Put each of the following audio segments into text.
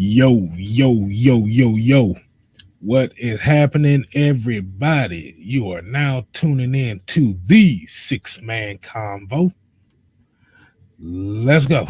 Yo, yo, yo, yo, yo. What is happening, everybody? You are now tuning in to the six-man convo. Let's go.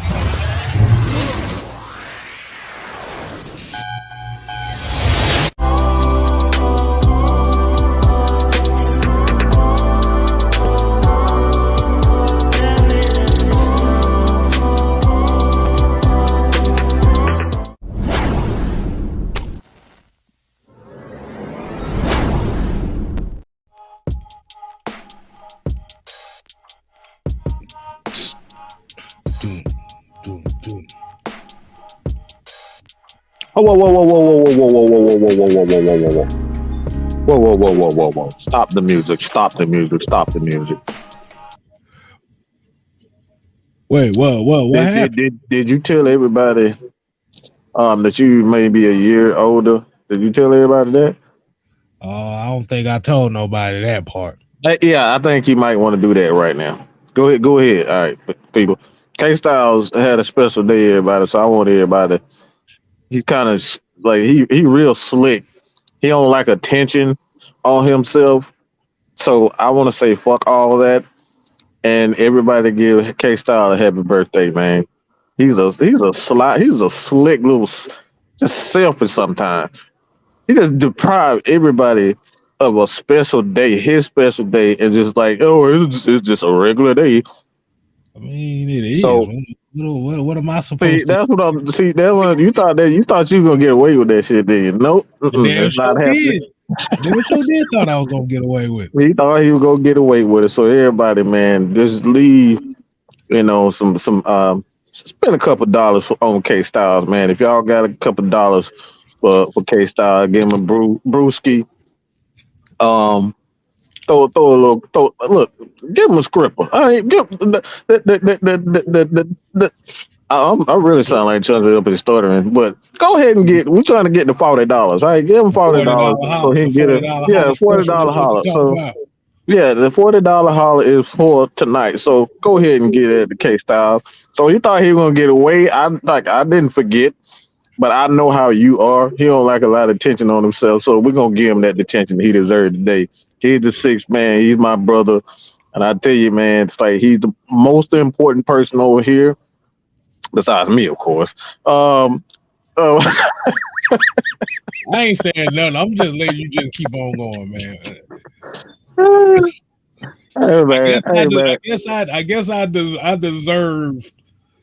Oh, whoa. Stop the music. Wait, what happened? Did you tell everybody that you may be a year older? Did you tell everybody that? I don't think I told nobody that part. Yeah, I think you might want to do that right now. Go ahead. All right, people. K Styles had a special day, everybody, so I want everybody. He's kind of like he real slick. He don't like attention on himself. So I want to say fuck all that, and everybody give K Style a happy birthday, man. He's a slick little, just selfish sometimes. He just deprived everybody of a special day, his special day, and just like, oh, it's just a regular day. I mean, it is. So what am I supposed see, to? that's what I'm. See, that's what you thought you were gonna get away with that shit. Then nope, that's not happening. Damn sure did thought I was gonna get away with it. He thought he was gonna get away with it. So everybody, man, just leave. Some spend a couple dollars on K Styles, man. If y'all got a couple dollars for K Styles, give him a brewski. Throw a little. Look, give him a scripper. I ain't give I really sound like Chucky up and stuttering, but go ahead and we're trying to get the $40. All right, give him $40 so he can get it. Yeah, $40 holler. So yeah, the $40 holler is for tonight. So go ahead and get it at the K Styles. So he thought he was gonna get away. I didn't forget, but I know how you are. He don't like a lot of attention on himself, so we're gonna give him that attention he deserved today. He's the sixth man. He's my brother, and I tell you, man, it's like he's the most important person over here, besides me, of course. I ain't saying nothing. I'm just letting you just keep on going, man. I guess I deserve.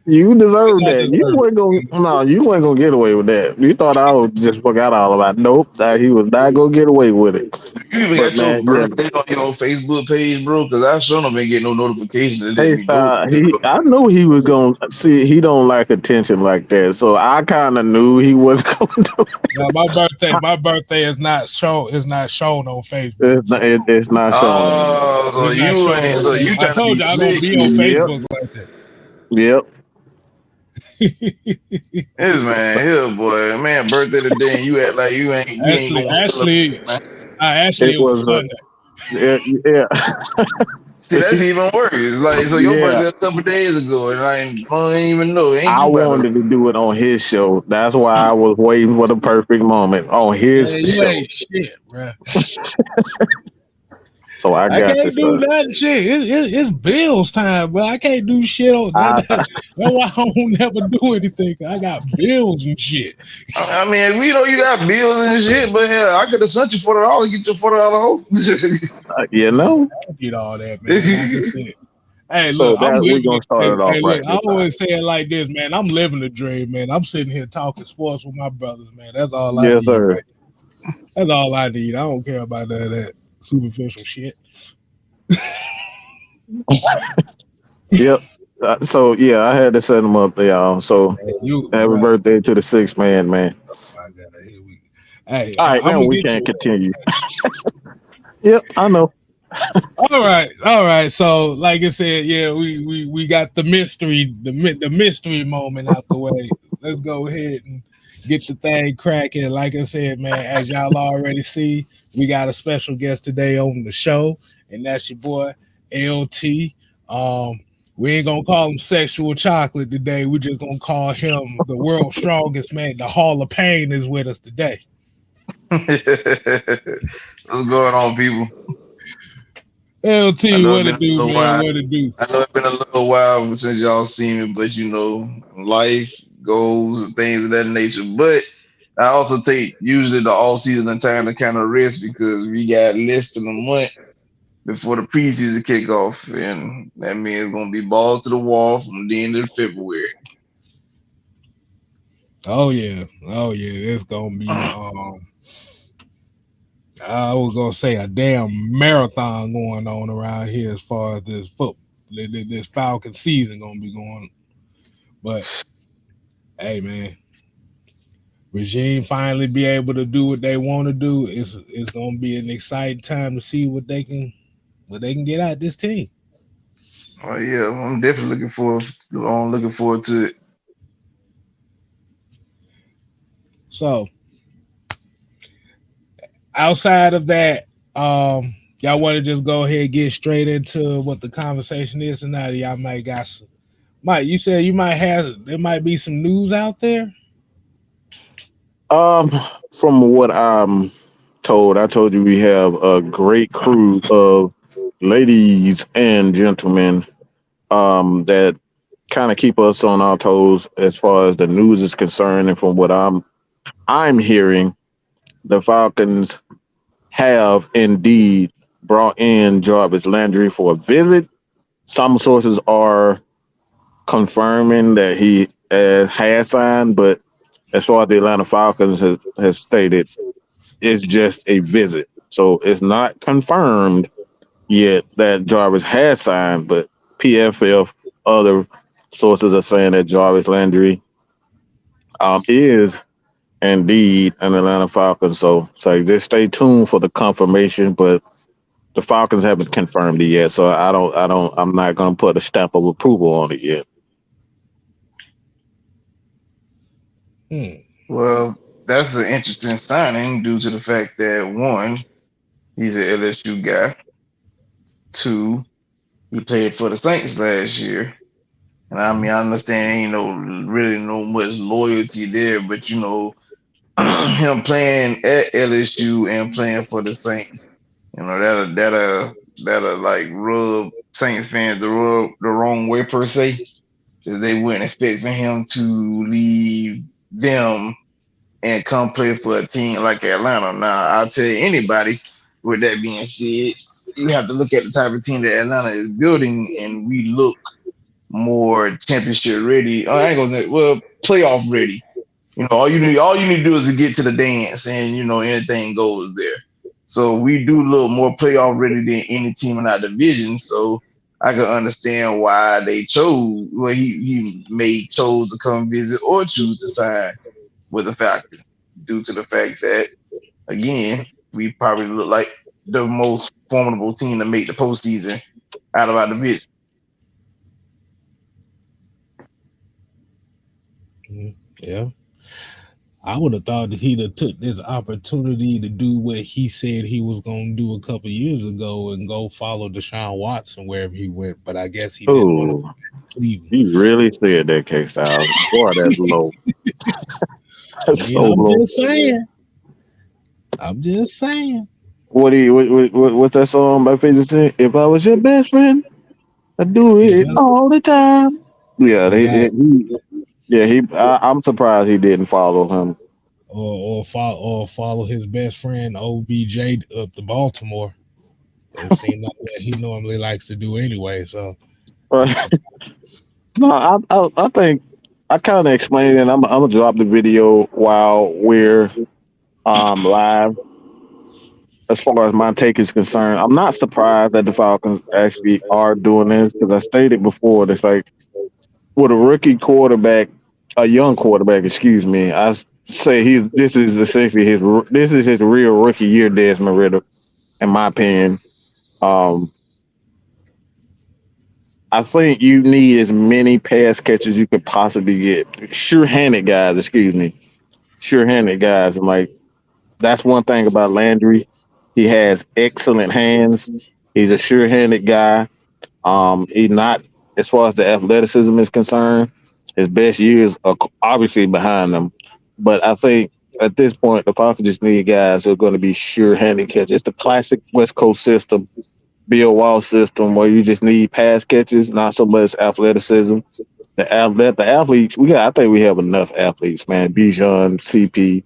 You deserve that. You weren't gonna get away with that. You thought I would just forgot all about it. Nope, he was not gonna get away with it. You even got your birthday on your Facebook page, bro, because I sure don't been getting no notification. I knew he was gonna see. He don't like attention like that, so I kind of knew he was gonna do it. No, my birthday is not shown. It's not shown on Facebook. It's not shown. I told you I don't be on Facebook like that. Yep. This man here, boy, man, birthday today, and you act like you ain't. It was Sunday. Yeah. See, that's even worse. Like, so your birthday a couple days ago, and I don't even know. I wanted to do it on his show. That's why I was waiting for the perfect moment on his show. Ain't shit, bro. So I can't do that shit. It's bills time, bro. I can't do shit on that. That's why I don't never do anything. I got bills and shit. I mean, we know you got bills and shit, but hell, I could have sent you $40 to get your $40 home. I get all that, man. Like I said. Hey, so look, we're gonna start it off right. I always say it like this, man. I'm living the dream, man. I'm sitting here talking sports with my brothers, man. That's all I need. Sir. Right? That's all I need. I don't care about none of that superficial shit. Yep. So yeah, I had to set him up, y'all. So happy birthday to the sixth man. Hey, all right, now we can't continue. Yep, I know. All right. So, like I said, yeah, we got the mystery moment out the way. Let's go ahead and get the thing cracking. Like I said, man, as y'all already see, we got a special guest today on the show, and that's your boy LT. We ain't gonna call him sexual chocolate today. We're just gonna call him the world's strongest man. The Hall of Pain is with us today. What's going on, people? LT, I know what it's it been a do, little man? while. What it do? I know it's been a little while since y'all seen me, but life, goals, and things of that nature. But I also take usually the all season and time to kind of rest because we got less than a month before the preseason kickoff, and that means it's gonna be balls to the wall from the end of February. Oh yeah. It's gonna be I was gonna say a damn marathon going on around here as far as this Falcon season gonna be going. But hey, man, regime finally be able to do what they want to do. It's gonna be an exciting time to see what they can get out of this team. Oh yeah, I'm definitely looking forward to it. So outside of that, y'all want to just go ahead and get straight into what the conversation is tonight? Y'all might got some. Mike, you said there might be some news out there. From what I'm told, I told you we have a great crew of ladies and gentlemen that kind of keep us on our toes as far as the news is concerned. And from what I'm hearing, the Falcons have indeed brought in Jarvis Landry for a visit. Some sources are confirming that he has signed, but as far as the Atlanta Falcons has stated, it's just a visit. So it's not confirmed yet that Jarvis has signed, but PFF, other sources are saying that Jarvis Landry is indeed an Atlanta Falcon. So just stay tuned for the confirmation, but the Falcons haven't confirmed it yet. So I'm not gonna put a stamp of approval on it yet. Well, that's an interesting signing due to the fact that one, he's an LSU guy. Two, he played for the Saints last year. And I mean, I understand ain't really no much loyalty there, but him playing at LSU and playing for the Saints, that'll like rub Saints fans the wrong way per se, because they wouldn't expect for him to leave them and come play for a team like Atlanta. Now, I'll tell you anybody, with that being said, you have to look at the type of team that Atlanta is building, and we look more championship ready. I ain't gonna playoff ready. All you need to do is to get to the dance, and anything goes there. So we do look more playoff ready than any team in our division. So I can understand why they chose. Well, he may chose to come visit or choose to sign with the Falcons due to the fact that again we probably look like the most formidable team to make the postseason out of our division. Yeah. I would have thought that he'd have took this opportunity to do what he said he was going to do a couple years ago and go follow Deshaun Watson wherever he went. But I guess he didn't want to go back to Cleveland. You really said that, K Styles. Boy, that's low. That's so low. I'm just saying. What's that song by 50 Cent? If I was your best friend, I'd do it all the time. Yeah, I'm surprised he didn't follow him. Or follow his best friend OBJ up to Baltimore. It seems like what he normally likes to do anyway. So, no, I think I kind of explained it. I'm gonna drop the video while we're live. As far as my take is concerned, I'm not surprised that the Falcons actually are doing this because I stated before, it's like with a rookie quarterback, a young quarterback, excuse me. I say this is essentially his real rookie year, Desmond Ridder, in my opinion. I think you need as many pass catches you could possibly get. Sure-handed guys, and like that's one thing about Landry. He has excellent hands. He's a sure-handed guy. He's not as far as the athleticism is concerned, his best years are obviously behind him. But I think at this point, the Falcons just need guys who are going to be sure-handed catch. It's the classic West Coast system, Bill Wall system, where you just need pass catches, not so much athleticism. The athletes we got. I think we have enough athletes, man. Bijan, CP,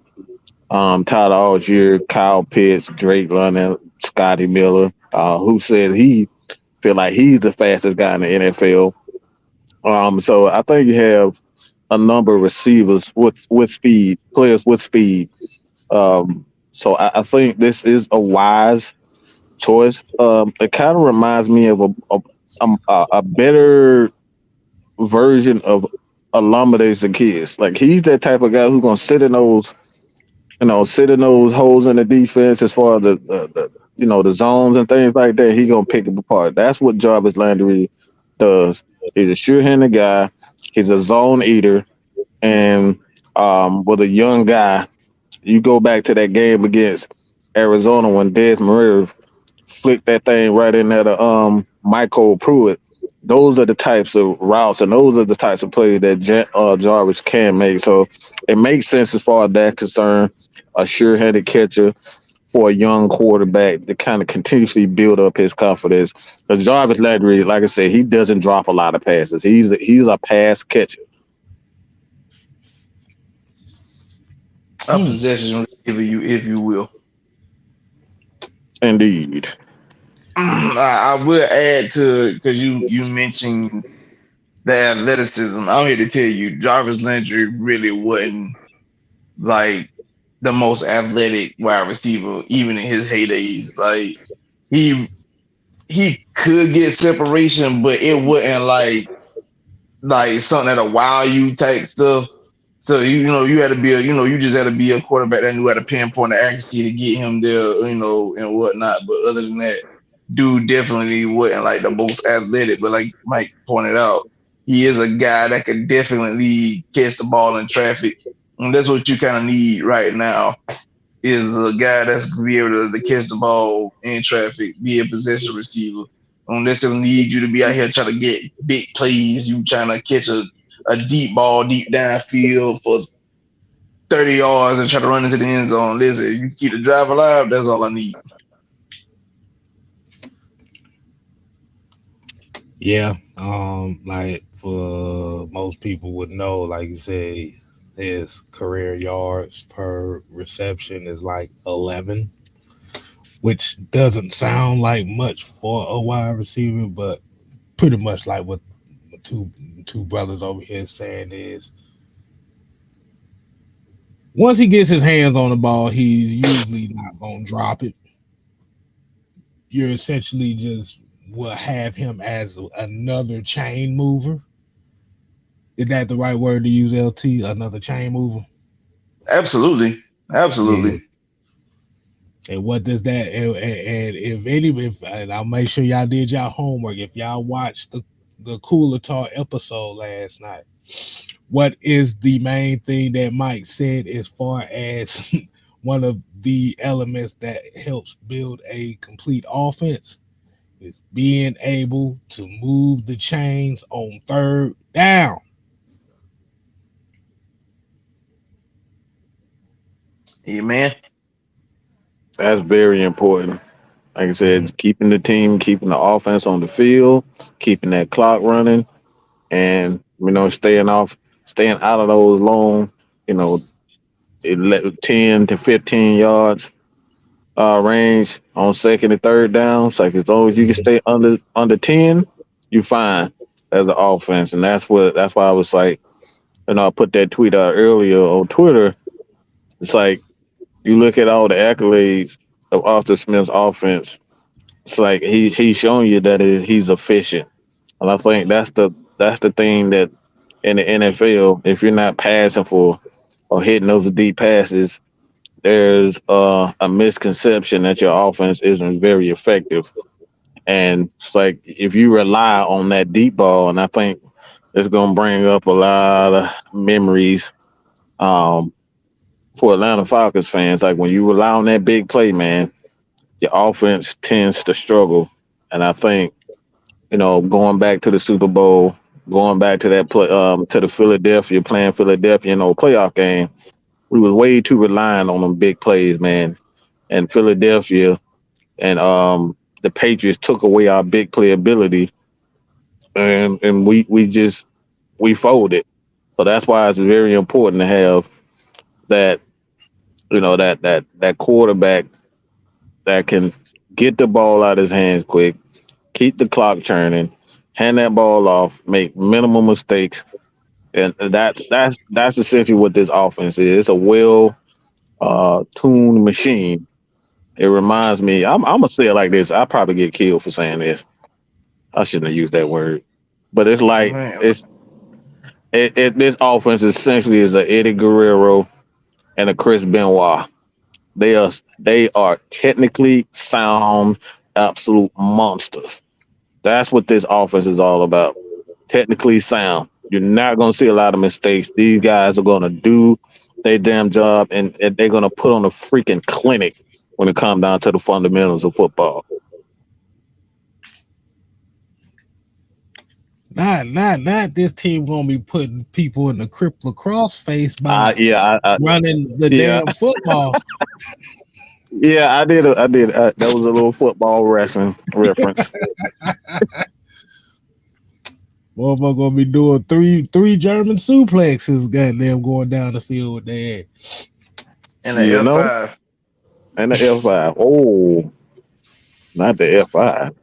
Tyler Algier, Kyle Pitts, Drake London, Scotty Miller, who said he feel like he's the fastest guy in the NFL. So I think you have a number of receivers with speed, players with speed. So I think this is a wise choice. It kind of reminds me of a better version of Olamide Zaccheaus. Like he's that type of guy who's gonna sit in those holes in the defense as far as the zones and things like that. He gonna pick them apart. That's what Jarvis Landry does. He's a sure-handed guy. He's a zone eater, and with a young guy, you go back to that game against Arizona when Desmond Ridder flicked that thing right in there to Michael Pruitt. Those are the types of routes and those are the types of plays that Jarvis can make. So it makes sense as far as that concerned. A sure-handed catcher for a young quarterback to kind of continuously build up his confidence. Because Jarvis Landry, like I said, he doesn't drop a lot of passes. He's a pass catcher. A possession receiver, if you will. Indeed. I will add to because you mentioned the athleticism. I'm here to tell you, Jarvis Landry really wasn't like the most athletic wide receiver, even in his heydays. Like he could get separation, but it wasn't like something that'll wow you type stuff. So you had to be you just had to be a quarterback that knew how to pinpoint the accuracy to get him there, and whatnot. But other than that, dude definitely wasn't like the most athletic. But like Mike pointed out, he is a guy that could definitely catch the ball in traffic, and that's what you kind of need right now. Is a guy that's be able to catch the ball in traffic, be a possession receiver. Unless they need you to be out here trying to get big plays, you trying to catch a deep ball deep downfield for 30 yards and try to run into the end zone. Listen, you keep the drive alive, that's all I need. Yeah. Like for most people would know, like you say, his career yards per reception is like 11, which doesn't sound like much for a wide receiver, but pretty much like what the two brothers over here saying is once he gets his hands on the ball, he's usually not gonna drop it. You're essentially just will have him as another chain mover. Is that the right word to use, LT? Another chain mover? Absolutely. Yeah. Absolutely. And what does that and if I'll make sure y'all did y'all homework. If y'all watched the Cooler Talk episode last night, what is the main thing that Mike said as far as one of the elements that helps build a complete offense is being able to move the chains on third down. Amen. That's very important. Like I Mm-hmm. said, keeping the offense on the field, keeping that clock running, and staying out of those long, you know, 10 to 15 yards range on second and third down. It's like as long as you can stay under 10, you fine as an offense, and that's why I was like, I put that tweet out earlier on Twitter. It's like you look at all the accolades of Arthur Smith's offense. It's like he's showing you that he's efficient, and I think that's the thing that in the NFL, if you're not passing for or hitting those deep passes, there's a misconception that your offense isn't very effective. And it's like if you rely on that deep ball, and I think it's gonna bring up a lot of memories um, for Atlanta Falcons fans. Like when you rely on that big play, man, your offense tends to struggle. And I think going back to the Super Bowl, going back to that play, to the Philadelphia, playing Philadelphia, playoff game. We was way too reliant on them big plays, man. And Philadelphia and the Patriots took away our big play ability, and we folded. So that's why it's very important to have that that quarterback that can get the ball out of his hands quick, keep the clock turning, hand that ball off, make minimal mistakes, and that's essentially what this offense is. It's a well tuned machine. It reminds me. I'm gonna say it like this. I probably get killed for saying this. I shouldn't have used that word, but it's like Man, this offense essentially is a Eddie Guerrero and a Chris Benoit. They are technically sound, absolute monsters. That's what this offense is all about. Technically sound. You're not going to see a lot of mistakes. These guys are going to do their damn job, and they're going to put on a freaking clinic when it comes down to the fundamentals of football. Not this team gonna be putting people in the crippler crossface by running the damn football. Yeah, I did. That was a little football reference. Boy, we're gonna be doing three German suplexes, goddamn, going down the field with their ass. And the F5. And the F5. Oh, not the F5.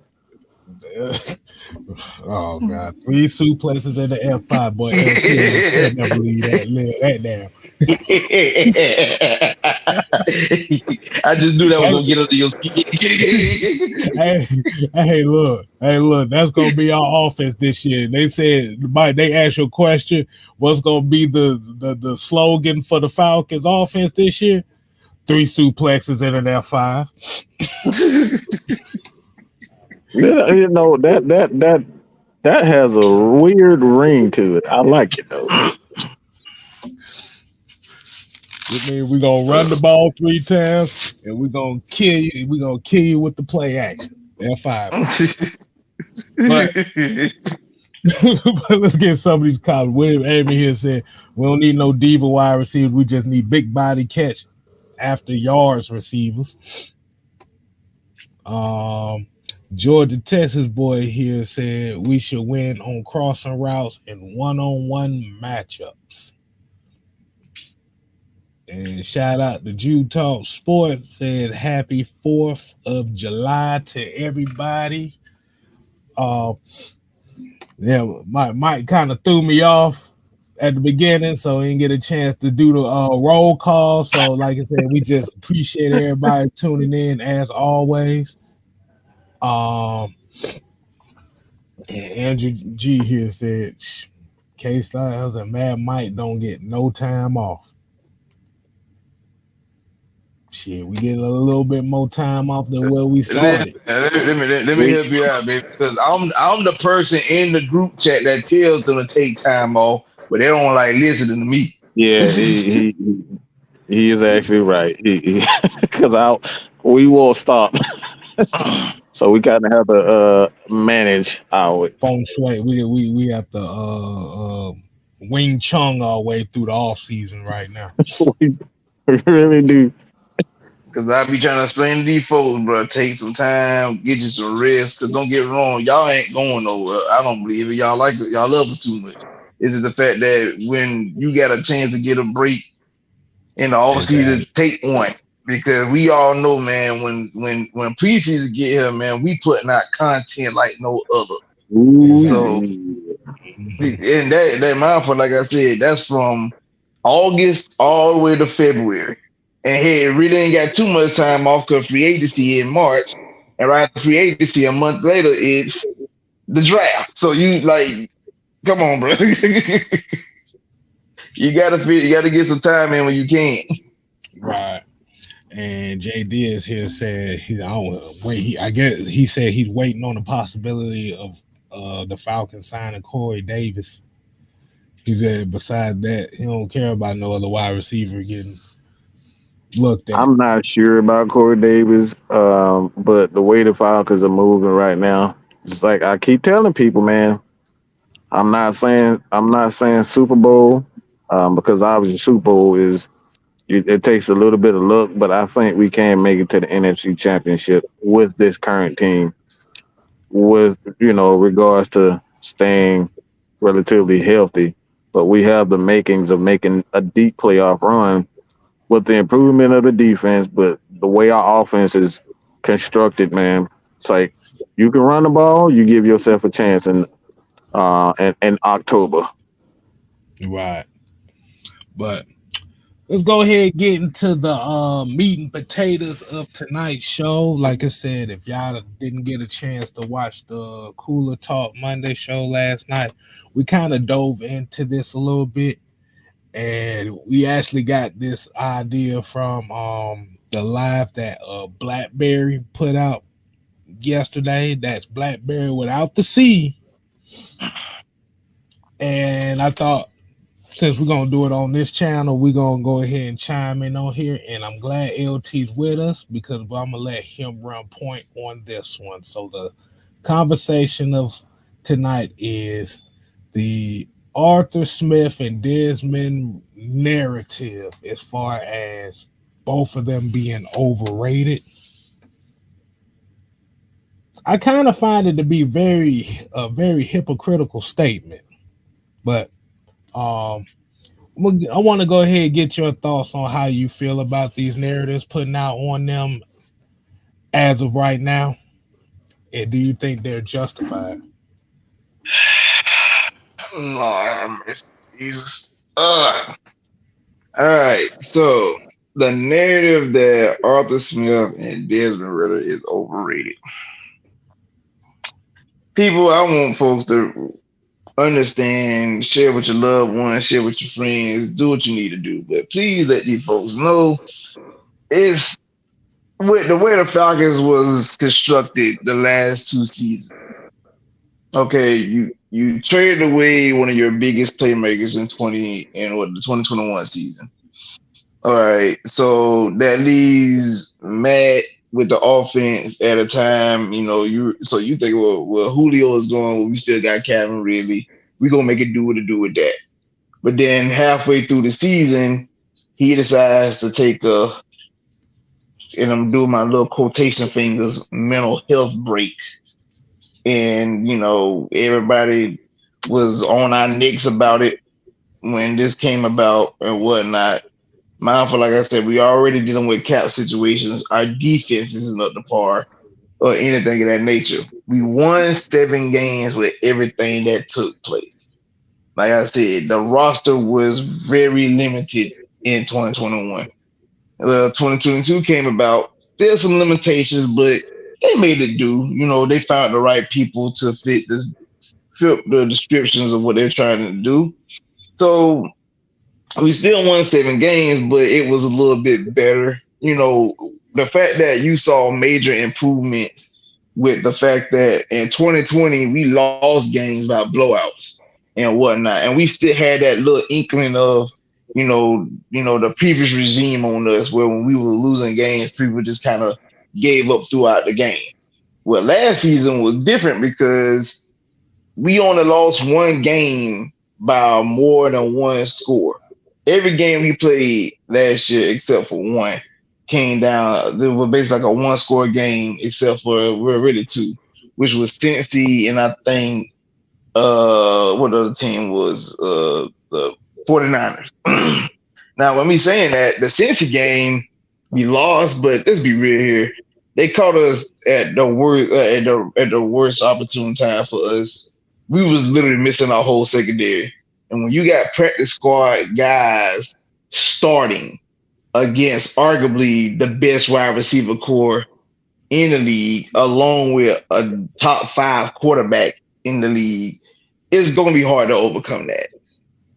Oh God, 3 suplexes in the F5, boy. LT never leave that down. I just knew that was gonna get under your skin. hey, look, that's gonna be our offense this year. They said, Mike, they asked you a question, what's gonna be the slogan for the Falcons offense this year? 3 suplexes in an F5. That has a weird ring to it. I like it though. It means we're gonna run the ball 3 times and we're gonna kill you. We're gonna kill you with the play action. F5. But let's get some of these comments. William Amy here said, we don't need no diva wide receivers, we just need big body catch after yards receivers. Georgia Texas boy here said we should win on crossing routes and one-on-one matchups. And shout out to Jew Talk Sports, said happy 4th of July to everybody. Mike kind of threw me off at the beginning, so he didn't get a chance to do the roll call. So like I said, we just appreciate everybody tuning in as always. And Andrew G here said K-Styles and Mad Mike don't get no time off. Shit, we get a little bit more time off than where we started. Let me help you out, baby, because I'm the person in the group chat that tells them to take time off, but they don't like listening to me. Yeah, he is actually right. Because we will stop. So we kind of have to manage our feng shui. We have to Wing Chun our way through the off season right now. We really do. Cause I be trying to explain to these folks, bro, take some time, get you some rest. Cause don't get wrong, y'all ain't going nowhere. I don't believe it. Y'all like it. Y'all love us too much. Is it the fact that when you got a chance to get a break in the off season, take one. Because we all know, man, when preseason get here, man, we putting out content like no other. Ooh. So, and that mindful, like I said, that's from August all the way to February. And hey, it really ain't got too much time off because free agency in March. And right after free agency, a month later, it's the draft. So you like, come on, bro. You gotta get some time in when you can. Right. And JD is here said I guess he said he's waiting on the possibility of the Falcons signing Corey Davis. He said besides that, he don't care about no other wide receiver getting looked at. I'm not sure about Corey Davis, but the way the Falcons are moving right now, It's like I keep telling people, man. I'm not saying Super Bowl, because obviously Super Bowl it takes a little bit of luck, but I think we can make it to the NFC Championship with this current team, with regards to staying relatively healthy. But we have the makings of making a deep playoff run with the improvement of the defense, but the way our offense is constructed, man, it's like you can run the ball, you give yourself a chance in October. Right. But let's go ahead and get into the meat and potatoes of tonight's show. Like I said, if y'all didn't get a chance to watch the Cooler Talk Monday show last night, we kind of dove into this a little bit, and we actually got this idea from the live that Blackberry put out yesterday. That's Blackberry without the C. And I thought, since we're gonna do it on this channel, we're gonna go ahead and chime in on here. And I'm glad LT's with us because I'm gonna let him run point on this one. So the conversation of tonight is the Arthur Smith and Desmond narrative, as far as both of them being overrated. I kind of find it to be a very hypocritical statement, but um, I want to go ahead and get your thoughts on how you feel about these narratives putting out on them as of right now, and do you think they're justified? Lord, Jesus. All right. So the narrative that Arthur Smith and Desmond Ritter is overrated. People, I want folks to understand, share with your loved ones, share with your friends, do what you need to do. But please let these folks know it's with the way the Falcons was constructed the last two seasons. Okay, you traded away one of your biggest playmakers in 2021 season. All right, so that leaves Matt with the offense at a time. You think, well, Julio is going, well, we still got Calvin Ridley. We gonna make it do what it do with that. But then halfway through the season, he decides to take and I'm doing my little quotation fingers, mental health break. And everybody was on our necks about it when this came about and whatnot. Mindful, like I said, we already dealing with cap situations. Our defense isn't up to par or anything of that nature. We won 7 games with everything that took place. Like I said, the roster was very limited in 2021. 2022 came about. There's some limitations, but they made it do. They found the right people to fit the descriptions of what they're trying to do. So we still won 7 games, but it was a little bit better. The fact that you saw major improvement with the fact that in 2020 we lost games by blowouts and whatnot, and we still had that little inkling of the previous regime on us, where when we were losing games, people just kind of gave up throughout the game. Well, last season was different because we only lost 1 game by more than 1 score. Every game we played last year, except for one, came down. There was basically like a 1 score game, except for we're really 2, which was Cincy and I think what other team was the 49ers. Now, when me saying that, the Cincy game we lost, but let's be real here. They caught us at the worst at the worst opportune time for us. We was literally missing our whole secondary. And when you got practice squad guys starting against arguably the best wide receiver core in the league, along with a top 5 quarterback in the league, it's going to be hard to overcome that.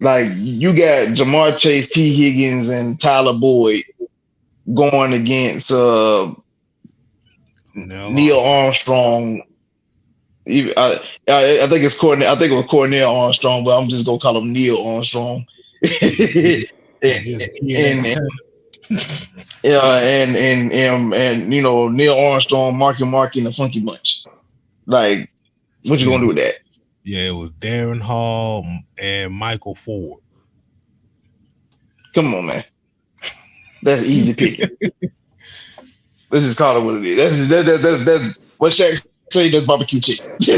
Like, you got Jamar Chase, T. Higgins, and Tyler Boyd going against Neil Armstrong. I think it's Cornell. I think it was Cornell Armstrong, but I'm just gonna call him Neil Armstrong. and Neil Armstrong, Marky Mark, and the Funky Bunch. Like, What you gonna do with that? Yeah, it was Darren Hall and Michael Ford. Come on, man. That's easy picking. Let's just call it what it is. That's what Shaq say. That's barbecue chicken. And they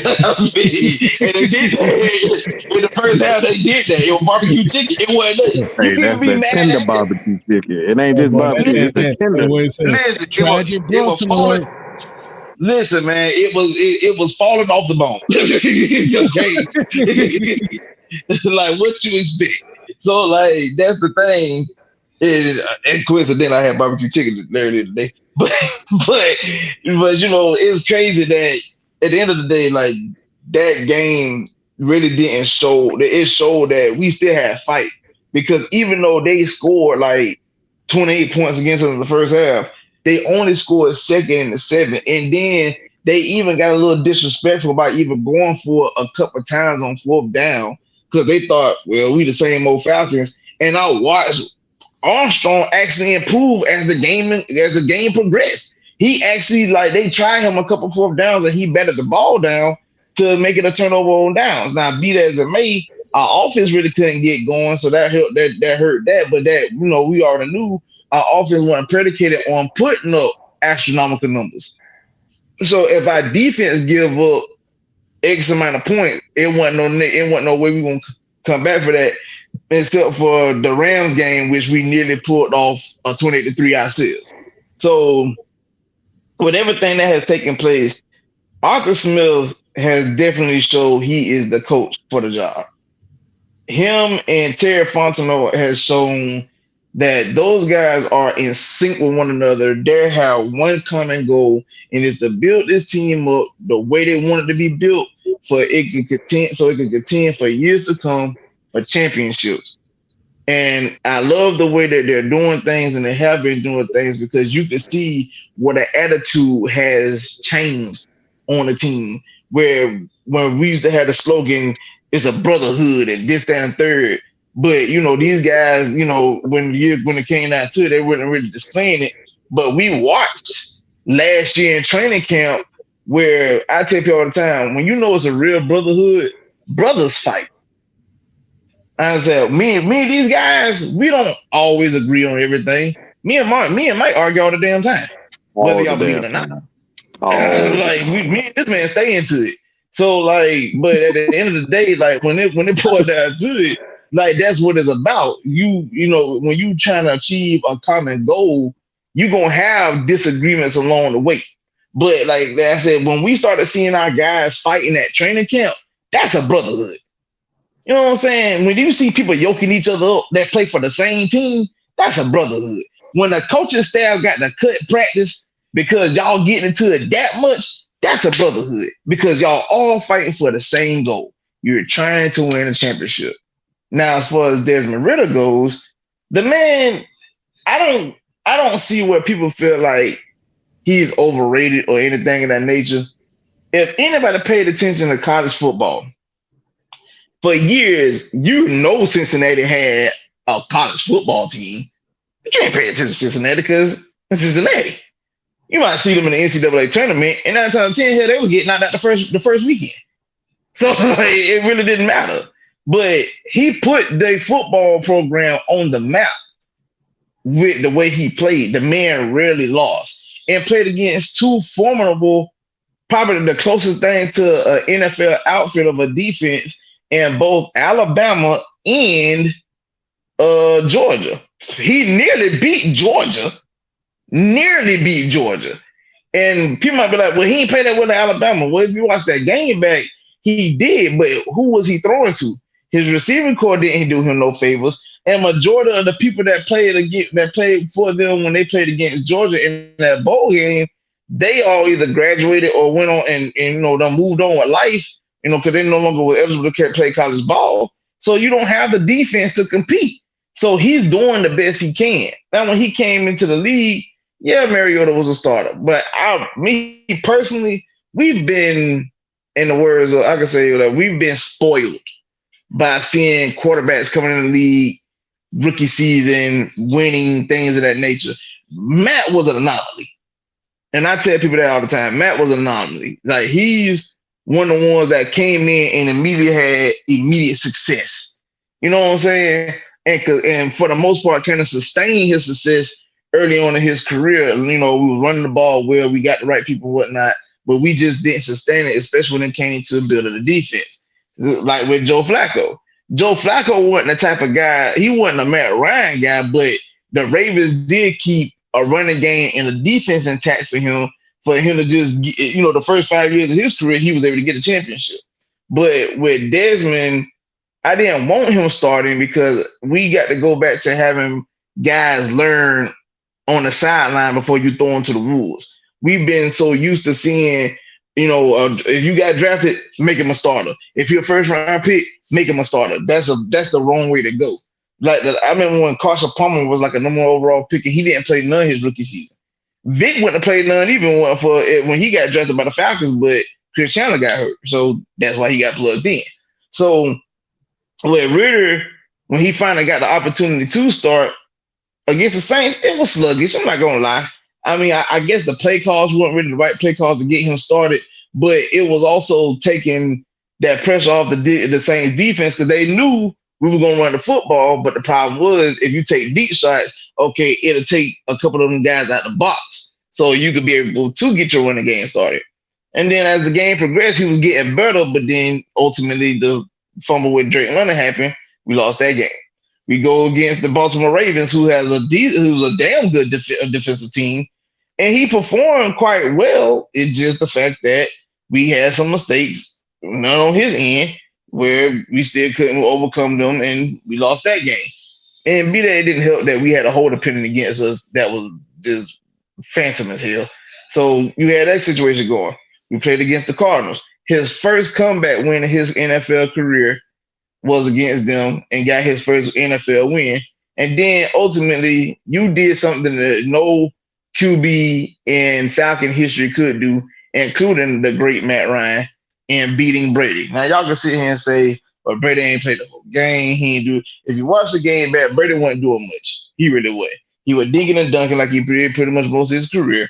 did that in the first half. They did that. It was barbecue chicken. It wasn't. Hey, that's that tender barbecue chicken. It ain't just barbecue. It's a tender. Listen, listen, man. It was falling off the bone. Okay, like what you expect. So like that's the thing. And coincidentally, I had barbecue chicken earlier today. But you know, it's crazy that at the end of the day, like that game really didn't show. It showed that we still had fight, because even though they scored like 28 points against us in the first half, they only scored second in the seventh, and then they even got a little disrespectful about even going for a couple of times on fourth down because they thought, well, we the same old Falcons. And I watched Armstrong actually improve as the game progressed. He actually, like, they tried him a couple fourth downs and he batted the ball down to make it a turnover on downs. Now, be that as it may, our offense really couldn't get going, so that hurt that. But that, you know, we already knew our offense wasn't predicated on putting up astronomical numbers. So if our defense give up X amount of points, it wasn't no way we gonna come back for that. Except for the Rams game, which we nearly pulled off a 28-3 ourselves. So, with everything that has taken place, Arthur Smith has definitely showed he is the coach for the job. Him and Terry Fontenot has shown that those guys are in sync with one another. They have one common goal, and it's to build this team up the way they want it to be built, so it can contend for years to come for championships. And I love the way that they're doing things, and they have been doing things, because you can see what the attitude has changed on the team. Where when we used to have the slogan, it's a brotherhood and this, that, and third. But you know, these guys, you know, when it came down to it, they weren't really displaying it. But we watched last year in training camp, where I tell people all the time, when you know it's a real brotherhood, brothers fight. I said, me and these guys, we don't always agree on everything. Me and Mike argue all the damn time, whether y'all believe it or not. Like me and this man stay into it. So like, but at the end of the day, like when it boils down to it, like that's what it's about. You know, when you trying to achieve a common goal, you're gonna have disagreements along the way. But like I said, when we started seeing our guys fighting at training camp, that's a brotherhood. You know what I'm saying? When you see people yoking each other up that play for the same team, that's a brotherhood. When the coaching staff got to cut practice because y'all getting into it that much, that's a brotherhood, because y'all all fighting for the same goal. You're trying to win a championship. Now, as far as Desmond Ridder goes, the man, I don't see where people feel like he's overrated or anything of that nature. If anybody paid attention to college football, for years, you know Cincinnati had a college football team. You can't pay attention to Cincinnati because it's Cincinnati. You might see them in the NCAA tournament, and 9 times out of 10, hell, they was getting out the first weekend. So it really didn't matter. But he put the football program on the map with the way he played. The man rarely lost and played against two formidable, probably the closest thing to an NFL outfit of a defense in both Alabama and Georgia. He nearly beat Georgia. And people might be like, well, he ain't played that with Alabama. Well, if you watch that game back, he did, but who was he throwing to? His receiving core didn't do him no favors. And majority of the people that played for them when they played against Georgia in that bowl game, they all either graduated or went on and you know, done moved on with life, you know, because they no longer were eligible to play college ball. So you don't have the defense to compete. So he's doing the best he can. Now, when he came into the league, yeah, Mariota was a starter. But me personally, we've been, in the words of, I can say that we've been spoiled by seeing quarterbacks coming in the league, rookie season, winning, things of that nature. Matt was an anomaly. And I tell people that all the time. Matt was an anomaly. Like, he's one of the ones that came in and immediately had immediate success. You know what I'm saying? And for the most part, kind of sustain his success early on in his career. You know, we were running the ball well, we got the right people and whatnot, but we just didn't sustain it, especially when it came to building the defense. Like with Joe Flacco. Joe Flacco wasn't the type of guy, he wasn't a Matt Ryan guy, but the Ravens did keep a running game and a defense intact for him to just, you know, the first 5 years of his career, he was able to get a championship. But with Desmond, I didn't want him starting because we got to go back to having guys learn on the sideline before you throw them to the wolves. We've been so used to seeing, you know, if you got drafted, make him a starter. If you're a first round pick, make him a starter. That's the wrong way to go. Like I remember when Carson Palmer was like a number one overall pick and he didn't play none his rookie season. Vic wouldn't have played none even when he got drafted by the Falcons, but Chris Chandler got hurt, so that's why he got plugged in. So with Ridder, when he finally got the opportunity to start against the Saints, it was sluggish. I'm not gonna lie. I mean, I guess the play calls weren't really the right play calls to get him started, but it was also taking that pressure off the Saints defense because they knew we were going to run the football. But the problem was, if you take deep shots, okay, it'll take a couple of them guys out the box, so you could be able to get your running game started. And then as the game progressed, he was getting better, but then ultimately the fumble with Drake London happened. We lost that game. We go against the Baltimore Ravens, who's a damn good defensive team, and he performed quite well. It's just the fact that we had some mistakes, none on his end, where we still couldn't overcome them, and we lost that game. And be that it didn't help that we had a hold opinion against us that was just phantom as hell. So you had that situation going. We played against the Cardinals. His first comeback win in his NFL career was against them and got his first NFL win. And then ultimately, you did something that no QB in Falcon history could do, including the great Matt Ryan, in beating Brady. Now, y'all can sit here and say, well, Brady ain't played the whole game. He ain't do. If you watch the game back, Brady wasn't doing much. He really was. He was digging and dunking like he did pretty much most of his career.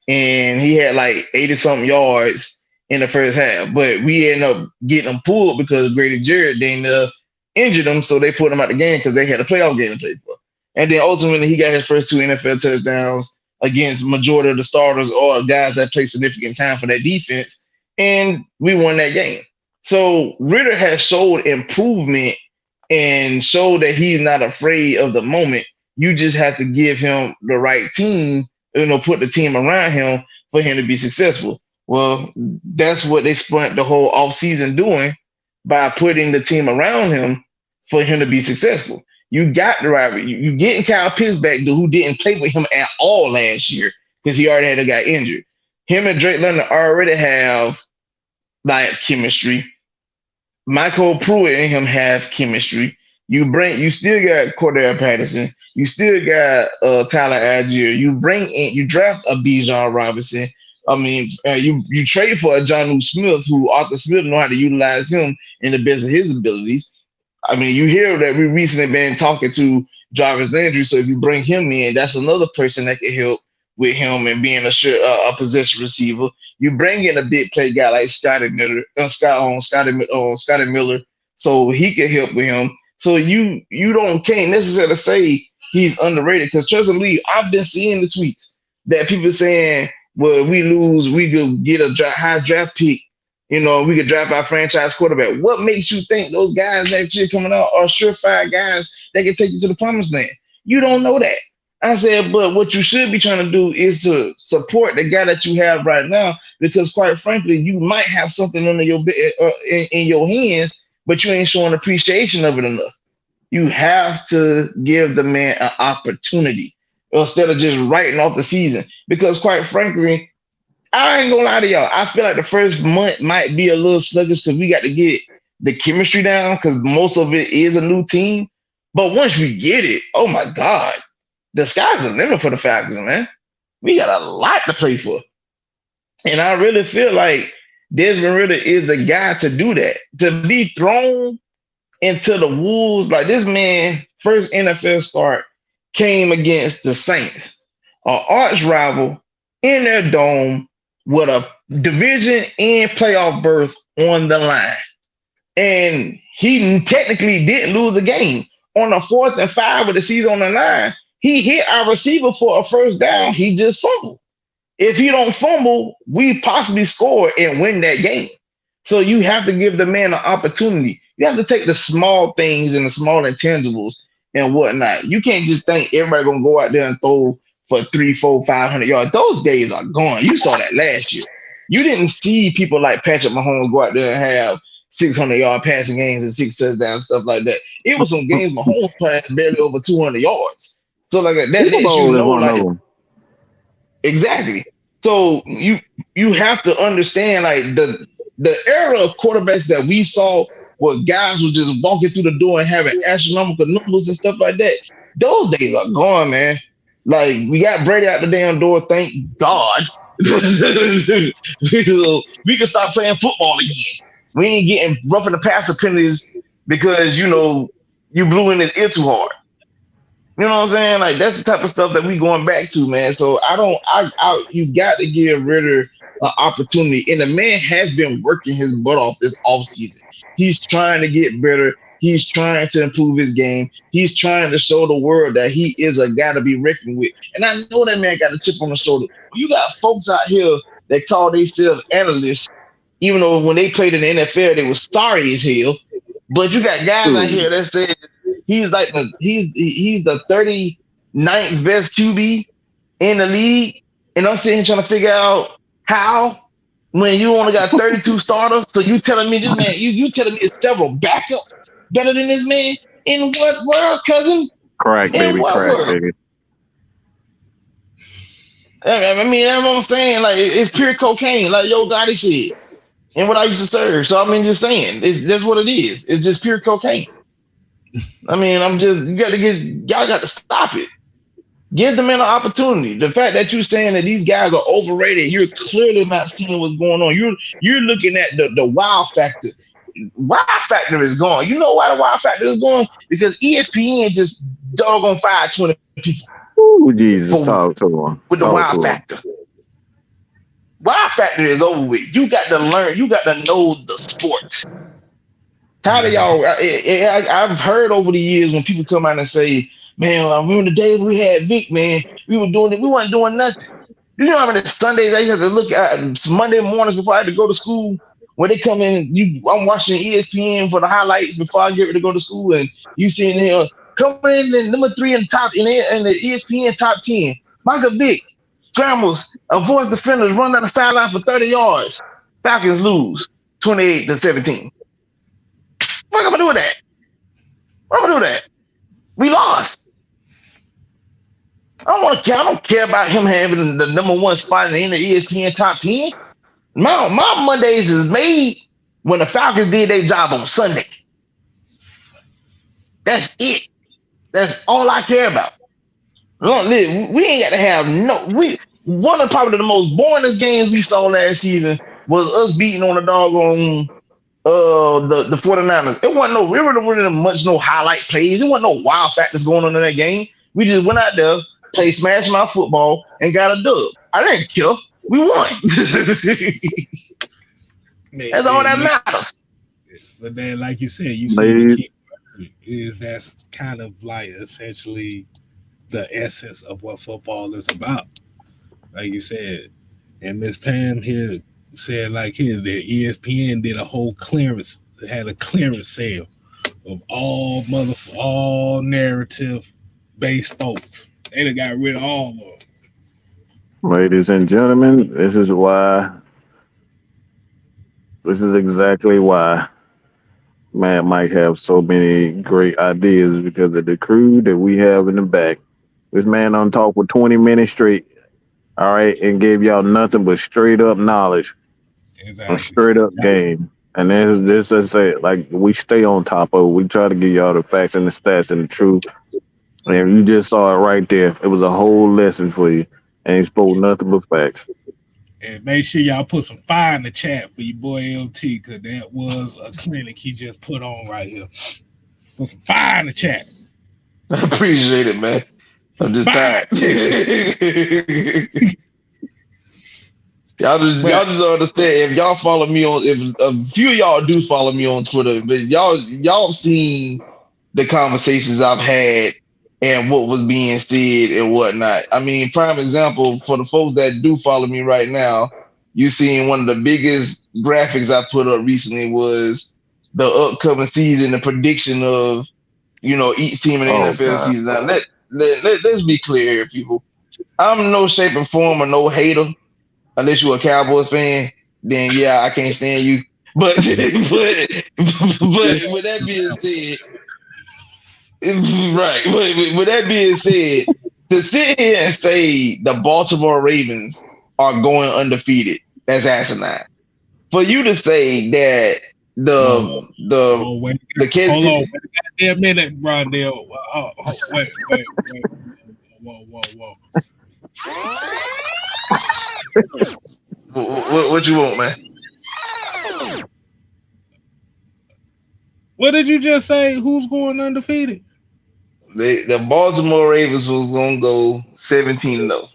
And he had like 80-something yards in the first half. But we ended up getting him pulled because Grady Jarrett didn't injured him, so they put him out the game because they had a playoff game to play for. And then ultimately, he got his first 2 NFL touchdowns against majority of the starters or guys that play significant time for that defense, and we won that game. So Ridder has showed improvement and showed that he's not afraid of the moment. You just have to give him the right team, put the team around him for him to be successful. Well, that's what they spent the whole offseason doing by putting the team around him for him to be successful. You got the right. You getting Kyle Pitts back, who didn't play with him at all last year because he already had a guy injured. Him and Drake London already have like chemistry. Michael Pruitt and him have chemistry. You still got Cordell Patterson. You still got Tyler Algier. You draft a Bijan Robinson. I mean, you trade for a Jonnu Smith, who Arthur Smith know how to utilize him in the best of his abilities. I mean, you hear that we recently been talking to Jarvis Landry, so if you bring him in, that's another person that can help with him and being a possession receiver. You bring in a big play guy like Scotty Miller, so he can help with him. So you can't necessarily say he's underrated because trust me, I've been seeing the tweets that people saying, well, we lose, we could get a high draft pick. We could draft our franchise quarterback. What makes you think those guys next year coming out are surefire guys that can take you to the promised land? You don't know that. I said, but what you should be trying to do is to support the guy that you have right now, because quite frankly, you might have something under your in your hands, but you ain't showing appreciation of it enough. You have to give the man an opportunity instead of just writing off the season, because quite frankly, I ain't gonna lie to y'all. I feel like the first month might be a little sluggish because we got to get the chemistry down because most of it is a new team. But once we get it, oh my God, the sky's the limit for the Falcons, man. We got a lot to play for. And I really feel like Desmond Ridder is the guy to do that. To be thrown into the wolves, like this man, first NFL start came against the Saints, an arch rival in their dome, with a division and playoff berth on the line. And he technically didn't lose the game. On the 4th and 5 with the season on the line, he hit our receiver for a first down. He just fumbled. If he don't fumble, we possibly score and win that game. So you have to give the man an opportunity. You have to take the small things and the small intangibles and whatnot. You can't just think everybody gonna go out there and throw for 300, 400, 500 yards. Those days are gone. You saw that last year. You didn't see people like Patrick Mahomes go out there and have 600-yard passing games and 6 touchdowns, stuff like that. It was some games Mahomes passed barely over 200 yards. So like that lets you know, like, exactly. So you have to understand, like, the era of quarterbacks that we saw where guys were just walking through the door and having astronomical numbers and stuff like that. Those days are gone, man. Like, we got Brady out the damn door, thank God. We can start playing football again. We ain't getting roughing the passer penalties because, you know, you blew in his ear too hard. You know what I'm saying? Like, that's the type of stuff that we going back to, man. So you got to give Ridder an opportunity. And the man has been working his butt off this offseason. He's trying to get better. He's trying to improve his game. He's trying to show the world that he is a guy to be reckoned with. And I know that man got a chip on the shoulder. You got folks out here that call themselves analysts, even though when they played in the NFL, they were sorry as hell. But you got guys out here that say he's like he's the 39th best QB in the league. And I'm sitting here trying to figure out how, when you only got 32 starters. So you telling me this man, you telling me it's several backups better than this man? In what world, cousin? Crack, baby, crack, baby. I mean, that's what I'm saying. Like, it's pure cocaine, like Yo Gotti said, and what I used to serve. So I mean, just saying, that's what it is. It's just pure cocaine. I mean, y'all got to stop it. Give the man an opportunity. The fact that you're saying that these guys are overrated, you're clearly not seeing what's going on. You're looking at the wow factor. Wow factor is gone. You know why the wow factor is gone? Because ESPN just doggone fired 20 people. Ooh, Jesus, talk to him. With the wow factor. Wow factor is over with. You got to learn. You got to know the sport. Tired of y'all. I've heard over the years when people come out and say, man, I remember the days we had Vic, man. We were doing it. We weren't doing nothing. You know how many Sundays I used to look at Monday mornings before I had to go to school? When they come in, I'm watching ESPN for the highlights before I get ready to go to school, and you seeing here coming in number 3 in the top in the ESPN top 10. Michael Vick scrambles, avoids defenders, run down the sideline for 30 yards. Falcons lose 28-17. What am I doing that? What am I doing that? We lost. I don't care about him having the number 1 spot in the ESPN top 10. My Mondays is made when the Falcons did their job on Sunday. That's it. That's all I care about. We ain't got to have one of probably the most boringest games we saw last season was us beating on the doggone the 49ers. It wasn't really much no highlight plays. It wasn't no wild factors going on in that game. We just went out there, played smash mouth football, and got a dub. I didn't care. We won. That's all that matters. But then, like you said, you see the key is that's kind of like essentially the essence of what football is about. Like you said, and Miss Pam here said, like here, that ESPN did a whole clearance, had a clearance sale of all narrative based folks. They done got rid of all of them. Ladies and gentlemen, this is exactly why man might have so many great ideas, because of the crew that we have in the back. This man on talk for 20 minutes straight, all right, and gave y'all nothing but straight up knowledge, a straight up game. And this is it. Like, we stay on top of it. We try to give y'all the facts and the stats and the truth. And you just saw it right there. It was a whole lesson for you. And he spoke nothing but facts. And make sure y'all put some fire in the chat for your boy LT, because that was a clinic he just put on right here. Put some fire in the chat. I appreciate it, man. I'm just tired. Well, y'all just don't understand. If y'all follow me on, if a few of y'all do follow me on Twitter, but y'all seen the conversations I've had and what was being said and whatnot. I mean, prime example for the folks that do follow me right now, you seen one of the biggest graphics I put up recently was the upcoming season, the prediction of each team in the Oh NFL God. season. Now let's be clear here, people. I'm no shape or form or no hater unless you're a Cowboys fan. Then yeah, I can't stand you. But but with that being said, right. With that being said, to sit here and say the Baltimore Ravens are going undefeated, that's asinine. For you to say that whoa, the whoa, wait, the Kansas hold on, City, wait a goddamn minute, Rondell. Wait, whoa. what you want, man? What did you just say? Who's going undefeated? The Baltimore Ravens was gonna go 17-0.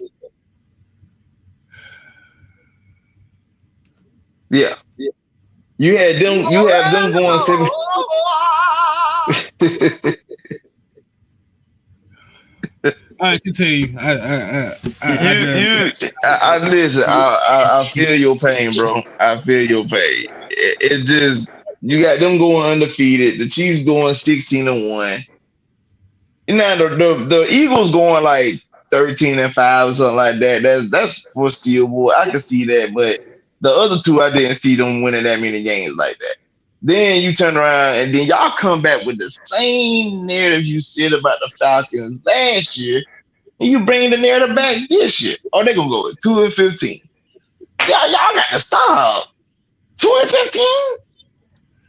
Yeah. You had them. You have them going 7. I continue. I listen. I feel your pain, bro. I feel your pain. It just you got them going undefeated. The Chiefs going 16-1. Now the Eagles going like 13-5 or something like that. That's foreseeable. I can see that, but the other two I didn't see them winning that many games like that. Then you turn around and then y'all come back with the same narrative you said about the Falcons last year, and you bring the narrative back this year. Oh, they're gonna go with 2-15. Y'all got to stop. 2-15?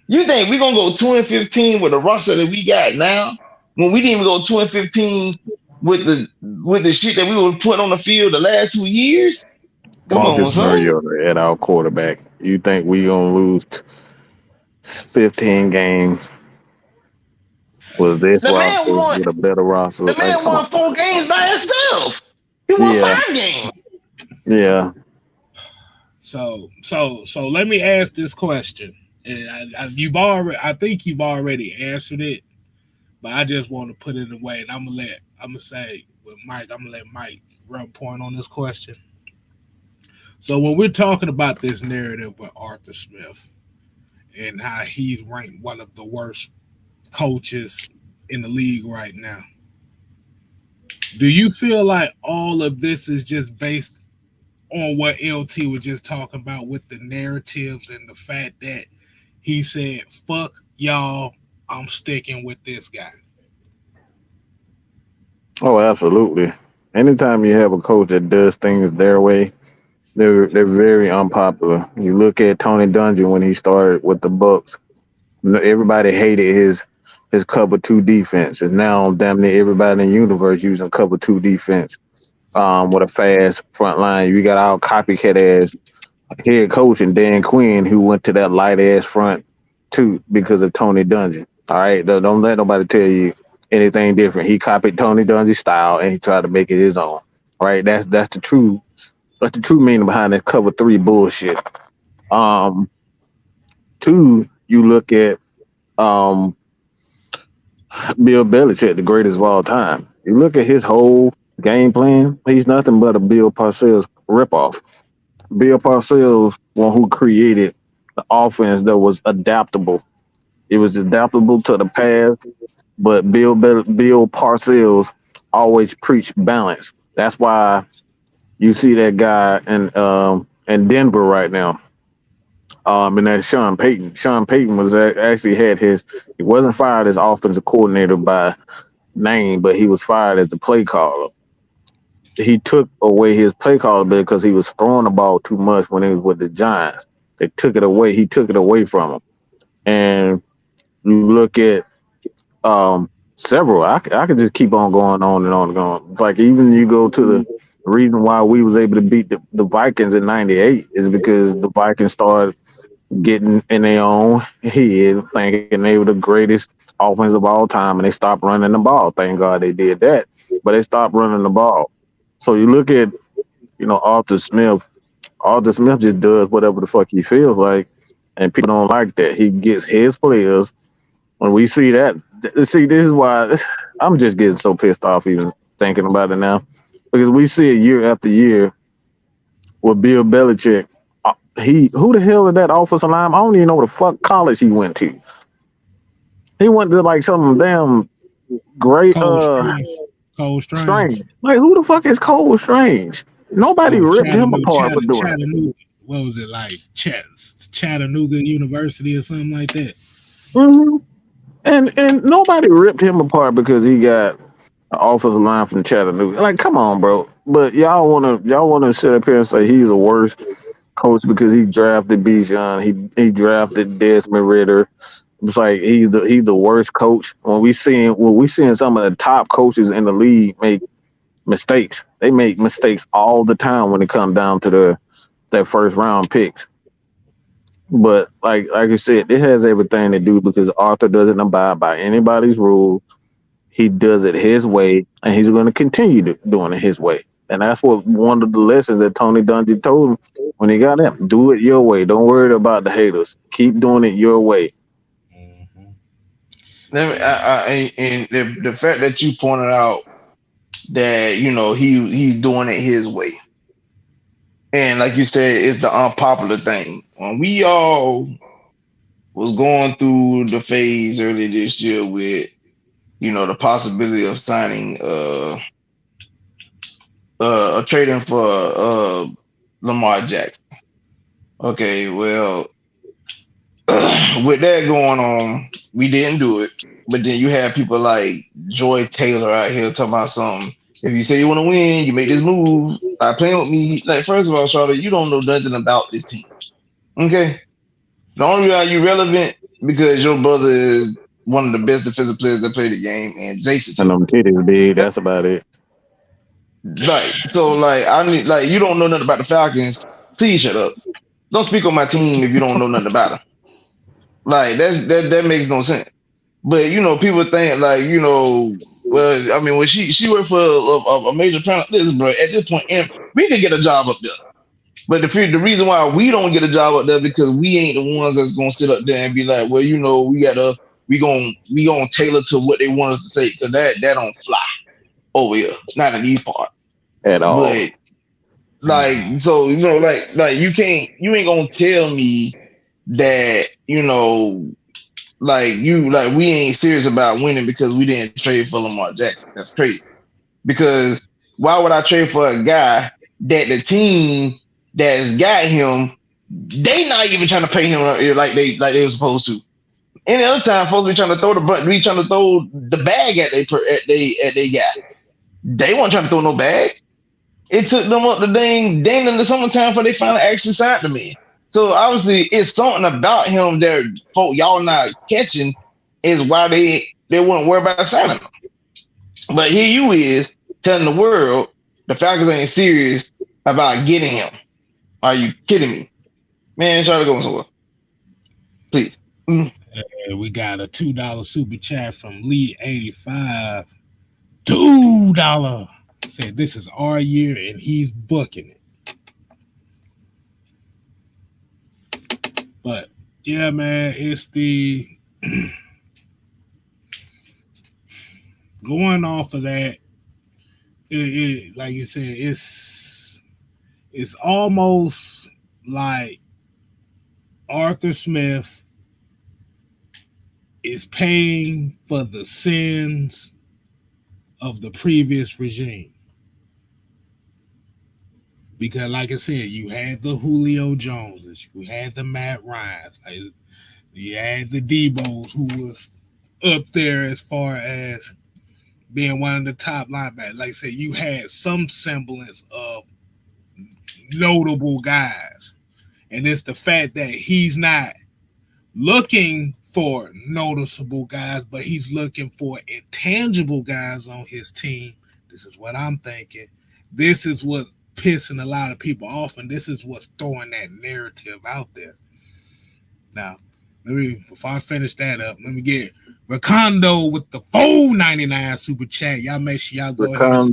You think we're gonna go 2-15 with the roster that we got now? When we didn't even go 2-15 with the shit that we were putting on the field the last 2 years? Come on, Marcus son. Mariota at our quarterback. You think we gonna lose 15 games with this The man roster won. with a better roster? The Like, man come won on. 4 games by himself. He won Yeah, 5 games. yeah. So let me ask this question. And I think you've already answered it, but I just want to put it away. And I'm gonna say with Mike, I'm gonna let Mike run point on this question. So when we're talking about this narrative with Arthur Smith and how he's ranked one of the worst coaches in the league right now, do you feel like all of this is just based on what LT was just talking about with the narratives and the fact that he said, fuck y'all, I'm sticking with this guy? Oh, absolutely. Anytime you have a coach that does things their way, they're very unpopular. You look at Tony Dungy when he started with the Bucks. Everybody hated his cover two defense. And now damn near everybody in the universe using cover two defense. With a fast front line. You got our copycat ass head coach and Dan Quinn who went to that light ass front too because of Tony Dungy. All right, don't let nobody tell you anything different. He copied Tony Dungy's style and he tried to make it his own. All right, that's the true meaning behind that cover three bullshit. Um, Two, you look at um Bill Belichick, the greatest of all time. You look at his whole game plan. He's nothing but a Bill Parcells ripoff. Bill Parcells, one who created the offense that was adaptable. It was adaptable to the past, but Bill Parcells always preached balance. That's why you see that guy in Denver right now. And that's Sean Payton. Sean Payton was actually had his. He wasn't fired as offensive coordinator by name, but he was fired as the play caller. He took away his play caller because he was throwing the ball too much when he was with the Giants. They took it away. He took it away from him. And you look at several. I could just keep on going on and on and on. Like even you go to the reason why we was able to beat the Vikings in '98 is because the Vikings started getting in their own head, thinking they were the greatest offense of all time, and they stopped running the ball. Thank God they did that, but they stopped running the ball. So you look at Arthur Smith. Arthur Smith just does whatever the fuck he feels like, and people don't like that. He gets his players. When we see that, see, this is why I'm just getting so pissed off even thinking about it now, because we see it year after year with Bill Belichick. Who the hell is that offensive line? I don't even know what the fuck college he went to. He went to like some damn great Cole Strange. Strange. Like who the fuck is Cole Strange? Nobody ripped him apart for doing it. Chattanooga. What was it like? Chattanooga University or something like that. Mm-hmm. And nobody ripped him apart because he got an offensive line from Chattanooga. Like, come on, bro. But y'all wanna sit up here and say he's the worst coach because he drafted Bijan, he drafted Desmond Ridder. It's like he's the worst coach. When we seeing some of the top coaches in the league make mistakes. They make mistakes all the time when it comes down to their first round picks. But like I said, it has everything to do because Arthur doesn't abide by anybody's rule. He does it his way, and he's going to continue doing it his way. And that's what one of the lessons that Tony Dungy told him when he got him. Do it your way. Don't worry about the haters. Keep doing it your way. And the fact that you pointed out that he's doing it his way, and like you said, it's the unpopular thing. When we all was going through the phase earlier this year with the possibility of signing a trading for Lamar Jackson. Okay, well, with that going on, we didn't do it. But then you have people like Joy Taylor out here talking about something. If you say you want to win, you make this move. Stop playing with me. Like, first of all, Charlotte, you don't know nothing about this team. Okay? The only reason you're relevant because your brother is one of the best defensive players that play the game, and Jason. And them titties big. That's about it. Right. So, you don't know nothing about the Falcons. Please shut up. Don't speak on my team if you don't know nothing about them. Like, that makes no sense. But people think well, I mean, when she worked for a major planet, listen, bro, at this point, we can get a job up there. But the reason why we don't get a job up there because we ain't the ones that's gonna sit up there and be like, well, we gonna tailor to what they want us to say because that don't fly over here, not in these parts at all. But so you ain't gonna tell me that we ain't serious about winning because we didn't trade for Lamar Jackson. That's crazy. Because why would I trade for a guy that the team that's got him, they not even trying to pay him like they were supposed to. Any other time, folks be trying to throw the bag at they guy. They weren't trying to throw no bag. It took them up the dang in the summertime before they finally actually signed him in. So obviously, it's something about him that folk y'all not catching is why they wouldn't worry about signing him. But here you is telling the world the Falcons ain't serious about getting him. Are you kidding me? Man, try to go somewhere. Please. We got a $2 super chat from Lee85. $2 said this is our year and he's booking it. But yeah, man, it's the going off of that. It like you said, it's almost like Arthur Smith is paying for the sins of the previous regime. Because, like I said, you had the Julio Joneses, you had the Matt Ryans, you had the Debos, who was up there as far as being one of the top linebackers. Like I said, you had some semblance of notable guys. And it's the fact that he's not looking for noticeable guys, but he's looking for intangible guys on his team. This is what I'm thinking. This is what pissing a lot of people off, and this is what's throwing that narrative out there. Now, before I finish that up, let me get Ricondo with the $4.99 super chat. Y'all make sure y'all go ahead.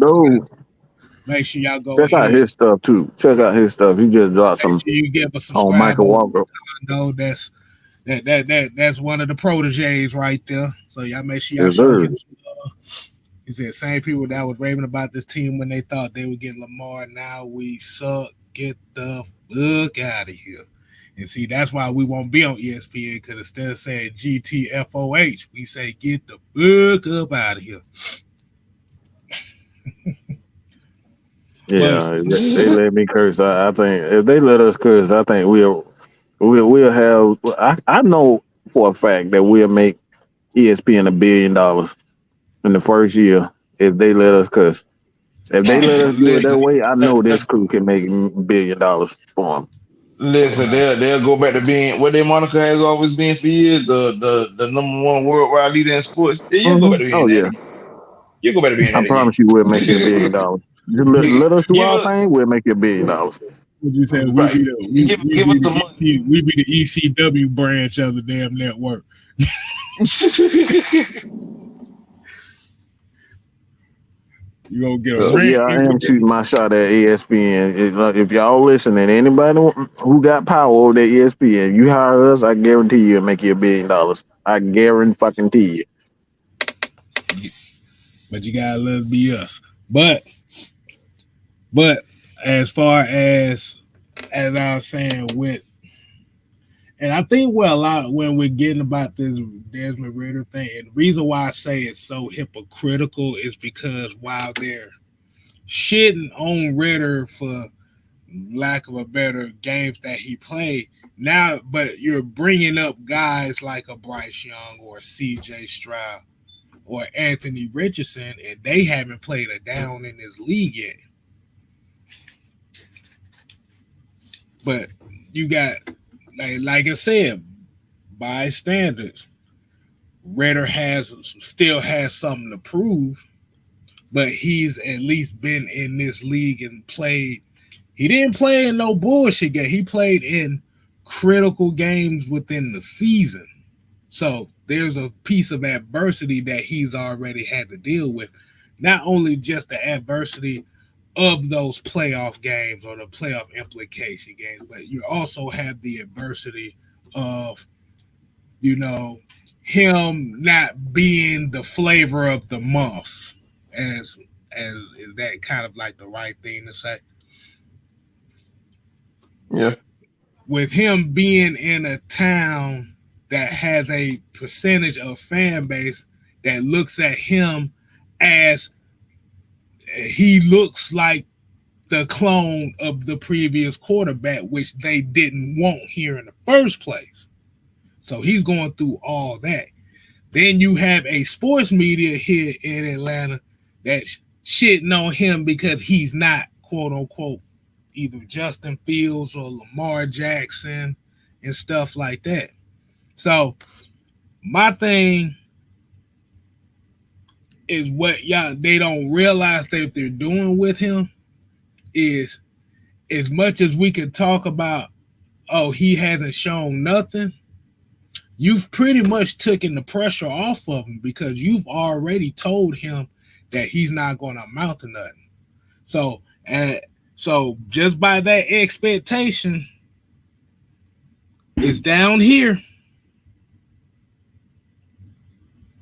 Make sure y'all go Check out ahead. his stuff too. Check out his stuff. He just dropped Make some sure you give a on subscribe. Michael Walker. No, that's one of the proteges right there. So y'all make sure y'all Yes, show sir. him some love. He said same people that was raving about this team when they thought they would get Lamar. Now we suck. Get the fuck out of here. And see, that's why we won't be on ESPN, because instead of saying GTFOH, we say get the fuck up out of here. Yeah, they let me curse. I think if they let us curse, I think we'll have. I know for a fact that we'll make ESPN $1 billion in the first year if they let us curse. If they let us do it that Listen, way, I know this crew can make $1 billion for them. listen, they'll go back to being what their Monica has always been for years, the number one worldwide leader in sports. Yeah, you'll go back to being Oh that yeah, again. You'll go back to being I that again. promise you, we'll make you $1 billion. Just let us do Give our us thing. We'll make you $1 billion. What you said? right. Give us some money. We be the ECW branch of the damn network. You gonna get a So rent? yeah, I am shooting my shot at ESPN. If y'all listening, anybody who got power over that ESPN, you hire us, I guarantee you'll make you $1 billion. I guarantee you. But you gotta let it be us. But as far as I was saying with, and I think a lot when we're getting about this Desmond Ridder thing, and the reason why I say it's so hypocritical is because while they're shitting on Ridder for lack of a better games that he played, now, but you're bringing up guys like a Bryce Young or CJ Stroud or Anthony Richardson, and they haven't played a down in this league yet. But you got, like I said, by standards, Ridder still has something to prove, but he's at least been in this league and played. He didn't play in no bullshit game. He played in critical games within the season. So there's a piece of adversity that he's already had to deal with. Not only just the adversity of those playoff games or the playoff implication games, but you also have the adversity of, him not being the flavor of the month, as is that kind of like the right thing to say? Yeah. With him being in a town that has a percentage of fan base that looks at him as he looks like the clone of the previous quarterback, which they didn't want here in the first place. So he's going through all that. Then you have a sports media here in Atlanta that's shitting on him because he's not, quote unquote, either Justin Fields or Lamar Jackson and stuff like that. So my thing is what they don't realize that they're doing with him is, as much as we could talk about, oh, he hasn't shown nothing, you've pretty much taken the pressure off of him because you've already told him that he's not going to amount to nothing. So just by that expectation, it's down here.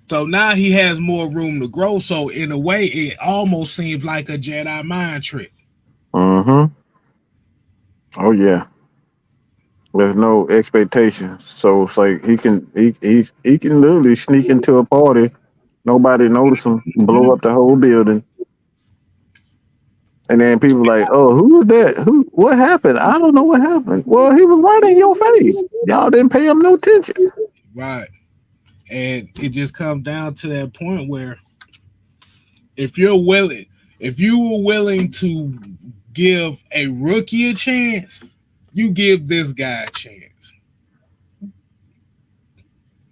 So now he has more room to grow. So in a way, it almost seems like a Jedi mind trick. Mm-hmm. Oh yeah. There's no expectations, so it's like he can literally sneak into a party, nobody notice him, blow up the whole building, and then people like, oh, who is that? What happened? I don't know what happened. Well, he was right in your face. Y'all didn't pay him no attention. Right. And it just comes down to that point where if you were willing to give a rookie a chance, you give this guy a chance.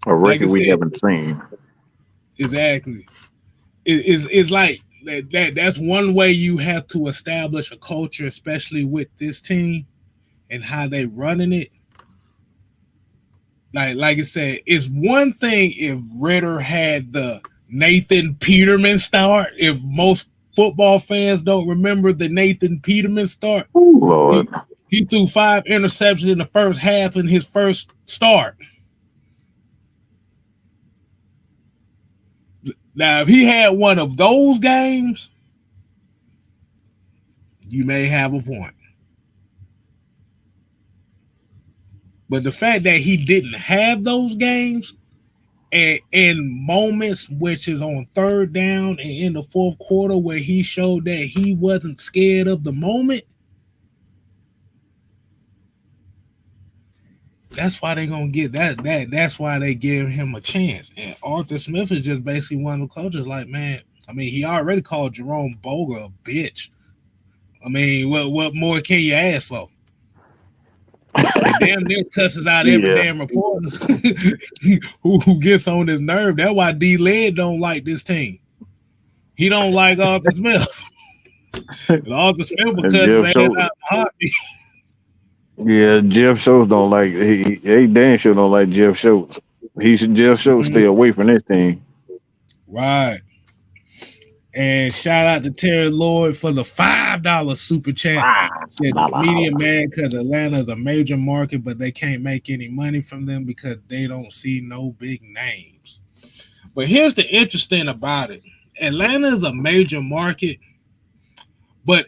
A rookie we haven't seen. Exactly. It's like that's one way you have to establish a culture, especially with this team and how they running it. Like I said, it's one thing if Ridder had the Nathan Peterman start, if most football fans don't remember the Nathan Peterman start. Oh, Lord. He threw 5 interceptions in the first half in his first start. Now, if he had one of those games, you may have a point. But the fact that he didn't have those games and in moments which is on third down and in the fourth quarter where he showed that he wasn't scared of the moment, that's why they're gonna get that's why they give him a chance. And Arthur Smith is just basically one of the coaches, like, man, I mean, he already called Jerome Boger a bitch. I mean, what more can you ask for? And damn near cusses out every damn reporter who gets on his nerve. That's why D Led don't like this team. He don't like Arthur Smith. Arthur Smith will cut his ass out the heartbeat. Yeah, Jeff Schultz don't like he damn sure don't like Jeff Schultz. Jeff Schultz stay away from this team. Right. And shout out to Terry Lloyd for the $5 super chat. Said media mad because Atlanta is a major market, but they can't make any money from them because they don't see no big names. But here's the interesting about it. Atlanta is a major market, but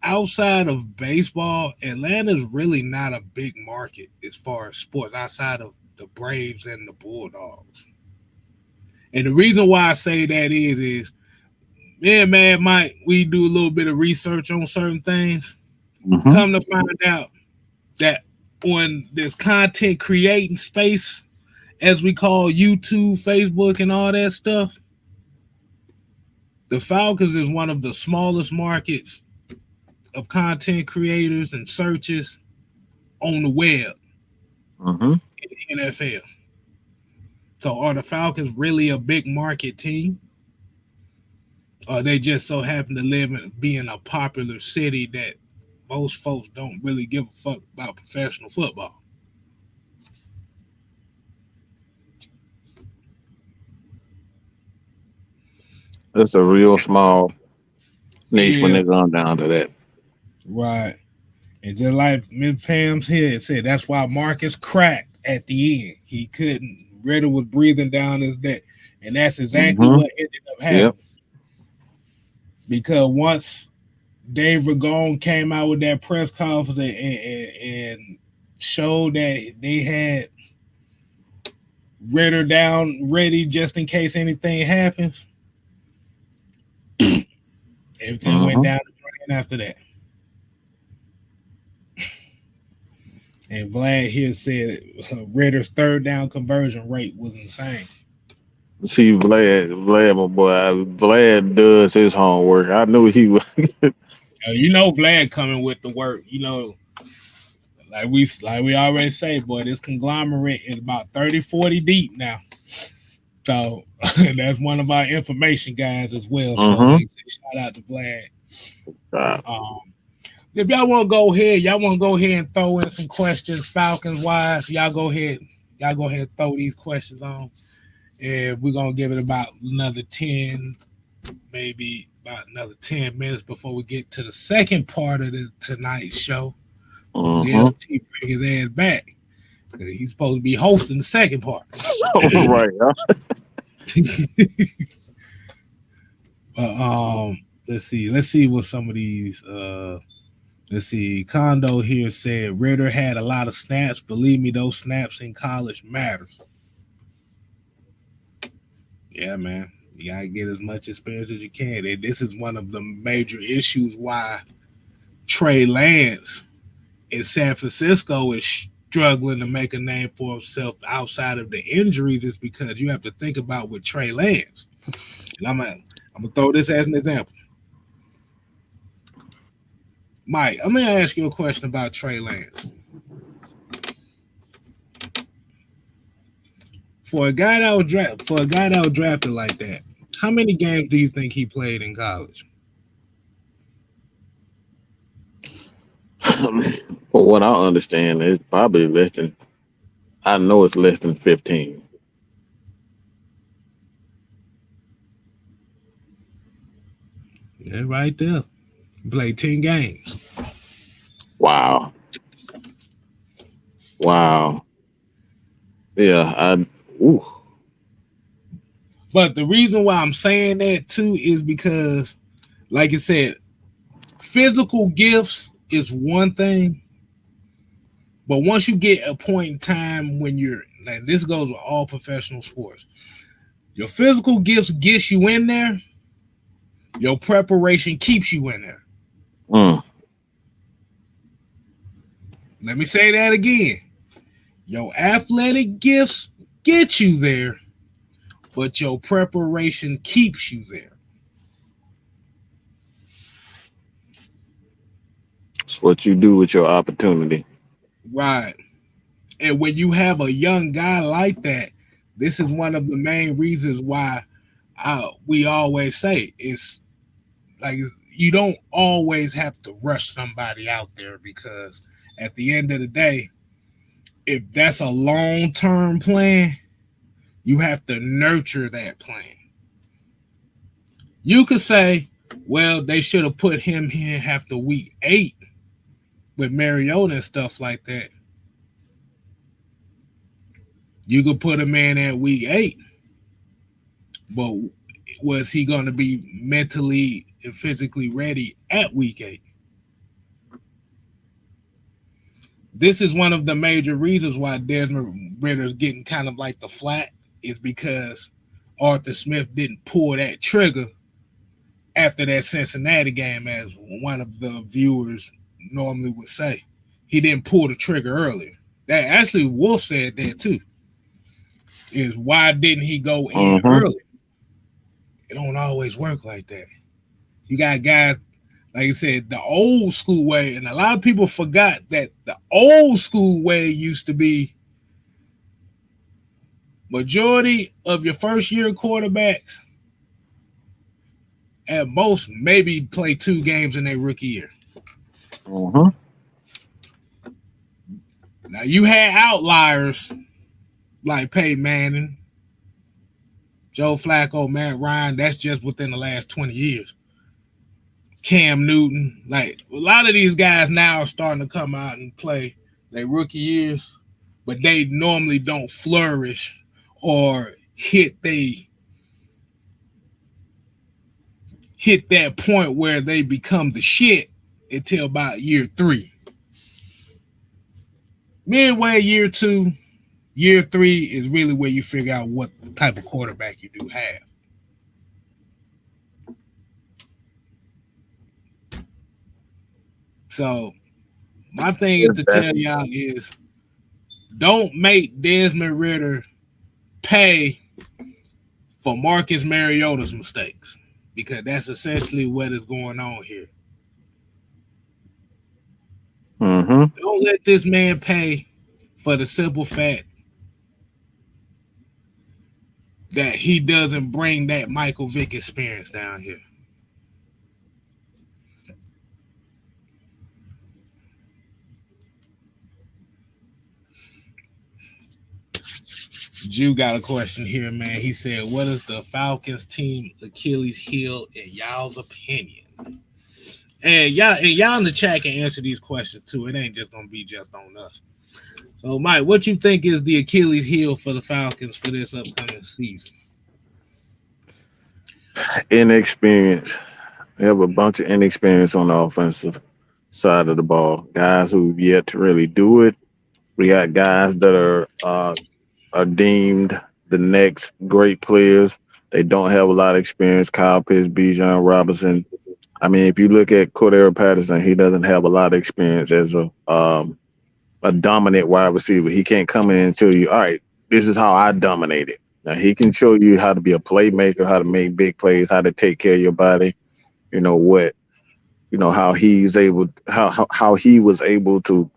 outside of baseball, Atlanta is really not a big market as far as sports outside of the Braves and the Bulldogs. And the reason why I say that is me and Mad Mike, we do a little bit of research on certain things. Mm-hmm. Come to find out that on this content creating space, as we call YouTube, Facebook, and all that stuff, the Falcons is one of the smallest markets of content creators and searches on the web in the NFL. So are the Falcons really a big market team? Or they just so happen to be in a popular city that most folks don't really give a fuck about professional football? That's a real small niche when they gone down to that. Right. And just like Miss Pam's here said, that's why Marcus cracked at the end. He couldn't. Ridder was breathing down his neck. And that's exactly what ended up happening. Yep. Because once Dave Ragone came out with that press conference and showed that they had Ridder down ready just in case anything happens, everything went down the drain after that. And Vlad here said Ridder's third down conversion rate was insane. See, Vlad, my boy, Vlad does his homework. I knew he was. You know, Vlad coming with the work. You know, like we already say, boy, this conglomerate is about 30, 40 deep now. So that's one of our information guys as well. So shout out to Vlad. If y'all want to go ahead and throw in some questions, Falcons wise, y'all go ahead and throw these questions on. And we're gonna give it about another 10, maybe about another 10 minutes before we get to the second part of tonight's show. We'll bring his ass back because he's supposed to be hosting the second part. Right. Let's see what some of these. Let's see. Kondo here said Ridder had a lot of snaps. Believe me, those snaps in college matters. Yeah, man. You gotta get as much experience as you can. And this is one of the major issues why Trey Lance in San Francisco is struggling to make a name for himself outside of the injuries, is because you have to think about with Trey Lance. And I'm gonna throw this as an example. Mike, I'm gonna ask you a question about Trey Lance. For a guy that was drafted like that, how many games do you think he played in college? For what I understand, it's probably less than. I know it's less than 15. Yeah, right there. Played 10 games. Wow. Wow. Yeah. Ooh. But the reason why I'm saying that too is because, like I said, physical gifts is one thing, but once you get a point in time when you're like, this goes with all professional sports, your physical gifts gets you in there, your preparation keeps you in there. Mm. Let me say that again. Your athletic gifts get you there, but your preparation keeps you there. It's what you do with your opportunity. Right. And when you have a young guy like that, this is one of the main reasons why we always say it's like you don't always have to rush somebody out there, because at the end of the day, if that's a long term plan, you have to nurture that plan. You could say, well, they should have put him here after week 8 with Mariota and stuff like that. You could put him in at week 8, but was he going to be mentally and physically ready at week 8? This is one of the major reasons why Desmond Ridder is getting kind of like the flat, is because Arthur Smith didn't pull that trigger after that Cincinnati game, as one of the viewers normally would say. He didn't pull the trigger earlier. That actually Wolf said that too. Is why didn't he go in early? It don't always work like that. You got guys, like I said, the old school way, and a lot of people forgot that the old school way used to be majority of your first year quarterbacks at most maybe play 2 games in their rookie year. Mm-hmm. Now you had outliers like Peyton Manning, Joe Flacco, Matt Ryan. That's just within the last 20 years. Cam Newton, like a lot of these guys now are starting to come out and play their rookie years, but they normally don't flourish or hit that point where they become the shit until about year 3. Midway year 2, year 3 is really where you figure out what type of quarterback you do have. So my thing is to tell y'all is don't make Desmond Ridder pay for Marcus Mariota's mistakes, because that's essentially what is going on here. Mm-hmm. Don't let this man pay for the simple fact that he doesn't bring that Michael Vick experience down here. Jew got a question here, man. He said, what is the Falcons team Achilles heel in y'all's opinion? And y'all in the chat can answer these questions too. It ain't just gonna be just on us. So, Mike, what you think is the Achilles heel for the Falcons for this upcoming season? Inexperience. We have a bunch of inexperience on the offensive side of the ball. Guys who've yet to really do it. We got guys that are deemed the next great players. They don't have a lot of experience. Kyle Pitts, Bijan Robinson. I mean, if you look at Cordero Patterson, he doesn't have a lot of experience as a dominant wide receiver. He can't come in and tell you, all right, this is how I dominate it. Now, he can show you how to be a playmaker, how to make big plays, how to take care of your body. You know what? You know how he's able, how he was able to,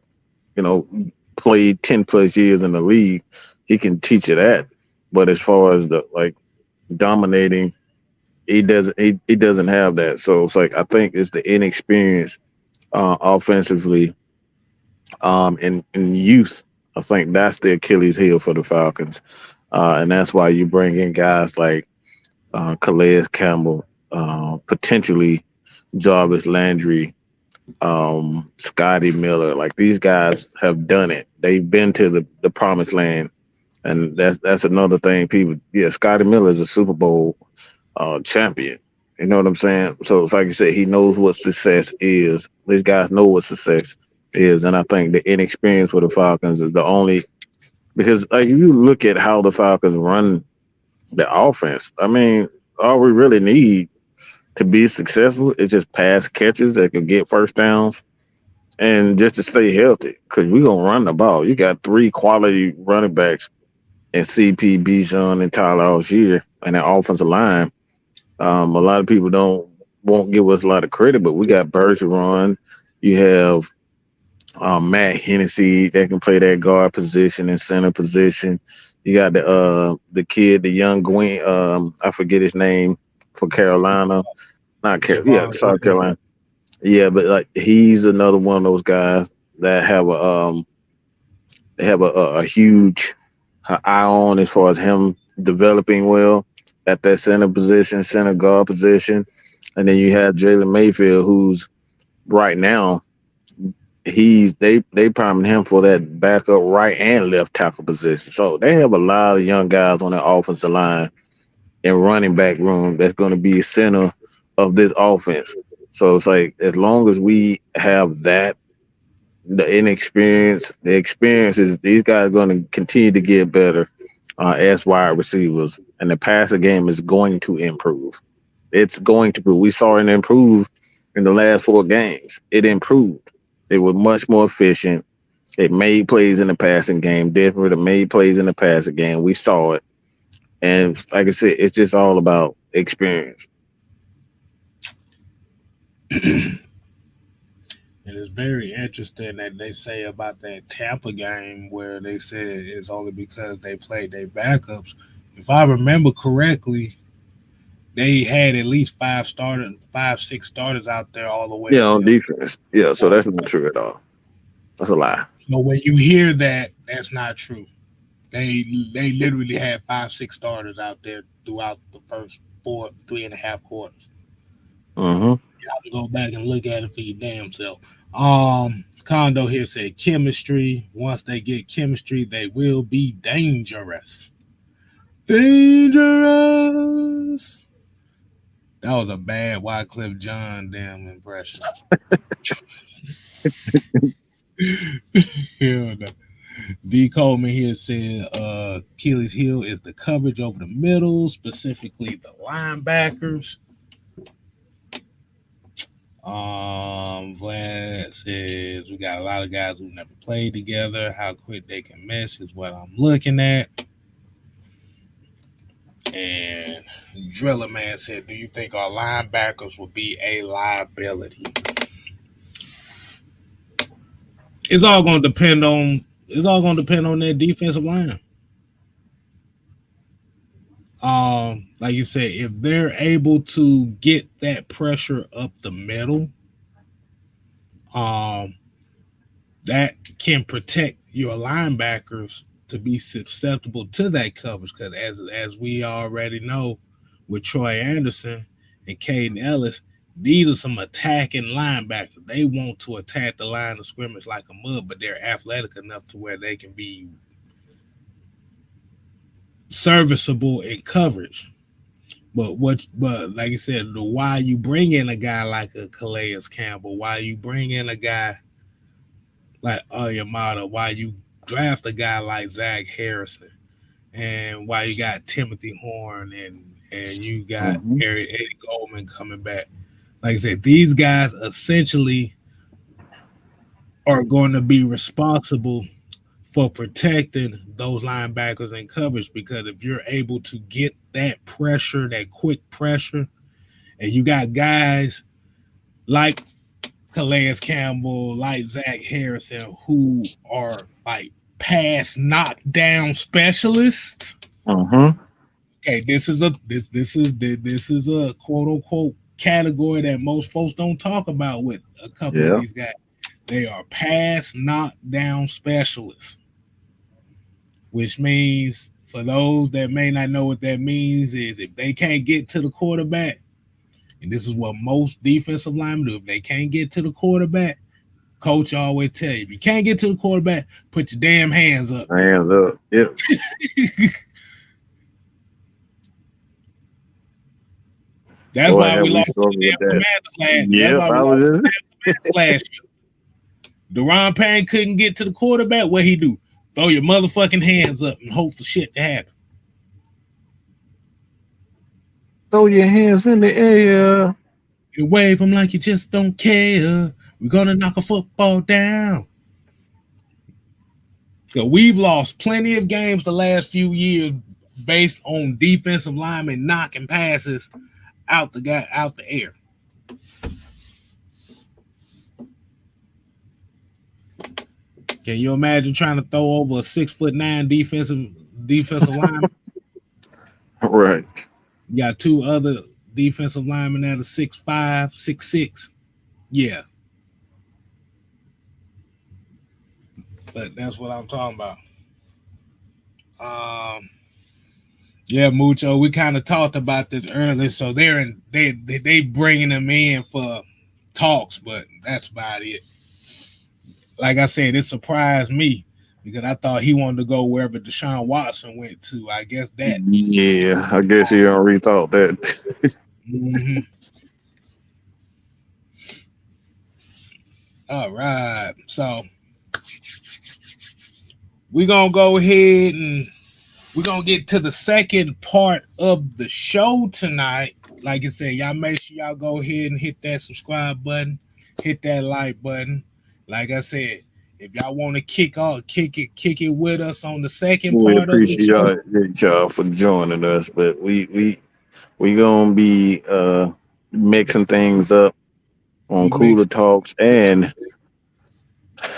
play 10 plus years in the league. He can teach you that. But as far as the dominating, he doesn't have that. So it's like I think it's the inexperience offensively, in youth. I think that's the Achilles heel for the Falcons, and that's why you bring in guys like Calais Campbell, potentially Jarvis Landry, Scotty Miller. Like these guys have done it. They've been to the promised land, and that's another thing. People, yeah, Scotty Miller is a Super Bowl champion. You know what I'm saying? So it's like you said, he knows what success is. These guys know what success is, and I think the inexperience with the Falcons is the only because like if you look at how the Falcons run the offense. I mean, all we really need to be successful is just pass catches that could get first downs and just to stay healthy because we're gonna run the ball. You got three quality running backs and CP, Bijan, and Tyler Algier and that offensive line. A lot of people won't give us a lot of credit, but we got Bergeron. You have Matt Hennessy that can play that guard position and center position. You got the kid, the young Gwen. I forget his name for Carolina. Not yeah, Javon South Gray. Carolina. Yeah, but like he's another one of those guys that have a huge eye on as far as him developing well at that center position, center guard position. And then you have Jalen Mayfield, who's right now they priming him for that backup right and left tackle position. So they have a lot of young guys on their offensive line and running back room that's going to be center of this offense. So it's like as long as we have that, the experience is these guys are going to continue to get better as wide receivers, and the passing game is going to improve. It's going to improve. We saw it improve in the last 4 games. It improved. It was much more efficient. It made plays in the passing game. Desmond Ridder made plays in the passing game. We saw it. And like I said, it's just all about experience. And it's very interesting that they say about that Tampa game where they said it's only because they played their backups. If I remember correctly, they had at least five, six starters out there all the way Yeah, on until defense. the Yeah, so fourth that's not quarter. true at all. That's a lie. So when you hear that, that's not true. They literally had five, six starters out there throughout the first 3.5 quarters. Hmm. Y'all can go back and look at it for your damn self. Condo here said chemistry. Once they get chemistry, they will be dangerous. Dangerous. That was a bad Wycliffe John damn impression. Hell no. D. Coleman here said Achilles heel is the coverage over the middle, specifically the linebackers. Vlad says we got a lot of guys who never played together. How quick they can mesh is what I'm looking at. And Driller Man said, "Do you think our linebackers will be a liability?" It's all going to depend on. It's all going to depend on their defensive line. Like you said, if they're able to get that pressure up the middle, um, that can protect your linebackers to be susceptible to that coverage. Because as we already know, with Troy Anderson and Caden Ellis, these are some attacking linebackers. They want to attack the line of scrimmage like a mud, but they're athletic enough to where they can be serviceable in coverage. But like I said, why you bring in a guy like a Calais Campbell, why you bring in a guy like Yamada, why you draft a guy like Zach Harrison, and why you got Timothy Horn and you got Hmm. Eddie Goldman coming back. Like I said, these guys essentially are going to be responsible for protecting those linebackers in coverage because if you're able to get that pressure, that quick pressure, and you got guys like Calais Campbell, like Zach Harrison, who are like pass knockdown specialists. Hmm. Okay, this is a quote unquote category that most folks don't talk about with a couple of Yeah. these guys. They are pass knockdown specialists, which means for those that may not know what that means is if they can't get to the quarterback And this is what most defensive linemen do. If they can't get to the quarterback, coach always tell you, if you can't get to the quarterback, put your damn hands up. Hands up. Yep. That's why we lost to the damn Commanders last. Yep, I was just last year. Deron Payne couldn't get to the quarterback. What he do? Throw your motherfucking hands up and hope for shit to happen. Throw your hands in the air. You wave them like you just don't care. We're gonna knock a football down. So we've lost plenty of games the last few years based on defensive linemen knocking passes out the air. Can you imagine trying to throw over a 6'9" defensive lineman? Right. You got two other defensive linemen that are 6'5", 6'6". Yeah. But that's what I'm talking about. Yeah, Mucho, we kind of talked about this earlier. So they bringing them in for talks, but that's about it. Like I said, it surprised me because I thought he wanted to go wherever Deshaun Watson went to. I guess that. Yeah, I guess he already thought that. Mm-hmm. All right. So we're going to go ahead and we're going to get to the second part of the show tonight. Like I said, y'all make sure y'all go ahead and hit that subscribe button, hit that like button. Like I said, if y'all want to kick it with us on the second part of the show. We appreciate y'all for joining us, but we gonna be mixing things up on Cooler Talks and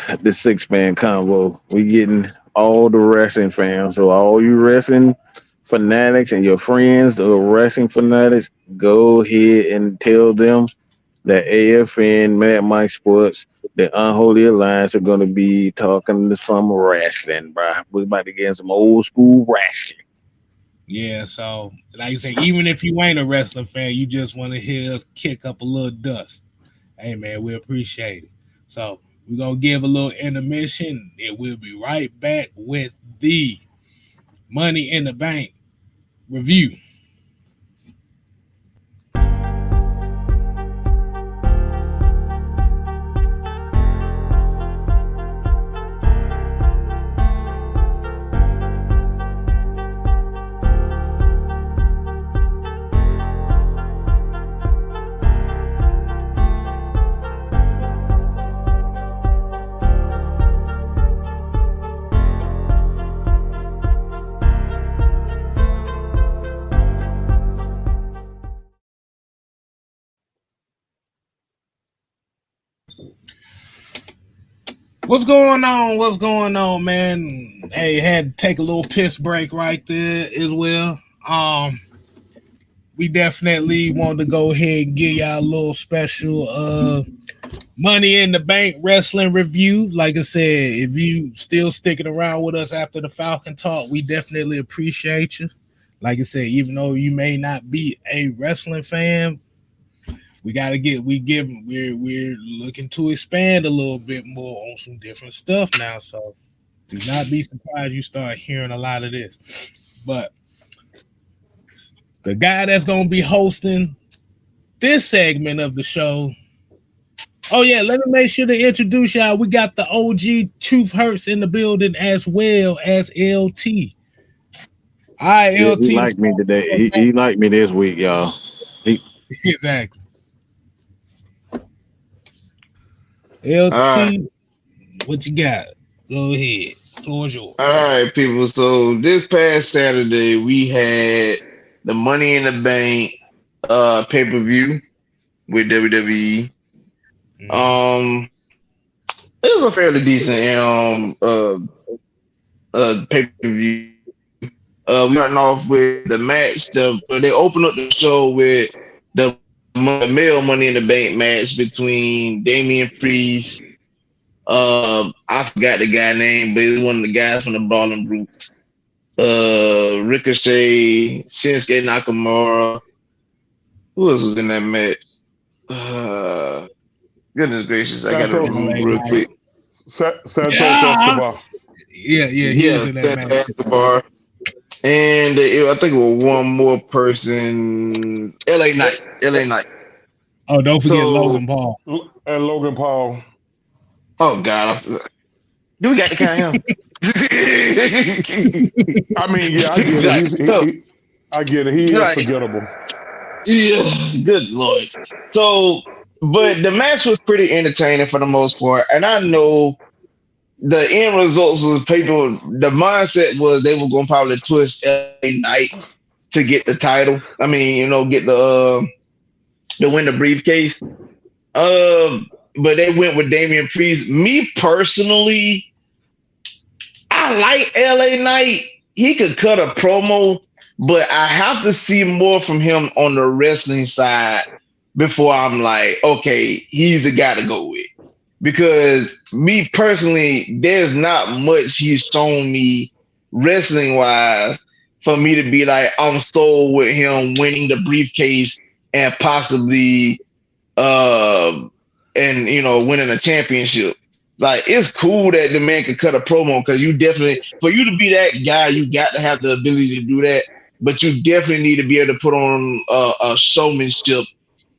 the 6-man combo. We getting all the wrestling fans, so all you wrestling fanatics and your friends, the wrestling fanatics, go ahead and tell them that AFN, Mad Mike Sports, the Unholy Alliance are going to be talking to some wrestling, bro. We're about to get some old school wrestling. Yeah, so like you say, even if you ain't a wrestling fan, you just want to hear us kick up a little dust. Hey, man, we appreciate it. So we're going to give a little intermission, and we'll be right back with the Money in the Bank review. What's going on? What's going on, man? Hey, had to take a little piss break right there as well. We definitely wanted to go ahead and give y'all a little special Money in the Bank wrestling review. Like I said, if you still sticking around with us after the Falcon talk, we definitely appreciate you. Like I said, even though you may not be a wrestling fan, we're looking to expand a little bit more on some different stuff now. So do not be surprised you start hearing a lot of this. But the guy that's going to be hosting this segment of the show. Oh, yeah, let me make sure to introduce y'all. We got the OG Truth Hurts in the building as well as LT. All right, Yeah, LT. he liked me today. He liked me this week, y'all. Exactly. LT, what you got? Go ahead. Floor's yours. All right, people. So this past Saturday, we had the Money in the Bank pay-per-view with WWE. It was a fairly decent pay-per-view. We starting off with the match. They opened up the show with the male Money in the Bank match between Damian Priest. I forgot the guy name, but he's one of the guys from the Brawling Brutes. Ricochet, Shinsuke Nakamura, Who else was in that match? Goodness gracious, I got to Santos, remember real quick. Santos Yeah, Escobar. yeah, he was Yeah, in that that's match. Escobar. And I think it was one more person. LA Knight. LA Knight. Oh, don't forget So, Logan Paul. And Logan Paul. oh God, do we got to count him? I mean, yeah, I get it. Like, so, I get it. He is like, forgettable. yeah, good lord. So, but the match was pretty entertaining for the most part, and I know the end results was people. The mindset was they were going to probably push LA Knight to get the title. I mean, get the win the briefcase. But they went with Damian Priest. Me personally, I like LA Knight. He could cut a promo, but I have to see more from him on the wrestling side before I'm like, okay, he's the guy to go with. Because me personally, there's not much he's shown me wrestling wise for me to be like, I'm sold with him winning the briefcase and possibly winning a championship. Like, it's cool that the man could cut a promo because you definitely, for you to be that guy, you got to have the ability to do that. But you definitely need to be able to put on a showmanship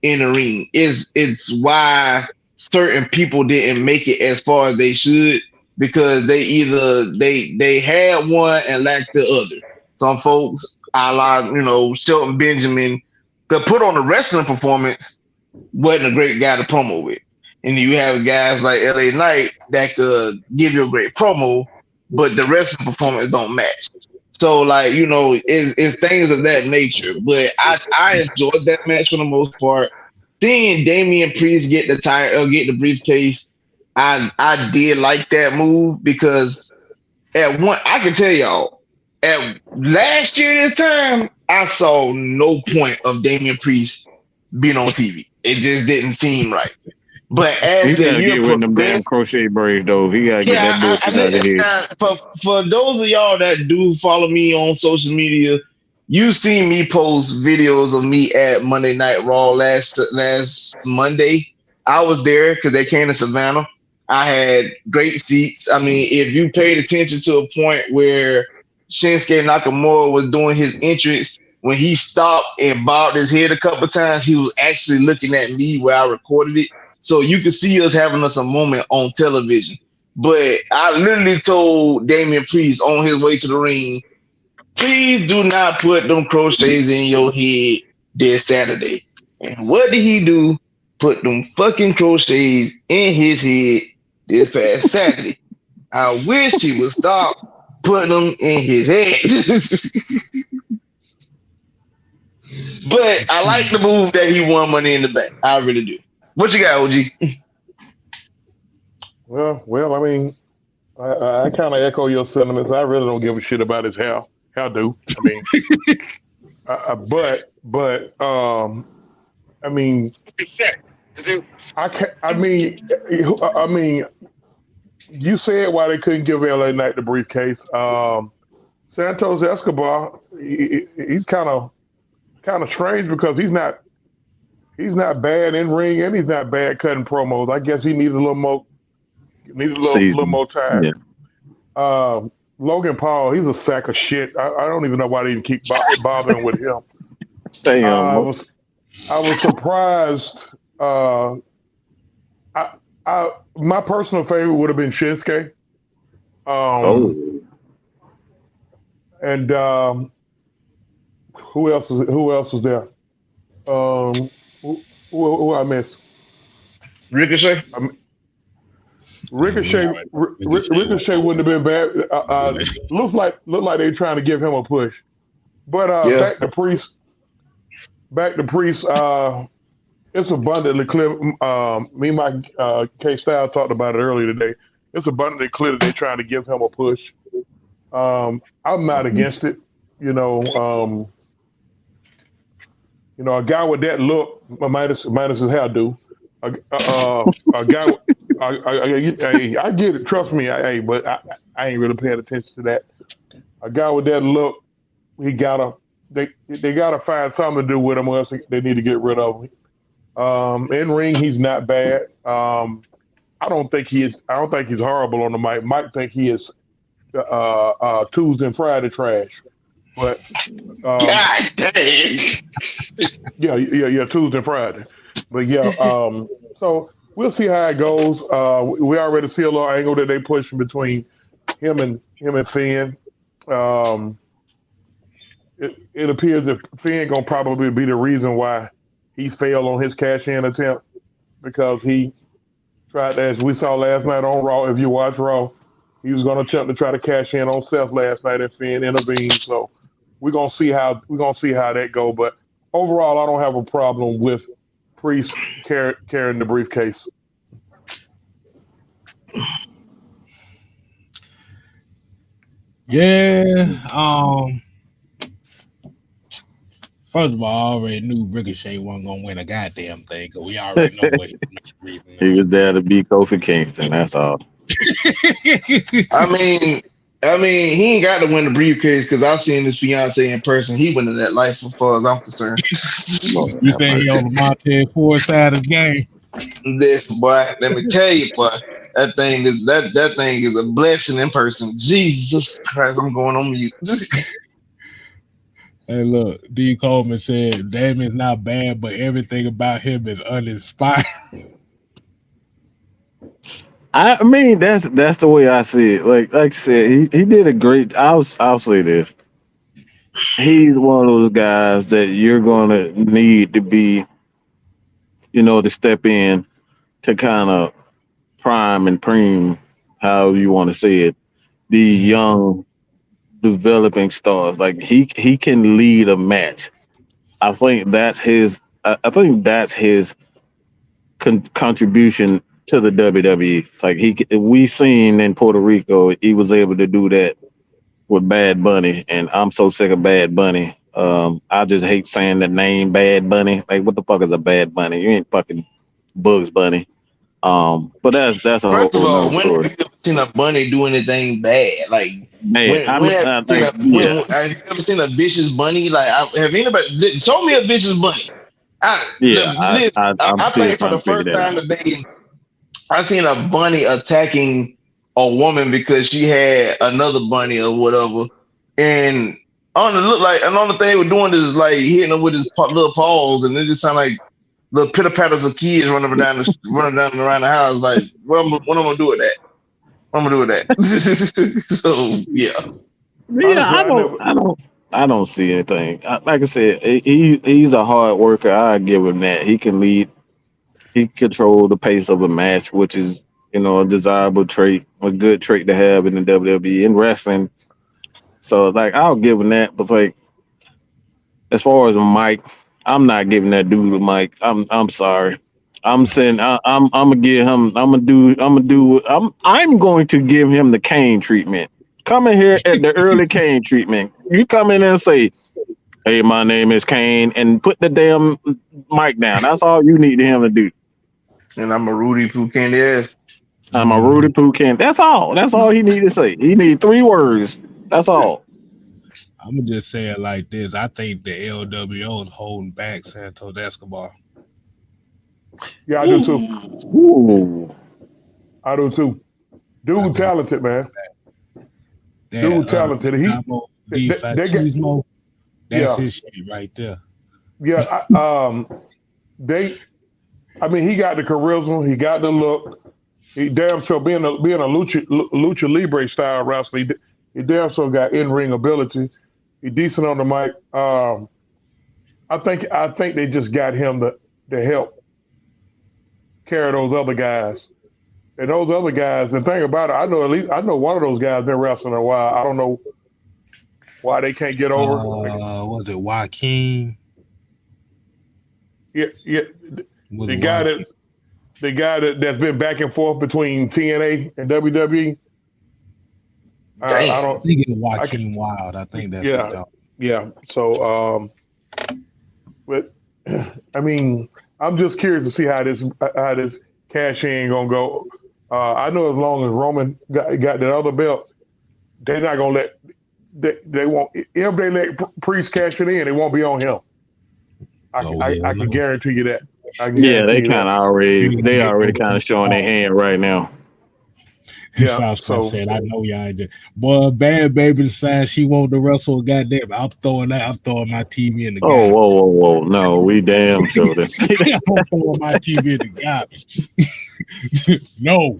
in the ring. It's why certain people didn't make it as far as they should, because they either they had one and lacked the other. Some folks, a la Shelton Benjamin, could put on a wrestling performance, wasn't a great guy to promo with. And you have guys like LA Knight that could give you a great promo, but the wrestling performance don't match. So, like, it's things of that nature. But I enjoyed that match for the most part. Seeing Damian Priest get the title, get the briefcase, I did like that move because I can tell y'all, at last year this time, I saw no point of Damian Priest being on TV. It just didn't seem right. But He as the gotta year get with them damn progressed, crochet braids though. He gotta get that bullshit out of here. for those of y'all that do follow me on social media, you seen me post videos of me at Monday Night Raw last Monday. I was there because they came to Savannah. I had great seats. I mean, if you paid attention to a point where Shinsuke Nakamura was doing his entrance, when he stopped and bobbed his head a couple times, he was actually looking at me where I recorded it. So you could see us having us a moment on television. But I literally told Damian Priest on his way to the ring, please do not put them crochets in your head this Saturday. And what did he do? Put them fucking crochets in his head this past Saturday. I wish he would stop putting them in his head. But I like the move that he won Money in the Bank. I really do. What you got, OG? Well, I mean, I kind of echo your sentiments. I really don't give a shit about his hair. How do? I mean, I mean, I mean, you said why they couldn't give LA Knight the briefcase. Santos Escobar, he's kind of strange because he's not bad in ring and he's not bad cutting promos. I guess he needs a little more time. Yeah. Logan Paul, he's a sack of shit. I don't even know why they even keep bothering with him. I was surprised. My personal favorite would have been Shinsuke. And who else was there? Who I missed? Ricochet. Ricochet wouldn't have been bad. Looked like they're trying to give him a push. But back to Priest. It's abundantly clear. Me and my K Style talked about it earlier today. It's abundantly clear that they're trying to give him a push. I'm not against it. A guy with that look, minus his hairdo, a guy. I get it. Trust me. But I ain't really paying attention to that. A guy with that look, he gotta they got to find something to do with him, or else they need to get rid of him. In ring, he's not bad. I don't think he is. I don't think he's horrible on the mic. Mike think he is Tuesday and Friday trash. But God dang. yeah, Tuesday and Friday. But yeah, so we'll see how it goes. We already see a little angle that they pushing between him and Finn. It appears that Finn gonna probably be the reason why he failed on his cash-in attempt, because he tried, as we saw last night on Raw. If you watch Raw, he was gonna attempt to try to cash in on Seth last night, and Finn intervened. So we're gonna see how that go. But overall, I don't have a problem with Priest carrying the briefcase. Yeah. First of all, I already knew Ricochet wasn't gonna win a goddamn thing, because we already know what He was there to beat Kofi Kingston. That's all. I mean, he ain't got to win the briefcase, because I've seen his fiance in person. He went in that life as far as I'm concerned. You say he on the Montez Ford side of the game. This boy, let me tell you, boy, that thing is a blessing in person. Jesus Christ, I'm going on mute. Hey, look, D. Coleman said Damon's not bad, but everything about him is uninspired. I mean, that's the way I see it. Like I said, he did a great. I'll say this. He's one of those guys that you're gonna need to be, to step in to kind of prime and preem, how you want to say it, the young developing stars. Like he can lead a match. I think that's his. I think that's his contribution to the WWE. It's like we seen in Puerto Rico, he was able to do that with Bad Bunny, and I'm so sick of Bad Bunny. I just hate saying the name Bad Bunny. Like, what the fuck is a Bad Bunny? You ain't fucking Bugs Bunny. But that's a First of whole all, nother when story. have you ever seen a bunny do anything bad? Like, Man, have you ever seen a vicious bunny? Like, have anybody show me a vicious bunny? I'm I still think for trying the to figure first that time out. today, I seen a bunny attacking a woman because she had another bunny or whatever, and on the look like another thing they were doing is like hitting her with his little paws, and it just sound like the pitter patters of kids running down around the house. Like, what am I gonna do with that? What am I gonna do with that? So yeah. Yeah, I don't see anything. Like I said, he's a hard worker. I give him that. He can lead. He control the pace of a match, which is a desirable trait, a good trait to have in the WWE in wrestling. So like I'll give him that. But like as far as Mike, I'm not giving that dude a Mike. I'm sorry. I'm saying I'm gonna give him. I'm going to give him the Kane treatment. Come in here at the early Kane treatment. You come in and say, "Hey, my name is Kane," and put the damn mic down. That's all you need him to do. And I'm a Rudy Poo Candy ass. I'm a Rudy Poo Can. That's all. That's all he need to say. He need 3 words. That's all. I'm gonna just say it like this. I think the LWO is holding back Santos Escobar. Yeah, I do too. Ooh. I do too. Dude, talented, man. Dude, talented. Fascismo, that's his shit right there. Yeah, he got the charisma, he got the look. He damn sure being a lucha libre style wrestler. He damn sure got in ring ability. He decent on the mic. I think they just got him to help carry those other guys. And those other guys, the thing about it, I know one of those guys been wrestling a while. I don't know why they can't get over. Was it Joaquin? Yeah. The guy that's been back and forth between TNA and WWE. I think it's Joaquin Wild. I think that's what. Yeah. So, but I mean, I'm just curious to see how this cash in gonna go. I know as long as Roman got that other belt, they're not gonna let they won't. If they let Priest cash it in, it won't be on him. I can guarantee you that. I can Yeah, guarantee they you kind that. of already kind of showing their hand right now. Yeah, Southside said, "I know y'all did." Boy, Bad Baby decides she want to wrestle. Goddamn, I'm throwing my TV in the Oh, garbage. whoa! No, we damn sure didn't say that. I'm throwing my TV in the garbage. No,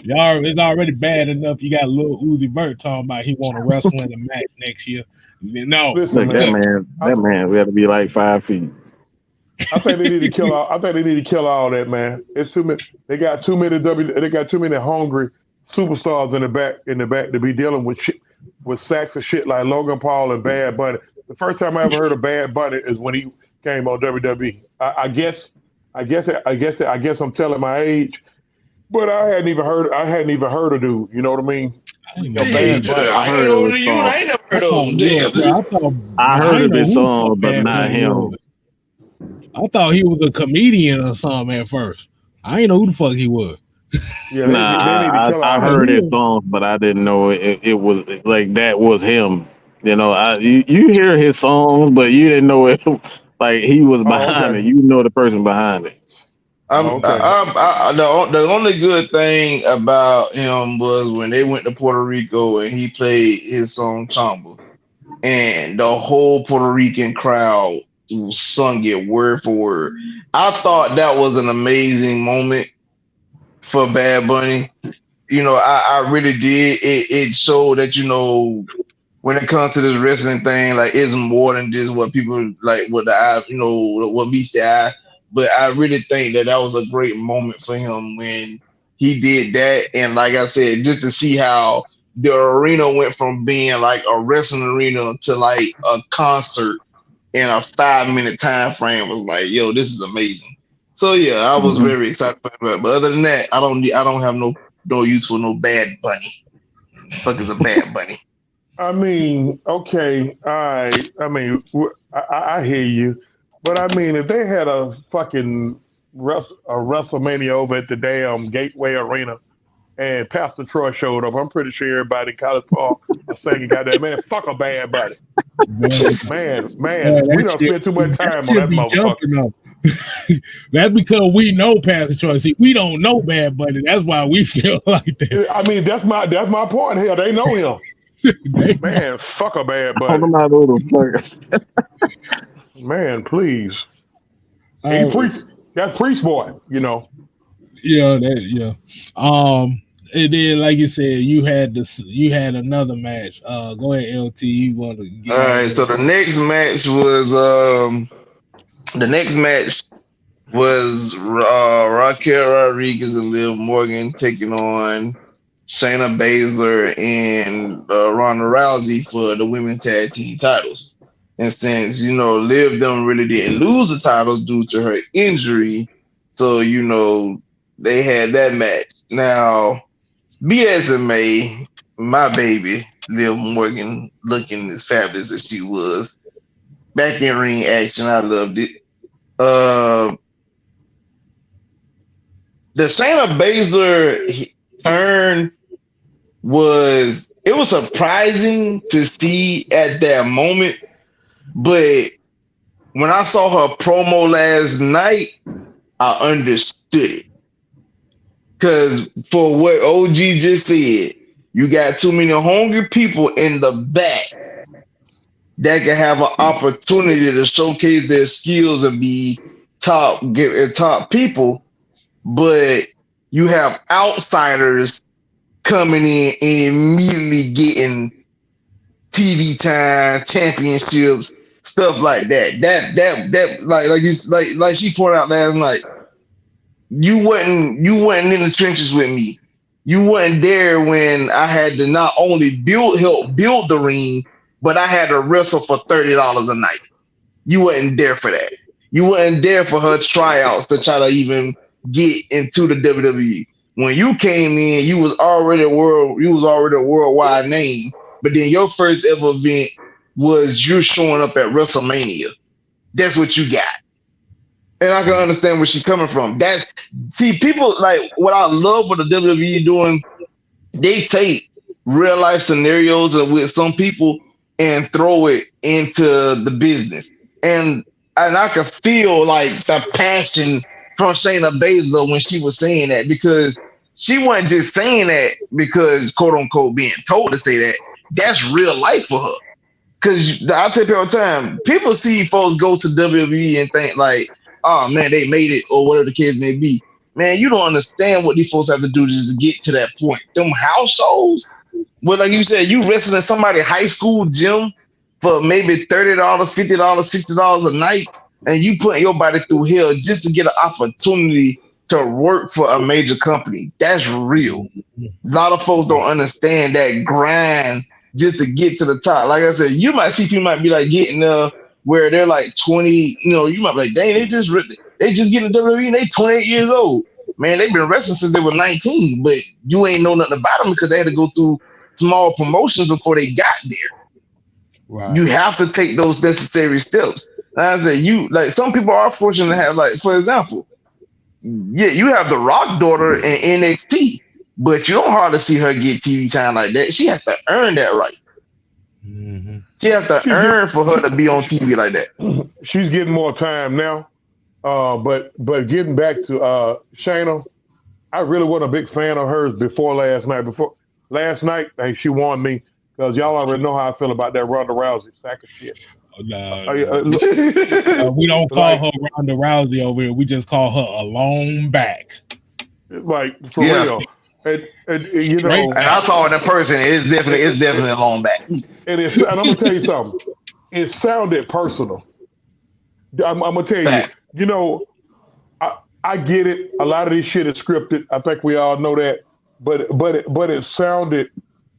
y'all, it's already bad enough. You got Lil Uzi Vert talking about he want to wrestle in a match next year. No, listen, Look, that man. man, we had to be like 5 feet. I think they need to kill all. I think they need to kill all that, man. It's too many. They got too many They got too many hungry superstars in the back to be dealing with shit, with sacks of shit like Logan Paul and Bad Bunny. The first time I ever heard of Bad Bunny is when he came on WWE. I guess I'm telling my age, but I hadn't even heard of dude. You know what I mean? I ain't You know, know. Bad Bunny. I ain't older than you, and I ain't never heard of him. I I heard ain't of know his who the fuck song, but Bad not Bunny him. was. I thought he was a comedian or something at first. I ain't know who the fuck he was. Yeah, Nah, they need to kill I all heard that. his songs, but I didn't know it was like that was him. You know, you hear his songs, but you didn't know it like he was Oh, behind it. okay. You know the person behind it. Oh, okay. The only good thing about him was when they went to Puerto Rico and he played his song Chamba, and the whole Puerto Rican crowd sung it word for word. I thought that was an amazing moment for Bad Bunny. I really did. It showed that when it comes to this wrestling thing, like it's more than just what people like, what the eye, what meets the eye. But I really think that was a great moment for him when he did that. And like I said, just to see how the arena went from being like a wrestling arena to like a concert in a 5-minute time frame was like, yo, this is amazing. So yeah, I was Mhm. very excited about it. But other than that, I don't have no use for no Bad Bunny. Fuck is a Bad Bunny. I mean, okay, all right. I mean, I hear you, but I mean, if they had a fucking a WrestleMania over at the damn Gateway Arena and Pastor Troy showed up, I'm pretty sure everybody in College Park was singing, "Goddamn man, fuck a Bad Bunny." Man, we don't spend too much time on should that be motherfucker. jumping up. That's because we know Pastor Troy. See, we don't know Bad Bunny. That's why we feel like that. I mean, that's my point here. They know him. Man, fuck a Bad I don't Bunny. know who the fuck. Man, please. He priest. That's priest boy. You know. Yeah. And then, like you said, you had another match. Go ahead, LT. You want to get All right, so the next match was Raquel Rodriguez and Liv Morgan taking on Shayna Baszler and Ronda Rousey for the women's tag team titles. And since Liv them really didn't lose the titles due to her injury, so they had that match. Now, be as it may, my baby Liv Morgan, looking as fabulous as she was, back in ring action, I loved it. The Shayna Baszler turn was surprising to see at that moment, but when I saw her promo last night, I understood it. Because for what OG just said, you got too many hungry people in the back that can have an opportunity to showcase their skills and be top people, but you have outsiders coming in and immediately getting TV time, championships, stuff like that. That like she pointed out last night. You wasn't in the trenches with me. You wasn't there when I had to not only help build the ring, but I had to wrestle for $30 a night. You wasn't there for that. You wasn't there for her tryouts to try to even get into the WWE. When you came in, you was already a worldwide name. But then your first ever event was you showing up at WrestleMania. That's what you got. And I can understand where she's coming from. People like what I love what the WWE doing, they take real life scenarios with some people and throw it into the business. And I could feel like the passion from Shayna Baszler when she was saying that, because she wasn't just saying that because quote unquote being told to say that. That's real life for her. Because I tell people all the time, people see folks go to WWE and think like, oh man, they made it or whatever the case may be. Man, you don't understand what these folks have to do just to get to that point. Them house shows, well, like you said, you wrestling in somebody's high school gym for maybe $30, $50, $60 a night, and you putting your body through hell just to get an opportunity to work for a major company. That's real. A lot of folks don't understand that grind just to get to the top. Like I said, you might see people might be like getting where they're like 20, you might be like, dang, they just getting WWE and they 28 years old. Man, they've been wrestling since they were 19, but you ain't know nothing about them because they had to go through small promotions before they got there. Right. You have to take those necessary steps. Like I said, some people are fortunate to have, like, for example, yeah, you have the Rock daughter in NXT, but you don't hardly see her get TV time like that. She has to earn that right. Mm-hmm. She has to earn for her to be on TV like that. She's getting more time now. But getting back to Shayna, I really wasn't a big fan of hers before last night. Last night, hey, she won me because y'all already know how I feel about that Ronda Rousey sack of shit. We don't call her Ronda Rousey over here. We just call her a long back. Like, for real. And I saw it in person. It's definitely a long back. And I'm gonna tell you something. It sounded personal. I'm gonna tell you. I get it. A lot of this shit is scripted. I think we all know that. But it sounded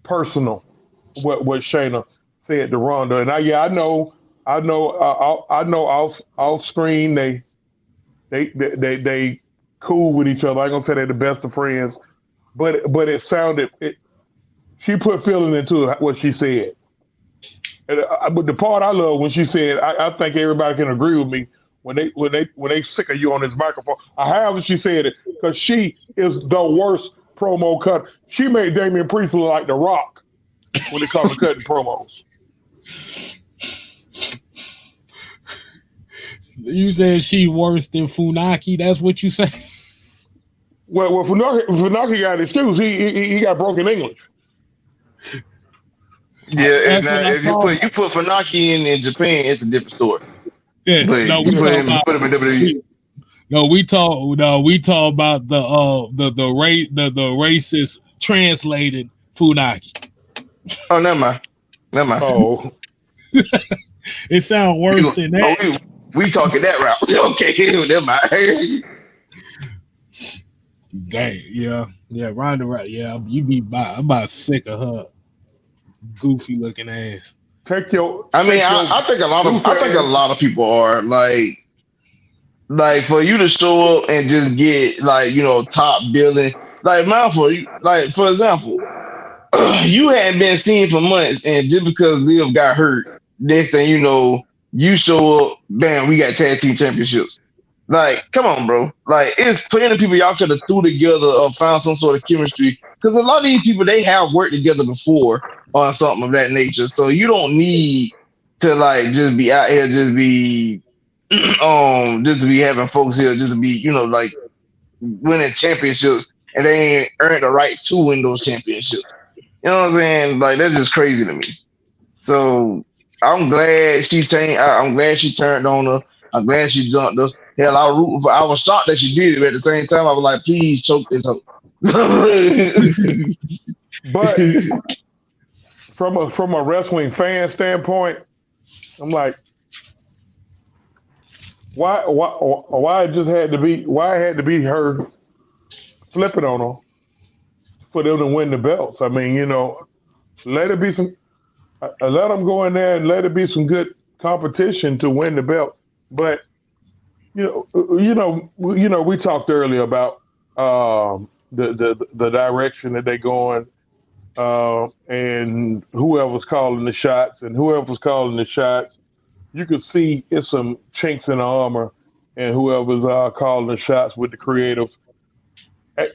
personal. What Shayna said to Ronda, and I know off screen they cool with each other. I ain't gonna say they're the best of friends, but it sounded. She put feeling into what she said. But the part I love when she said, I think everybody can agree with me when they sick of you on this microphone. However she said it, because she is the worst promo cut. She made Damian Priest look like The Rock when it comes to cutting promos. You said she worse than Funaki. That's what you say. Well, Funaki got his excuse. He got broken English. Yeah, if you put Funaki in Japan, it's a different story. Yeah, but we put him in WWE. We talk about the racist translated Funaki. Oh, never mind. Oh, it sounds worse than that. We talking that route. Okay, never mind. Dang, yeah, Ronda, right? Yeah, I'm about sick of her goofy looking ass. I think a lot of people are like for you to show up and just get top billing. Like for example, you hadn't been seen for months, and just because Liv got hurt, next thing you know, you show up, bam, we got tag team championships. Like, come on, bro. Like, it's plenty of people y'all could have threw together or found some sort of chemistry. Because a lot of these people, they have worked together before on something of that nature. So you don't need to just be out here, just be just to be having folks here, just to be, winning championships, and they ain't earned the right to win those championships. You know what I'm saying? Like, that's just crazy to me. So I'm glad she changed. I'm glad she turned on her. I'm glad she jumped her. Hell, I was shocked that she did it, but at the same time, I was like, please choke this up. But from a wrestling fan standpoint, I'm like, why it had to be her flipping on her for them to win the belts? I mean, let it be let them go in there and let it be some good competition to win the belt. But we talked earlier about the direction that they're going, and whoever's calling the shots, you could see it's some chinks in the armor, and whoever's calling the shots with the creative.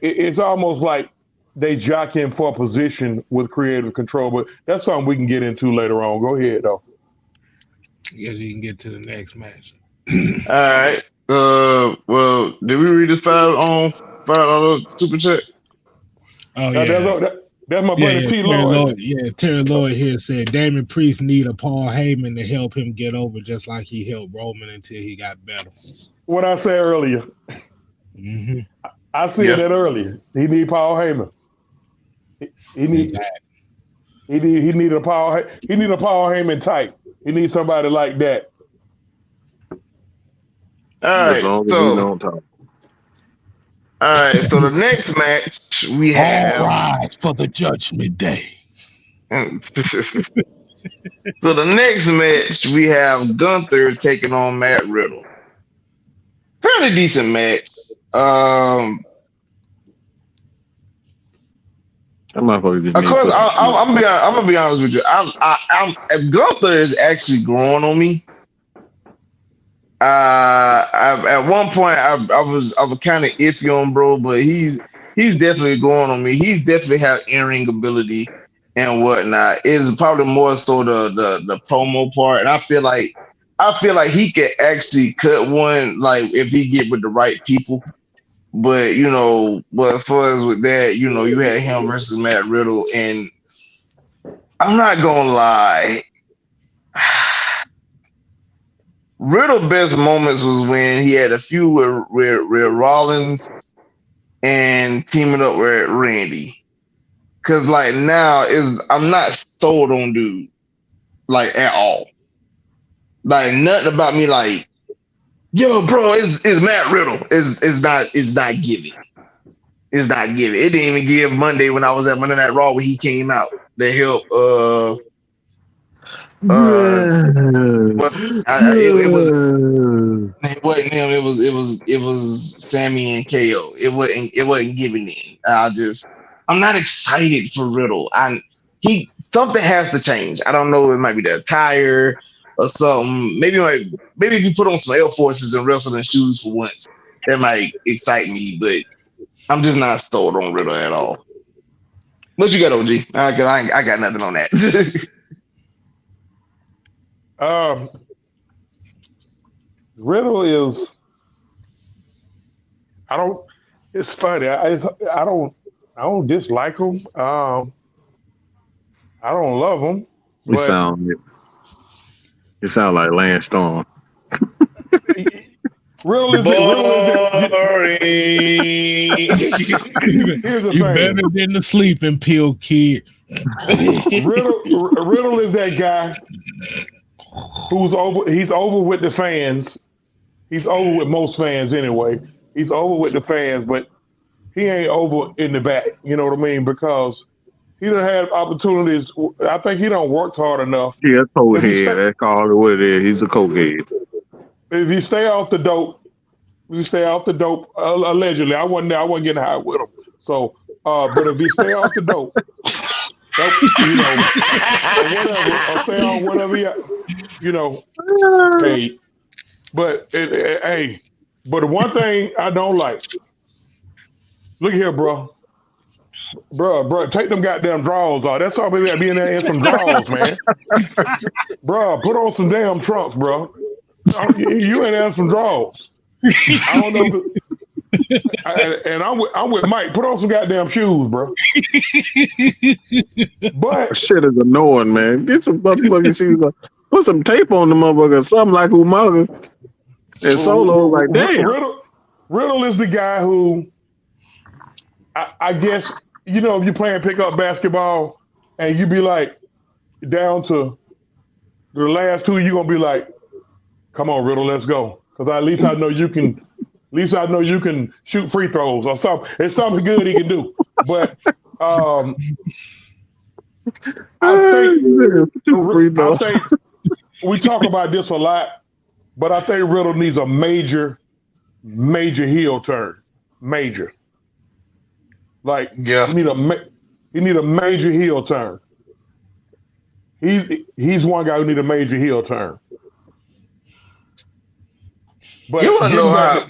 It's almost like they jock him for a position with creative control. But that's something we can get into later on. Go ahead, though. I guess you can get to the next match. All right. Well, did we read this $5 super chat? Oh yeah. That's my buddy T. Terry Lloyd. Terry Lloyd here said Damon Priest need a Paul Heyman to help him get over, just like he helped Roman until he got better. What I said earlier. Mm-hmm. I said that earlier. He need Paul Heyman. He need a Paul Heyman type. He needs somebody like that. All right. So the next match we have. All rise for the Judgment Day. So the next match we have Gunther taking on Matt Riddle. Fairly decent match. Of course, I'm gonna be honest with you. If Gunther is actually growing on me. At one point I was kind of iffy on bro, but he's definitely growing on me. He's definitely have in-ring ability and whatnot. It's probably more so the promo part, and I feel like he could actually cut one, like if he get with the right people. But but as far as with that, you had him versus Matt Riddle, and I'm not gonna lie. Riddle's best moments was when he had a few with Rollins and teaming up with Randy. Cause like now I'm not sold on dude like at all. Like nothing about me like, yo, bro, it's Matt Riddle. It's not giving. It's not giving. It didn't even give Monday when I was at Monday Night Raw when he came out to help it wasn't him. It was Sammy and KO. It wasn't giving in. I'm not excited for Riddle. Something has to change. I don't know. It might be the attire or something. Maybe if you put on some Air Forces and wrestle in shoes for once, that might excite me. But I'm just not sold on Riddle at all. What you got, OG? Because I got nothing on that. Riddle is. It's funny. I don't dislike him. I don't love him. You sound like Lance Storm. You better than the sleeping pill kid. Riddle is that guy who's over. He's over with the fans. He's over with most fans anyway. He's over with the fans, but he ain't over in the back. You know what I mean? Because he don't have opportunities. I think he don't work hard enough. Yeah, cokehead. That's all what it is. He's a cokehead. If you stay off the dope, allegedly, I wasn't getting high with him. So, but if you stay off the dope, or stay on whatever, hey. But but the one thing I don't like. Look here, bro, take them goddamn drawers off. That's all we got to be in there in some drawers, man. Bro, put on some damn trunks, bro. You ain't there in some drawers. I don't know. And I'm with Mike. Put on some goddamn shoes, bro. But shit is annoying, man. Get some motherfucking shoes on. Put some tape on the motherfucker, something like Umaga. And Solo, like damn. Riddle is the guy who, I guess, if you're playing pickup basketball and you be like down to the last two, you're gonna be like, come on, Riddle, let's go. Because at least I know you can. At least I know you can shoot free throws or something. It's something good he can do. But I think we talk about this a lot, but I think Riddle needs a major heel turn. Major. Like, yeah. He need a major heel turn. He's one guy who need a major heel turn. But you want to know how?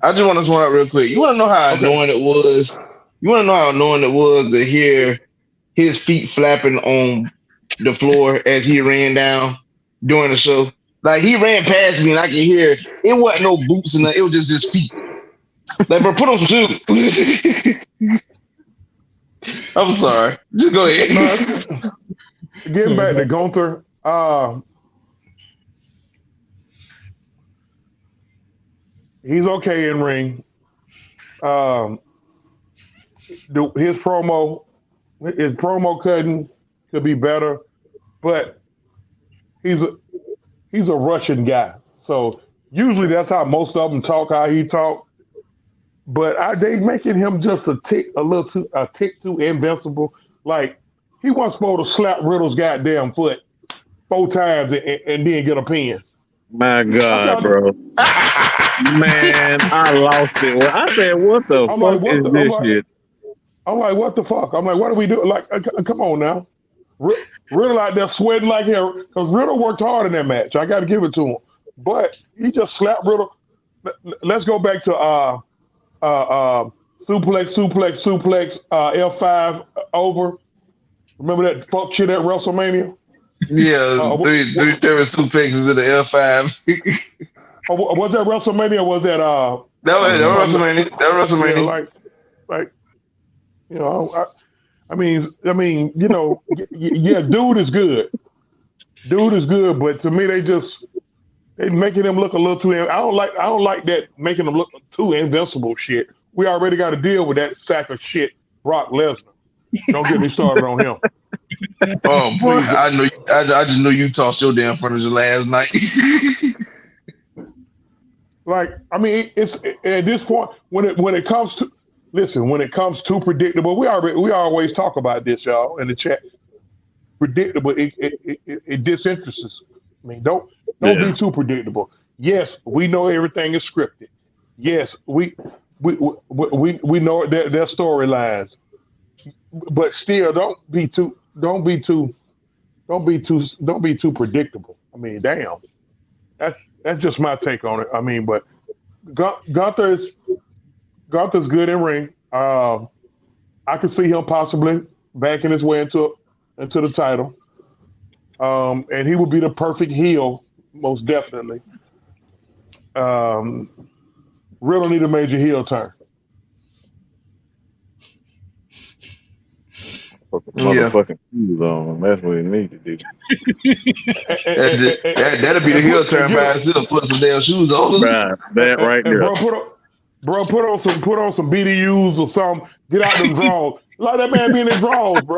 I just want to point out real quick. You want to know how annoying it was? You want to know how annoying it was to hear his feet flapping on the floor as he ran down during the show? Like, he ran past me and I could hear it wasn't no boots and it was just his feet. Like, bro, put on some shoes. I'm sorry. Just go ahead. Getting back to Gunther, he's okay in ring. His promo cutting could be better, but he's a Russian guy, so usually that's how most of them talk. How he talk, but they making him just a tick too invincible. Like, he wasn't supposed to slap Riddle's goddamn foot 4 times and then get a pin. My God, bro. Man, I lost it. Well, I said, what the fuck is this shit? I'm like, what the fuck? I'm like, what do we do? Like, come on now. Riddle out there sweating like hell, because Riddle worked hard in that match. I got to give it to him. But he just slapped Riddle. Let's go back to suplex, F5 over. Remember that fuck shit at WrestleMania? Yeah, three suplexes in the L5. Was that WrestleMania? Or was that that was WrestleMania? That was WrestleMania. Yeah, like, you know, I mean, you know, yeah, dude is good, but to me, they making him look a little too. I don't like that, making him look too invincible shit. We already got to deal with that sack of shit, Brock Lesnar. Don't get me started on him. Oh, please! I just know you tossed your damn furniture last night. Like, I mean, it's at this point when it comes to predictable. We always talk about this, y'all, in the chat. Predictable, it disinterests us. I mean, don't be too predictable. Yes, we know everything is scripted. Yes, we know their storylines, but still, don't be too predictable. I mean, damn, that's just my take on it. I mean, but Gunther's good in ring. I could see him possibly backing his way into the title, and he would be the perfect heel, most definitely. Riddle need a major heel turn. Motherfucking shoes on. That's what he needs to do. That'll be the heel turn by itself. Put some damn shoes on. That right there. Bro, put on some BDUs or something. Get out them drawers. Let that man be in his drawers, bro.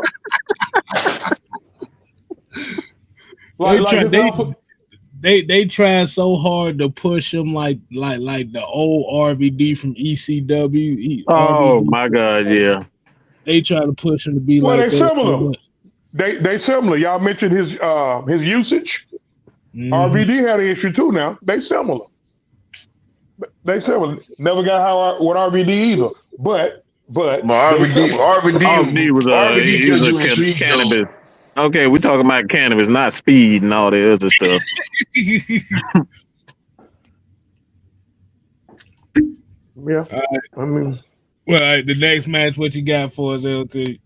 They trying so hard to push him like the old RVD from ECW. Oh RVD. My God, yeah. They try to push him to be well, like they that. similar. They similar. Y'all mentioned his usage. Mm-hmm. RVD had an issue too. Now they similar. Never got how with RVD either. But RVD was cannabis. Okay, we're talking about cannabis, not speed and all the other stuff. Yeah, I mean. Well, all right, the next match, what you got for us, LT?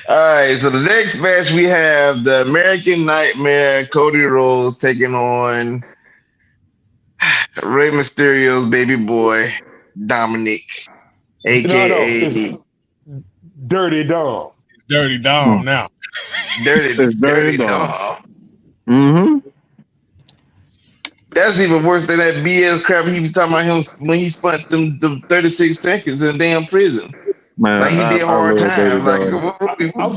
All right, so the next match we have the American Nightmare, Cody Rhodes taking on Rey Mysterio's baby boy, Dominic, a.k.a. Dirty Dom. It's Dirty Dom now. Dirty Dom. Mm-hmm. That's even worse than that BS crap he was talking about him when he spent them 36 seconds in damn prison. Man, like he did hard time. Like,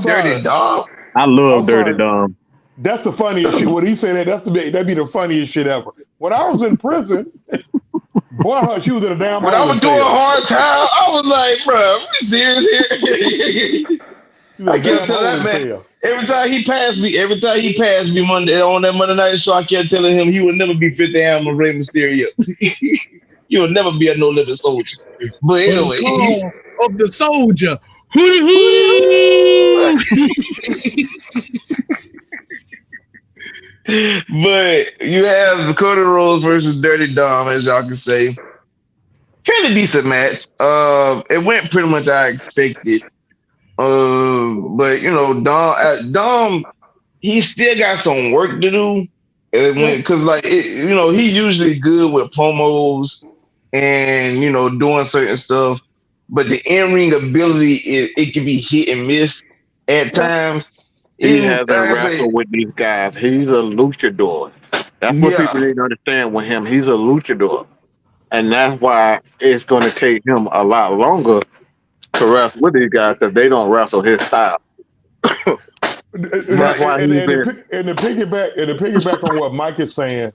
Dirty Dom. I love Dirty Dom. That's the funniest shit. When he said that'd be the funniest shit ever. When I was in prison, boy, she was in a damn. When I was doing hard time, I was like, bro, are we serious here? I kept telling that man. Every time he passed me Monday on that Monday night show, I kept telling him he would never be fit to handle Rey Mysterio. He would never be a no limit soldier. But anyway, of the soldier. But you have Cody Rhodes versus Dirty Dom, as y'all can say. fairly decent match. It went pretty much I expected. But you know, Dom, he still got some work to do. Because you know, he's usually good with promos and you know doing certain stuff, but the in ring ability it can be hit and miss at times. He Even hasn't like I say, wrestled with these guys. He's a luchador. That's what people yeah, need to understand with him. He's a luchador. And that's why it's going to take him a lot longer to wrestle with these guys because they don't wrestle his style. That's right, why he's been. And to piggyback on what Mike is saying,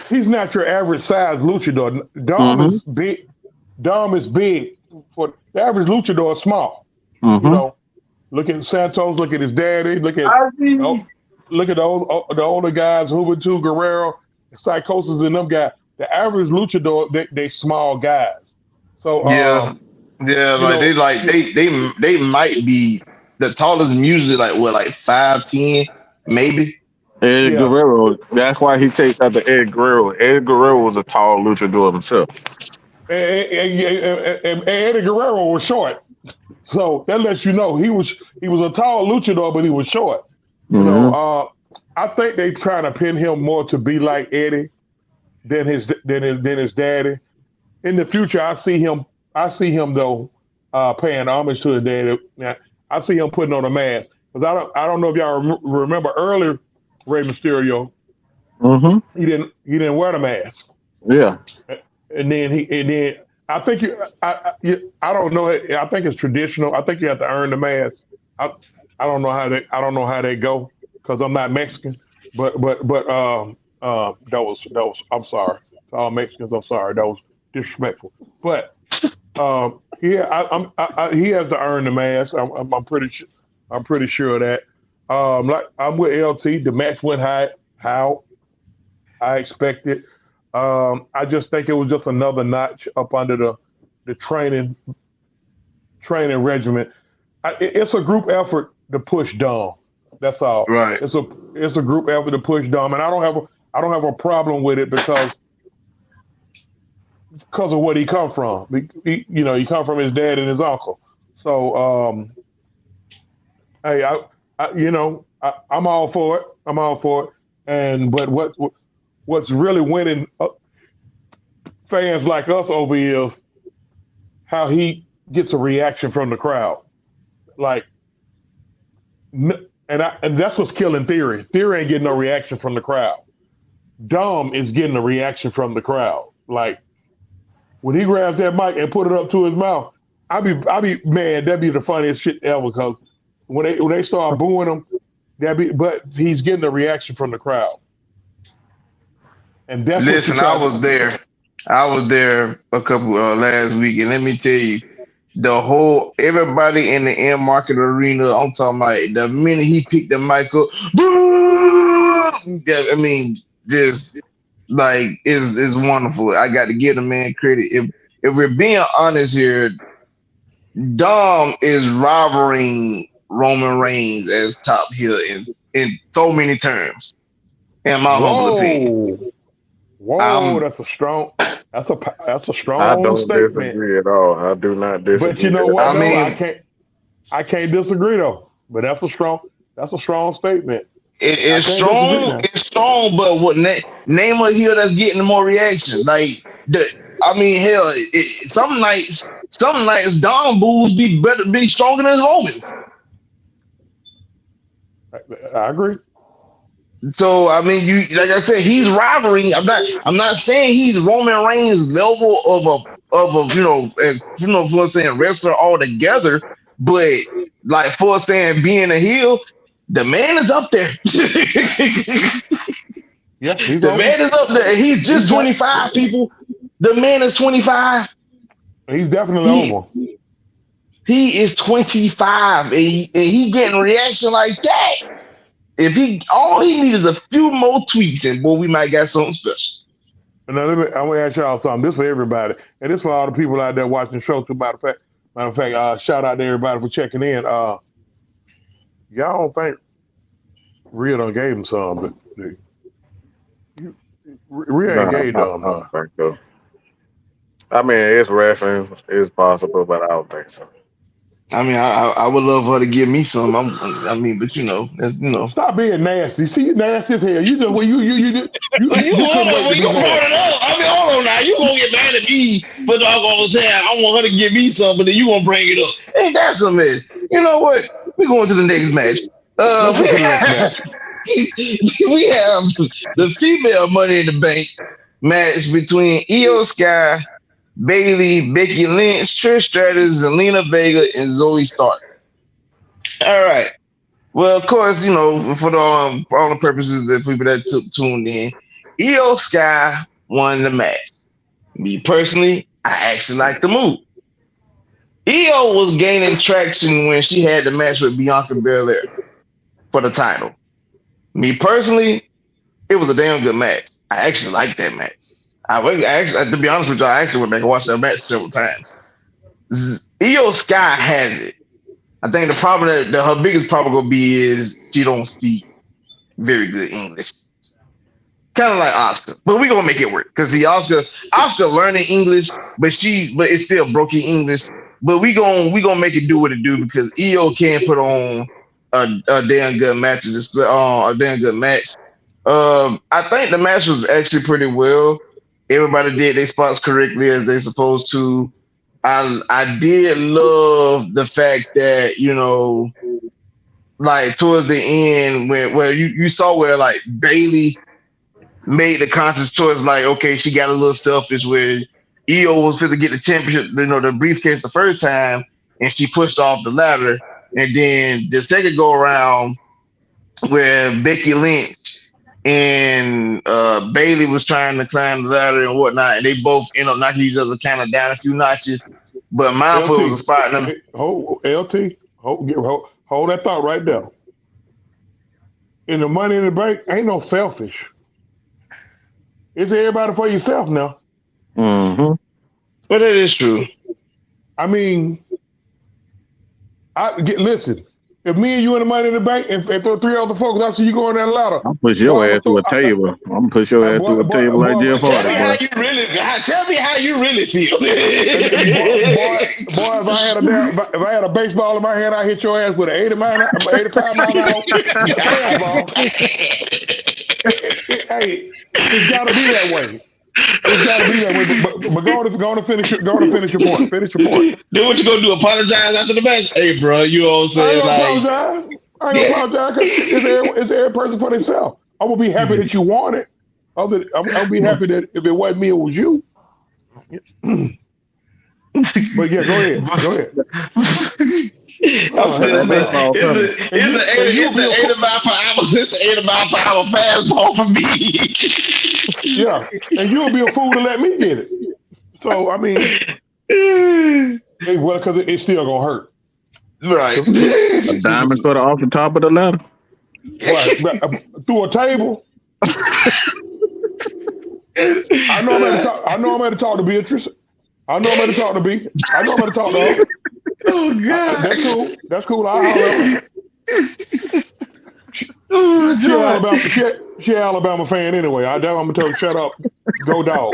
he's not your average size luchador. Dom Mm-hmm. is big. Dom is big. For the average luchador is small. You Mm-hmm. know, look at Santos. Look at his daddy. Look at the older guys, Juventud, Guerrero, Psychosis, and them guys. The average luchador, they small guys. So, yeah, yeah. you know, They might be the tallest. Usually like what, like 5'10", maybe. Ed yeah, Guerrero, that's why he takes after Ed Guerrero. Ed Guerrero was a tall luchador himself. and Eddie Guerrero was short. So that lets you know he was a tall luchador, but he was short. You know, Mm-hmm. I think they trying to pin him more to be like Eddie than his daddy. In the future, I see him though paying homage to his daddy. Now, I see him putting on a mask because I don't know if y'all remember earlier Rey Mysterio, Mm-hmm. he didn't wear the mask, Yeah. and then I think I don't know. I think it's traditional. I think you have to earn the mask. I I don't know how they go because I'm not Mexican. That was I'm sorry to all Mexicans. I'm sorry, that was disrespectful. But yeah, he has to earn the mask. I'm pretty sure. I'm pretty sure of that. Like I'm with LT. The match went how I expected. I just think it was just another notch up under the training regimen. It's a group effort to push Dom. That's all. Right. It's a group effort to push Dom, and I don't have a problem with it because of what he come from. He come from his dad and his uncle. So hey, I'm all for it. I'm all for it. And but what's really winning fans like us over is how he gets a reaction from the crowd. Like, and that's what's killing Theory. Theory ain't getting no reaction from the crowd. Dom is getting a reaction from the crowd. Like when he grabs that mic and put it up to his mouth, I be man, that'd be the funniest shit ever. Because when they start booing him, but he's getting a reaction from the crowd, and that's what you Listen, try. I was there a couple last week, and let me tell you, everybody in the end market arena. I'm talking about the minute he picked the mic up, boom! I mean, just like is wonderful. I got to give the man credit. If we're being honest here, Dom is rivaling Roman Reigns as top heel in so many terms. In my humble opinion, Whoa, um, that's a I strong don't statement. disagree at all. I do not But you disagree know at what I all. though? mean, I can't disagree though. But that's a strong statement. I it's can't disagree strong. now. It's strong, but name a heel that's getting more reaction? Like I mean, hell, some nights Dom Bulls be stronger than Romans. I agree. So I mean, you like I said, he's rivaling. I'm not saying he's Roman Reigns level of a for saying wrestler altogether, but like for saying being a heel, the man is up there. Yeah, he's The over. man is up there. He's He's just def- 25, people. The man is 25. he's definitely He over. he is 25 and he getting reaction like that. If all he needs is a few more tweaks, and boy, we might got something special. And now I'm gonna ask y'all something. This for everybody, and this for all the people out there watching the show too. Matter of fact, shout out to everybody for checking in. Y'all don't think Rhea done gave him some, but Rhea No, ain't gave I Dom, huh? don't think so. I mean, it's wrestling. It's possible, but I don't think so. I mean, I would love her to give me some. I mean, but that's Stop being nasty. See, you nasty as hell. You just well, you When you brought it up, I mean, hold on now. You gonna get mad at me for doggone saying I want her to give me some, but then you gonna bring it up. Ain't that some mess? You know what? We going to the next match. We have the female Money in the Bank match between Io Sky, Bailey, Becky Lynch, Trish Stratus, Zelina Vega, and Zoe Stark. All right. Well, of course, for all the purposes that people that tuned in, Io Sky won the match. Me personally, I actually like the move. Io was gaining traction when she had the match with Bianca Belair for the title. Me personally, it was a damn good match. I actually liked that match. To be honest with you, I actually went back and watched that match several times. Io Sky has it. I think the problem that her biggest problem gonna be is she don't speak very good English. Kind of like Oscar, but we gonna make it work because Oscar learning English, but it's still broken English. But we gonna make it do what it do because Io can put on a damn good match. A damn good match. I think the match was actually pretty well. Everybody did their spots correctly as they supposed to. I did love the fact that like towards the end where you saw where like Bailey made the conscious choice, like okay, she got a little selfish where Io was fit to get the championship, the briefcase the first time, and she pushed off the ladder, and then the second go around where Becky Lynch and Bailey was trying to climb the ladder and whatnot, and they both end up knocking each other kind of down a few notches. But Mindful was a spot in them. Hold that thought right there. In the Money in the Bank, ain't no selfish. It's everybody for yourself now. Mm-hmm. But that is true. I mean, listen. If me and you in the Money in the Bank, and there are three other folks, I see you going that ladder. I'll push your ass through a table. I'm gonna push your ass through a table like Jeff Hardy. Tell me how you really feel. Boy, if I had a baseball in my hand, I hit your ass with an 85 mile an hour fastball. Hey, it's got to be that way. It's got to be that way. But go on to finish your point. Finish your point. Then what you gonna do? Apologize after the match? Hey, bro, you all say I ain't gonna apologize because it's every person for themselves. I'm gonna be happy that you want it. I'm gonna be happy that if it wasn't me, it was you. But yeah, go ahead. I'm saying, it's an 80 mile per hour. It's an 80 mile per hour fastball for me. Yeah, and you'll be a fool to let me get it. So I mean, because it's still gonna hurt. Right. A diamond cutter off the top of the ladder. Right. Through a table. I know I'm going to talk to Beatrice. I know I'm going to talk to B. I know I'm going to talk to her. Oh God. That's cool. I'll holler. She an Alabama fan anyway. I'm gonna tell her shut up, go dog.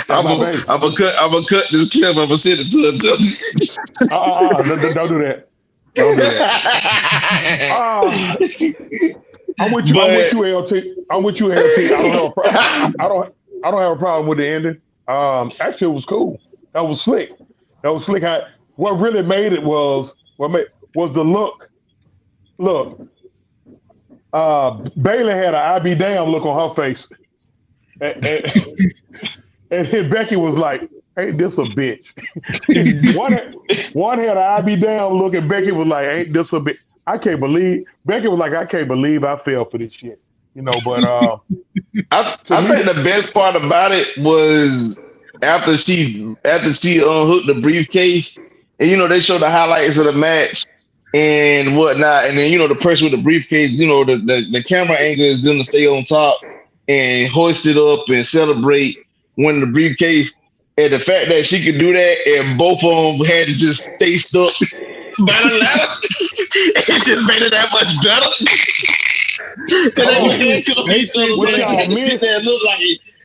I'm gonna cut this clip. I'm gonna send it to her. Don't do that. Don't do that. I'm with you, LT. I'm with you, LT. I don't have a problem with the ending. Actually, it was cool. That was slick. What really made it was the look. Look, Bailey had an I be damn look on her face, and Becky was like, "Ain't this a bitch?" one had an I be damn look, and Becky was like, "Ain't this a bitch?" Becky was like, "I can't believe I fell for this shit," But I think the best part about it was after she unhooked the briefcase, and they showed the highlights of the match and whatnot, and then the person with the briefcase, the camera angle is going to stay on top and hoist it up and celebrate winning the briefcase, and the fact that she could do that and both of them had to just stay stuck by the ladder, it just made it that much better.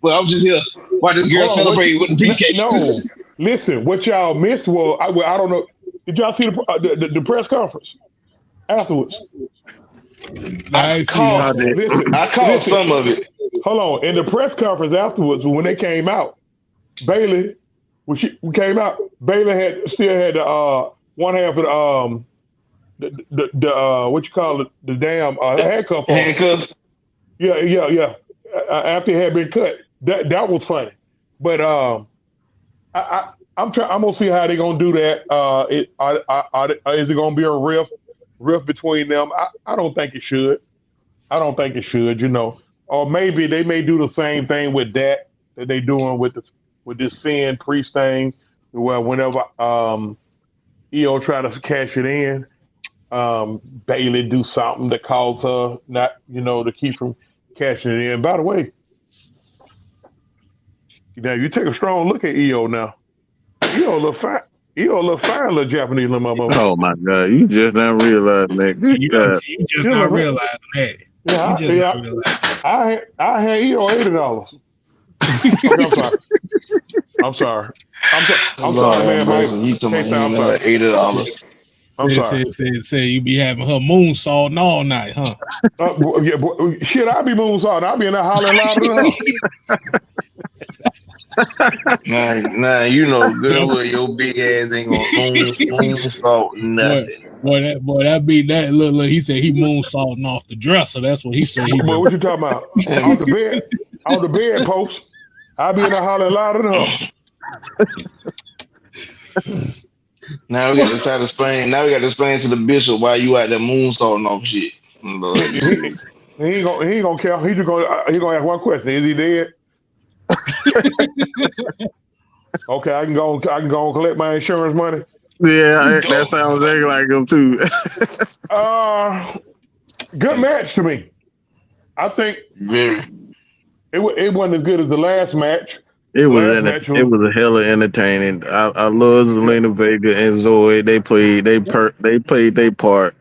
but I'm just here. Why this girl celebrate with the briefcase? No, listen. What y'all missed was I don't know. Did y'all see the press conference afterwards? I caught some of it. Hold on. In the press conference afterwards, when they came out, Bailey, when she came out, Bailey still had the one half of the what you call it, the damn handcuff on. Handcuffs. Yeah. After it had been cut, that was funny. But I'm gonna see how they're gonna do that. Is it gonna be a rift between them? I don't think it should. You know, or maybe they may do the same thing with that they doing with this sin priest thing. Well, whenever EO try to cash it in, Bailey do something that cause her not, to keep from cashing it in. By the way, now you take a strong look at EO now. EO look fine. Little Japanese little motherfucker. Oh my God, you just not realizing that. You just not realizing that. Yeah, you just not realizing that. I had EO $80. I'm sorry, man. You told me $80. I'm sorry. Say you be having her moonsaulting all night, huh? Shit, I be moonsaulting. I be in there hollering louder than her. Nah, you know good well your big ass ain't gonna moonsault nothing. Boy, that be that look. He said he moonsaulting off the dresser. That's what he said. Boy, what you talking about? Off the bed post. I be in there hollering louder than her. Now we got to try to explain. Now we got to explain to the bishop why you out there moonsaulting off shit. He ain't gonna care. He gonna ask one question: is he dead? Okay, I can go and collect my insurance money. Yeah, that sounds like him too. Good match to me. I think it wasn't as good as the last match. It was a hella entertaining. I love Zelina Vega and Zoe. They played their part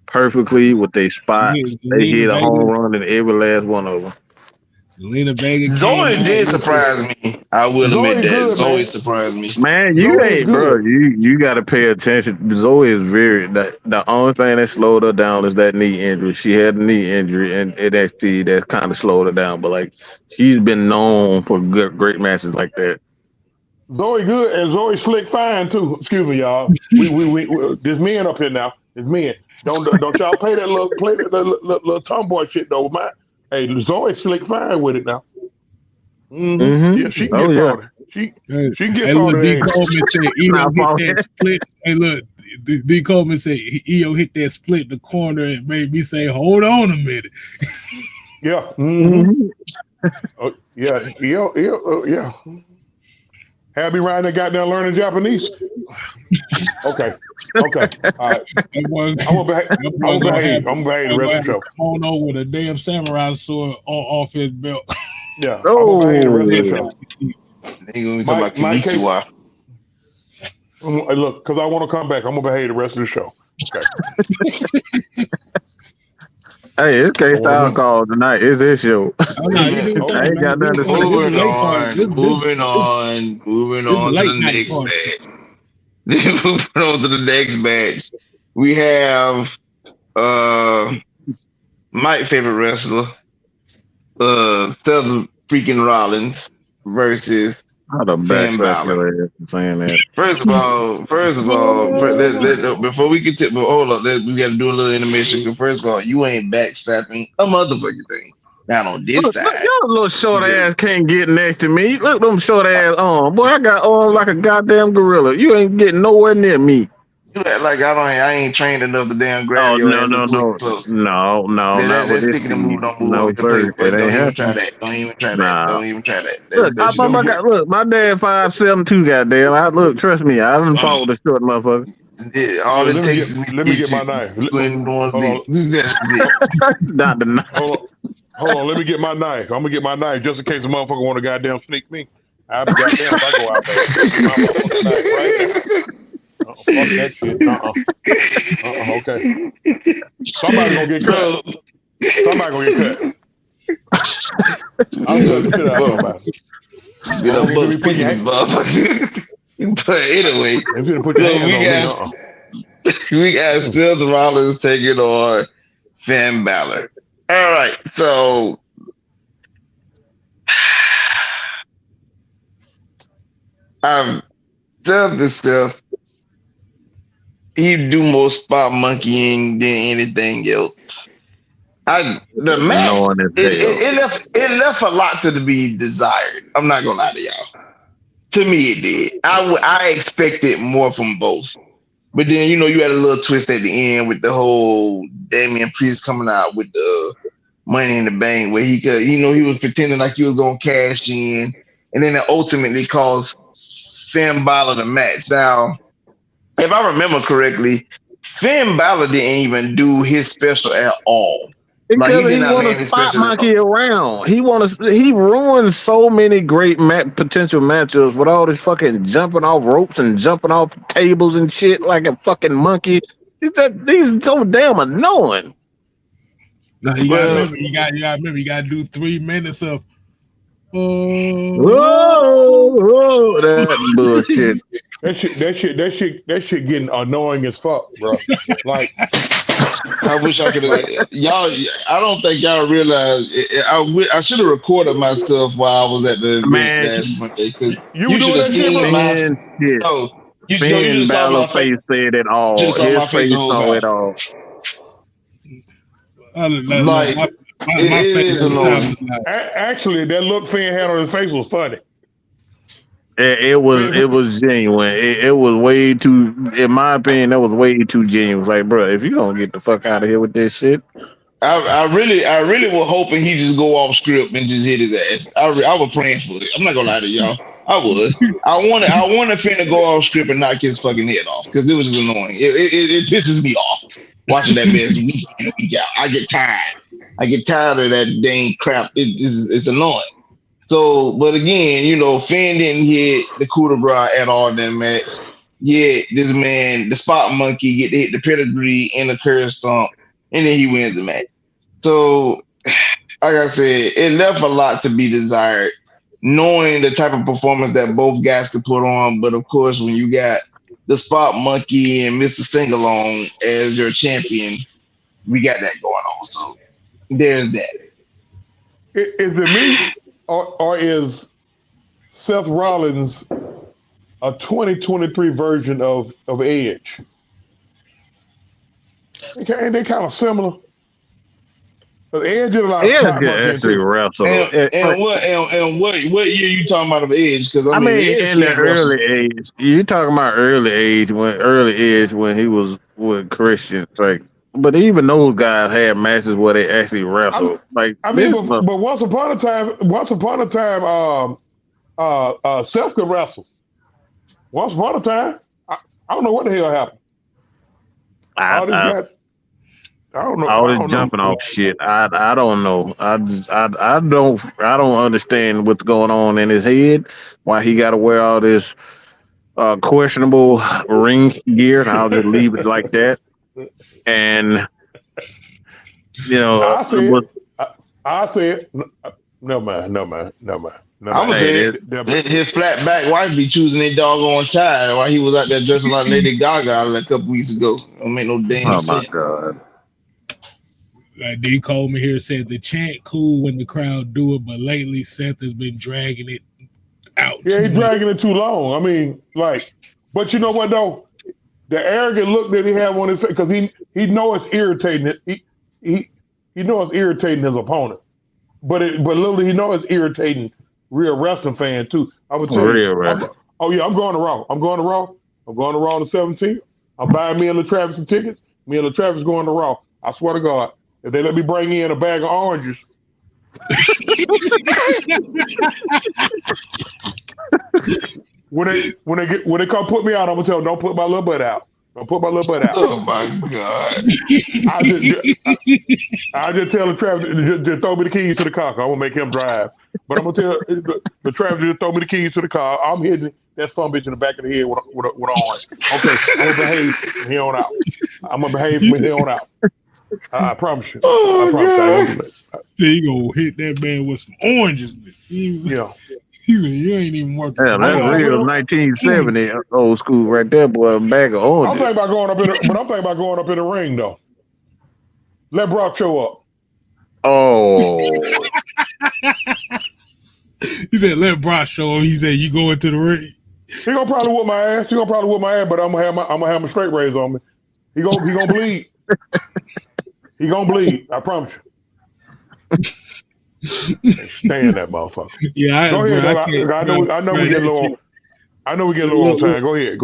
perfectly with their spots. They hit a home run in every last one of them. Zelina Vega. Zoe did surprise me. I will admit that. Zoe surprised me. Man, you got to pay attention. Zoe is the only thing that slowed her down is that knee injury. She had a knee injury, and that kind of slowed her down. But like, she's been known for great matches like that. Zoe good, and Zoe slick fine too. Excuse me, y'all. We there's men up here now. There's men. Don't y'all play that little tomboy shit though, man. Hey, Zoe slick fine with it now. Mm-hmm. Yeah, she can get started. She can get started. D. Coleman said, "EO hit that split." Hey, look, D. Coleman said, "EO hit that split in the corner and made me say, hold on a minute." Yeah. Mm-hmm. Yeah. EO. Yeah. Have me riding that goddamn learning Japanese. Okay. All right. I'm gonna behave the rest of the show. On over with a damn samurai sword off his belt. Yeah. I'm gonna behave the rest of the show. They gonna be talking about Kimichiwa. Look, because I want to come back. I'm gonna behave the rest of the show. Okay. Hey, it's K-Style call tonight. It's his show. I ain't got nothing to say. Moving on to the next match. Moving on to the next match. We have my favorite wrestler, Seth freaking Rollins versus Finn Balor. Saying that. First of all, before we get to, hold up, we got to do a little intermission. First of all, you ain't backstabbing a motherfucking thing. Not on this side. Look, your little short ass can't get next to me. Look, them short ass arms. Boy, I got arms like a goddamn gorilla. You ain't getting nowhere near me. You act like I ain't trained enough to damn grab your ass. No. Let's stick in the move. Don't move. No, sir. Don't even try that. Don't even try that. Look, my dad 5'7" goddamn. Trust me, I done fought with a short motherfucker. All it takes is let me get my knife. Not the knife. Hold on, let me get my knife. I'm gonna get my knife just in case the motherfucker want to goddamn sneak me. I'll be goddamn if I go out there. My motherfucking knife right now. Fuck that shit. Okay. Somebody gonna get cut. I'm gonna shit out somebody. Get up, Bucks picking this motherfucker. But anyway, if you put your hands on me, we got Seth Rollins taking on Finn Balor. All right, so I've said this stuff. He do more spot monkeying than anything else. The match it left a lot to be desired. I'm not gonna lie to y'all. To me, it did. I expected more from both, but then you had a little twist at the end with the whole Damian Priest coming out with the Money in the Bank, where he could, he was pretending like he was gonna cash in, and then it ultimately caused Finn Balor the match. Now, if I remember correctly, Finn Balor didn't even do his special at all. Because he want to spot monkey around. He ruined so many great potential matchups with all this fucking jumping off ropes and jumping off tables and shit like a fucking monkey. These are so damn annoying. No, you gotta remember, you gotta do 3 minutes of whoa, that bullshit. That shit getting annoying as fuck, bro. Like, I wish I could have. Y'all, I don't think y'all realize. I should have recorded myself while I was at the event last Monday. Because you should have seen my. No, you just saw my face said it all. His face saw it all. Like, it is annoying. Actually, that look Finn had on his face was funny. It was genuine. It was way too, in my opinion, that was way too genuine. Like, bro, if you gonna get the fuck out of here with this shit, I really was hoping he just go off script and just hit his ass. I was praying for it. I'm not gonna lie to y'all. I was. I wanted Finn to go off script and knock his fucking head off because it was just annoying. It pisses me off watching that mess week in and week out. I get tired. I get tired of that dang crap. It's annoying. So, but again, Finn didn't hit the coup de grace at all in that match. Yet this man, the spot monkey, get to hit the pedigree and the curve stomp, and then he wins the match. So, like I said, it left a lot to be desired, knowing the type of performance that both guys could put on. But of course, when you got the spot monkey and Mr. Singalong as your champion, we got that going on. So, there's that. Is it me? Or is Seth Rollins a 2023 version of Edge? Ain't they kind of similar? But Edge is a lot of actually wrestle. And what year you talking about of Edge? Because I mean in the early age, you talking about early Edge when he was with Christian. Like, but even those guys had matches where they actually wrestled. But once upon a time, Seth could wrestle. Once upon a time, I don't know what the hell happened. I don't know. All this jumping off shit. I don't know. I don't understand what's going on in his head. Why he got to wear all this questionable ring gear. I'll just leave it like that. And I said, no man. I'm gonna say his flat back wife be choosing their doggone child while he was out there dressing like Lady Gaga a couple weeks ago. Don't make no damn sense. Oh my god. Like D. Coleman here said, the chant cool when the crowd do it, but lately Seth has been dragging it out. Yeah, he's dragging it too long. I mean, but you know what though? The arrogant look that he had on his face, because he know it's irritating. He know it's irritating his opponent, but literally he know it's irritating real wrestling fan too. I would tell you. I'm going to Raw. I'm going to Raw on the 17th. I'm buying me and the Travis some tickets. Me and the Travis going to Raw. I swear to God, if they let me bring in a bag of oranges. When they come put me out, I'm gonna tell them, don't put my little butt out. Don't put my little butt out. Oh my God! I just tell the Travis just throw me the keys to the car. I'm gonna make him drive. But I'm gonna tell the Travis just throw me the keys to the car. I'm hitting that son bitch in the back of the head with an orange. Okay, I'm gonna behave from here on out. I promise you. Oh, I promise you. I ain't gonna do that. He gonna hit that man with some oranges. Yeah. He said, you ain't even working Yeah, that's tomorrow. real 1970 old school right there, boy. A bag of I'm oranges. thinking about going up in, but I'm thinking about going up in the ring though. Let Brock show up. Oh, He said, let Brock show him. He said, you go into the ring. He gonna probably whoop my ass. But I'm gonna have my straight rays on me. He gonna bleed. He gonna bleed. I promise you. Can't stand that motherfucker. Yeah, Go ahead, bro, though. I know we get a little. I know we get a little on time. Go ahead.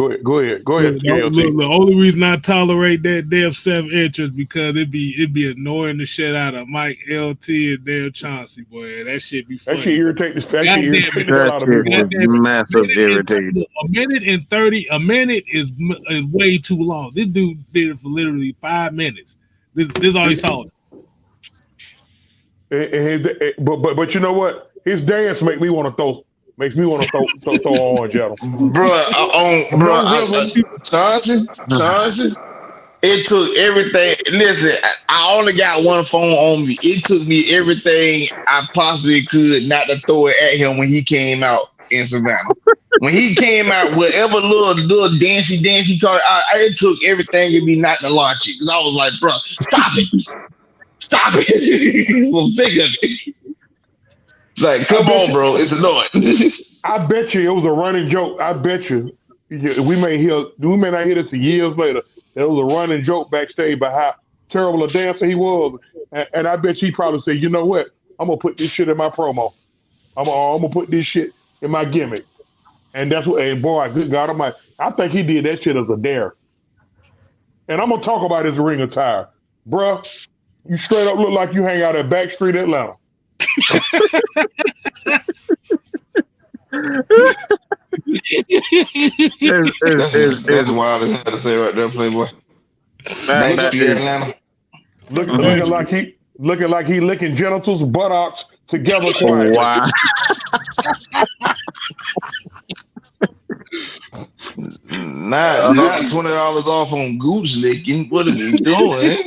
The only reason I tolerate that damn 7-inch is because it'd be annoying the shit out of Mike LT and damn Chauncey, boy. That shit be funny. That shit irritate the hell out of me. That shit is massive irritating. A minute and 30. A minute is way too long. This dude did it for literally 5 minutes. This all he saw. But you know what? His dance makes me want to throw orange at him. Chauncey, it took everything. Listen, I only got one phone on me. It took me everything I possibly could not to throw it at him when he came out in Savannah. When he came out, whatever little dancey called it took everything in me not to launch it. Because I was like, bro, stop it. I'm sick of it. Like, come on, bro. It's annoying. I bet you it was a running joke. I bet you we may not hear this years later. It was a running joke backstage about how terrible a dancer he was. And I bet you he probably said, you know what? I'm gonna put this shit in my promo. I'm gonna put this shit in my gimmick. And that's what, and boy, good God Almighty, I think he did that shit as a dare. And I'm gonna talk about his ring attire. Bruh, you straight up look like you hang out at Backstreet Atlanta. That's wild as hell to say right there, Playboy. Backstreet Atlanta. Looking like he licking genitals, buttocks together quietly. Wow. Not $20 off on goose licking. What are we doing?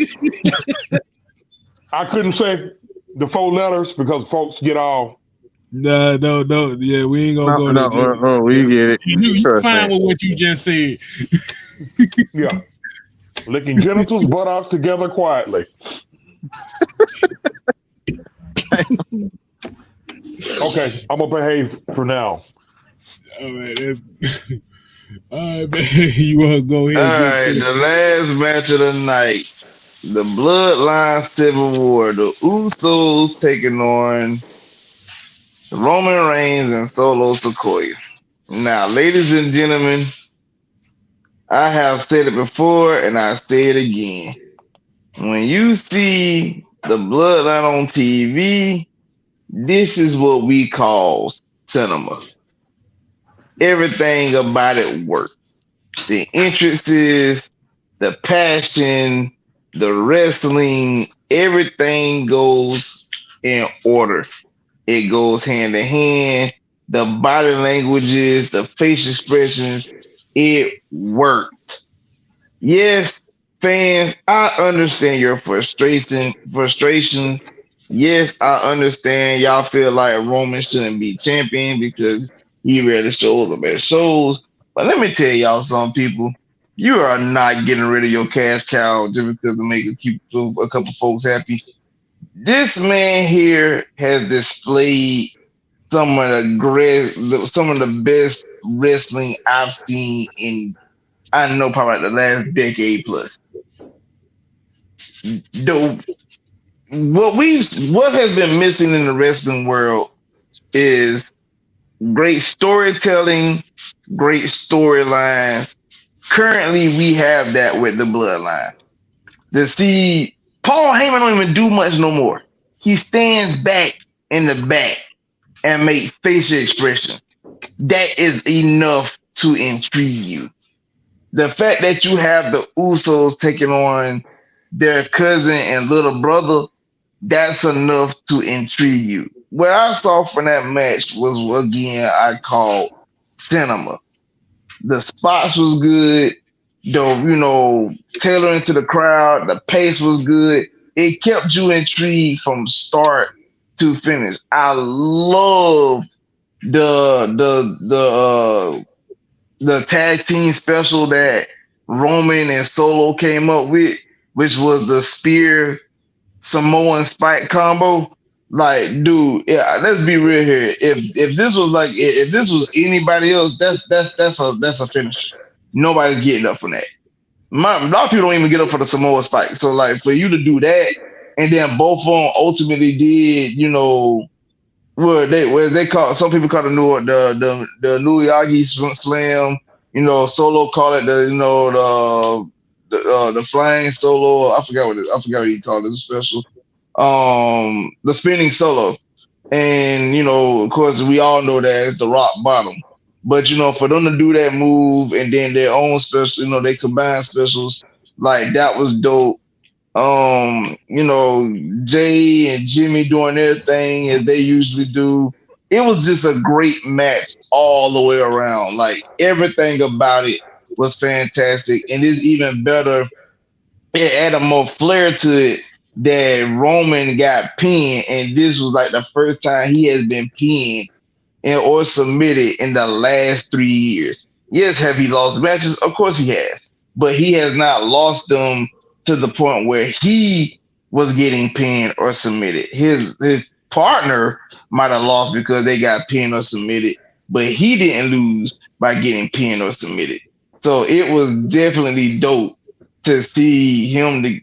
I couldn't say the 4 letters because folks get all. No. Yeah, we ain't gonna go there. No, we get it. You fine with what you just said. Yeah. Licking genitals, buttocks together quietly. Okay, I'm gonna behave for now. All right, all right, man. You want to go ahead? All right, the last match of the night, the Bloodline Civil War. The Usos taking on Roman Reigns and Solo Sikoa. Now, ladies and gentlemen, I have said it before and I say it again. When you see the Bloodline on TV, this is what we call cinema. Everything about it works. The entrances, the passion, the wrestling, everything goes in order. It goes hand in hand. The body languages, the face expressions, it worked. Yes, fans, I understand your frustrations. Yes, I understand y'all feel like Roman shouldn't be champion because he rarely shows up at shows. But let me tell y'all something, people. You are not getting rid of your cash cow just because to make a couple folks happy. This man here has displayed some of the best wrestling I've seen in, I know, probably like the last decade plus. What has been missing in the wrestling world is great storytelling, great storylines. Currently, we have that with the Bloodline. Paul Heyman don't even do much no more. He stands back in the back and make facial expressions. That is enough to intrigue you. The fact that you have the Usos taking on their cousin and little brother, that's enough to intrigue you. What I saw from that match was, again, I call cinema. The spots was good. Tailoring to the crowd. The pace was good. it kept you intrigued from start to finish. I loved the tag team special that Roman and Solo came up with, which was the spear Samoan spike combo. Like, dude, yeah, let's be real here. If this was like if this was anybody else, that's a finish. Nobody's getting up from that. A lot of people don't even get up for the Samoa spike. So like for you to do that, and then both of them ultimately did, they call, some people call the Nuyagi slam. Solo call it the flying solo. I forgot what he called it. Special. The spinning solo, and of course we all know that it's the rock bottom. But for them to do that move and then their own special, they combine specials, like that was dope. Jay and Jimmy doing their thing as they usually do. It was just a great match all the way around. Like everything about it was fantastic, and it's even better. It added more flair to it that Roman got pinned, and this was like the first time he has been pinned or submitted in the last 3 years. Yes, have he lost matches? Of course he has, but he has not lost them to the point where he was getting pinned or submitted. His partner might have lost because they got pinned or submitted, but he didn't lose by getting pinned or submitted. So it was definitely dope to see him to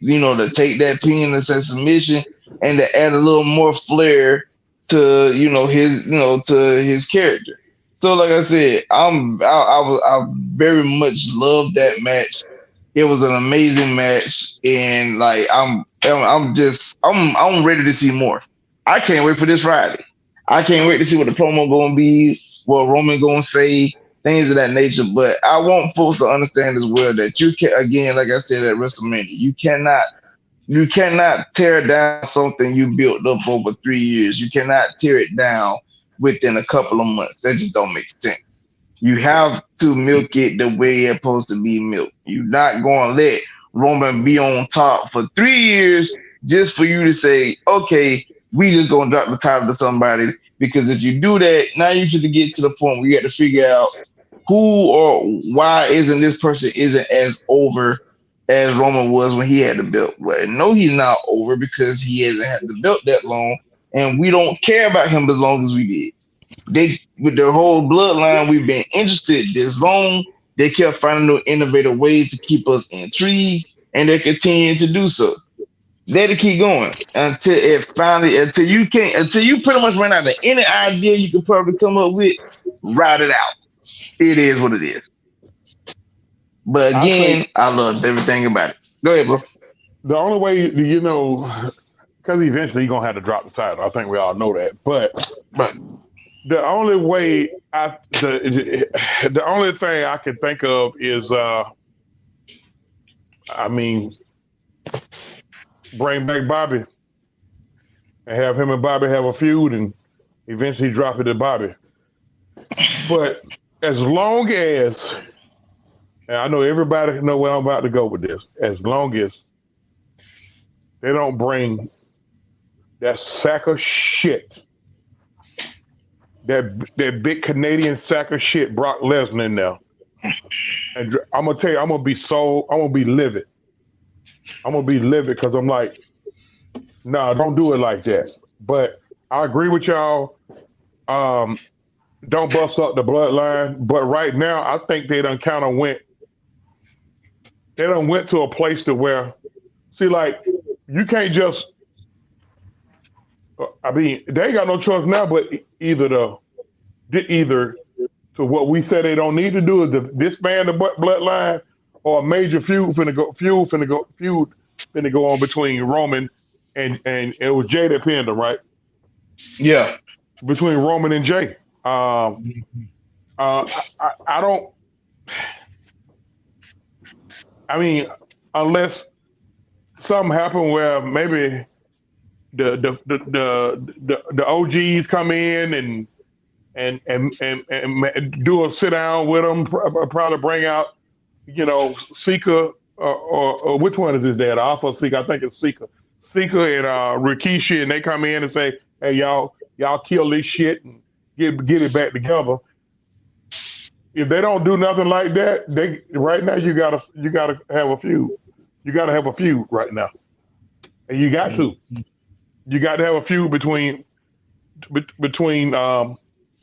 take that pin as a submission and to add a little more flair to his character. So like I said, I very much loved that match. It was an amazing match, and like I'm ready to see more. I can't wait for this Friday. I can't wait to see what the promo gonna be, what Roman gonna say, things of that nature. But I want folks to understand as well that you can, again, like I said at WrestleMania, you cannot tear down something you built up over 3 years. You cannot tear it down within a couple of months. That just don't make sense. You have to milk it the way it's supposed to be milked. You're not going to let Roman be on top for 3 years just for you to say, okay, we just going to drop the title to somebody. Because if you do that, now you should get to the point where you have to figure out who or why isn't this person isn't as over as Roman was when he had the belt. Well, no, he's not over because he hasn't had the belt that long, and we don't care about him as long as we did. With their whole bloodline, we've been interested this long. They kept finding new innovative ways to keep us intrigued, and they continue to do so. Let it keep going until you pretty much run out of any idea you could probably come up with. Ride it out. It is what it is. But again, I loved everything about it. Go ahead, bro. The only way, because eventually you're gonna have to drop the title. I think we all know that. But the only way the only thing I can think of is bring back Bobby and have him and Bobby have a feud and eventually drop it to Bobby. But as long as, and I know everybody know where I'm about to go with this, as long as they don't bring that sack of shit, that big Canadian sack of shit Brock Lesnar in there. And I'm gonna tell you, I'm gonna be livid. I'm gonna be livid because I'm like, nah, don't do it like that. But I agree with y'all. Don't bust up the bloodline. But right now, I think they done kind of went to a place to where, see, like, you can't just, they ain't got no choice now, but either to what we said they don't need to do is to disband the bloodline, or a major feud finna go on between Roman and it was Jay that pinned him, right? Yeah. Between Roman and Jay. I don't. I mean, unless something happened where maybe the OGs come in and do a sit down with them, probably bring out, Sika or which one is his dad? Alpha Sika, I think it's Sika. Sika and Rikishi, and they come in and say, "Hey, y'all kill this shit and get it back together." If they don't do nothing like that, right now you gotta have a feud. You gotta have a feud right now, and you got to. You got to have a feud between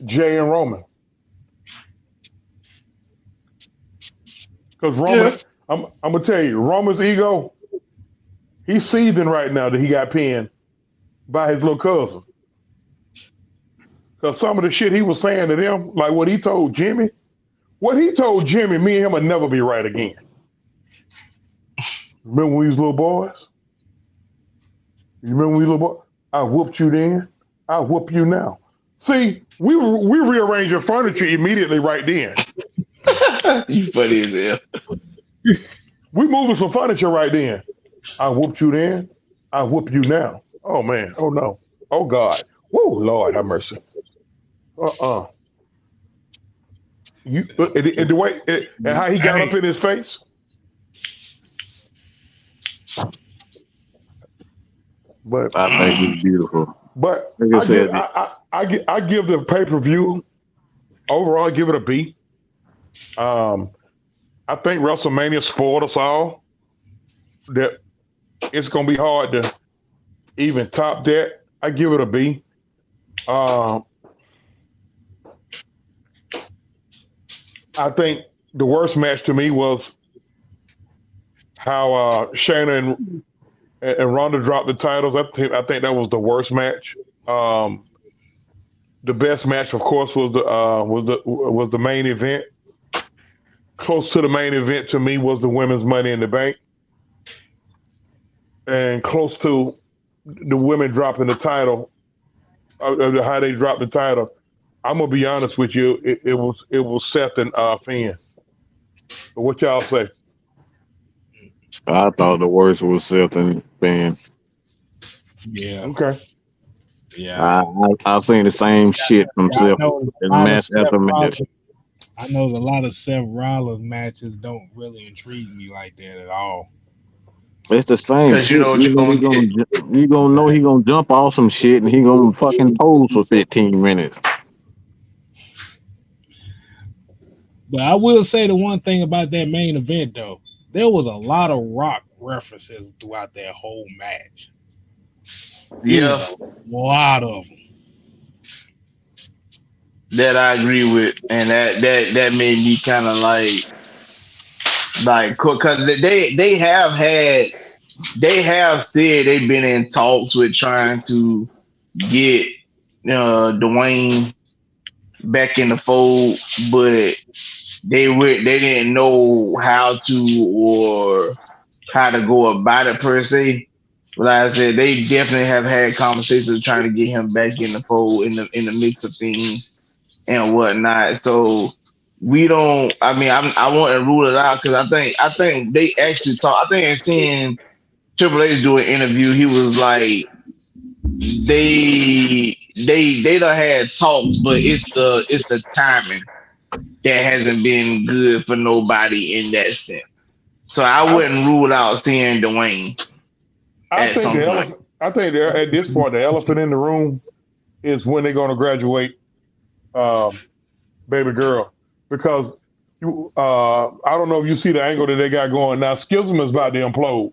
Jay and Roman. Because Roman, I'm gonna tell you, Roman's ego, he's seething right now that he got pinned by his little cousin. Because some of the shit he was saying to them, like what he told Jimmy, me and him would never be right again. Remember when we was little boys? You remember when we little boys? I whooped you then. I whoop you now. See, we rearranged your furniture immediately right then. You funny as hell. We moving some furniture right then. I whooped you then. I whoop you now. Oh man. Oh no. Oh God. Whoa, Lord have mercy. You and the way and how he got up in his face. But I think he's beautiful. But like I give the pay-per-view overall, I give it a B. I think WrestleMania spoiled us all. That it's gonna be hard to even top that. I give it a B. I think the worst match to me was how Shayna and Ronda dropped the titles. I think that was the worst match. The best match, of course, was the main event. Close to the main event to me was the women's Money in the Bank, and close to the women dropping the title, how they dropped the title. I'm gonna be honest with you, it was Seth and Finn. But what y'all say? I thought the worst was Seth and Finn. Yeah. Okay. Yeah. I've seen the same shit from Seth in match after match. I know a lot of Seth Rollins matches don't really intrigue me like that at all. It's the same shit. You know what you're gonna get. You gonna know he gonna jump off some shit and he gonna fucking pose for 15 minutes. But I will say the one thing about that main event though, there was a lot of Rock references throughout that whole match. Yeah, a lot of them. that I agree with, and that made me kind of like because they have said they've been in talks with trying to get Dwayne back in the fold, but they didn't know how to or how to go about it per se. But like I said, they definitely have had conversations trying to get him back in the fold in the mix of things and whatnot. So we don't. I mean, I want to rule it out because I think they actually talk. I think I seen Triple H do an interview. He was like, they done had talks, but it's the timing that hasn't been good for nobody in that sense. So I wouldn't rule out seeing Dwayne. I think at this point the elephant in the room is when they're going to graduate Baby Girl, because I don't know if you see the angle that they got going now. Schism is about to implode.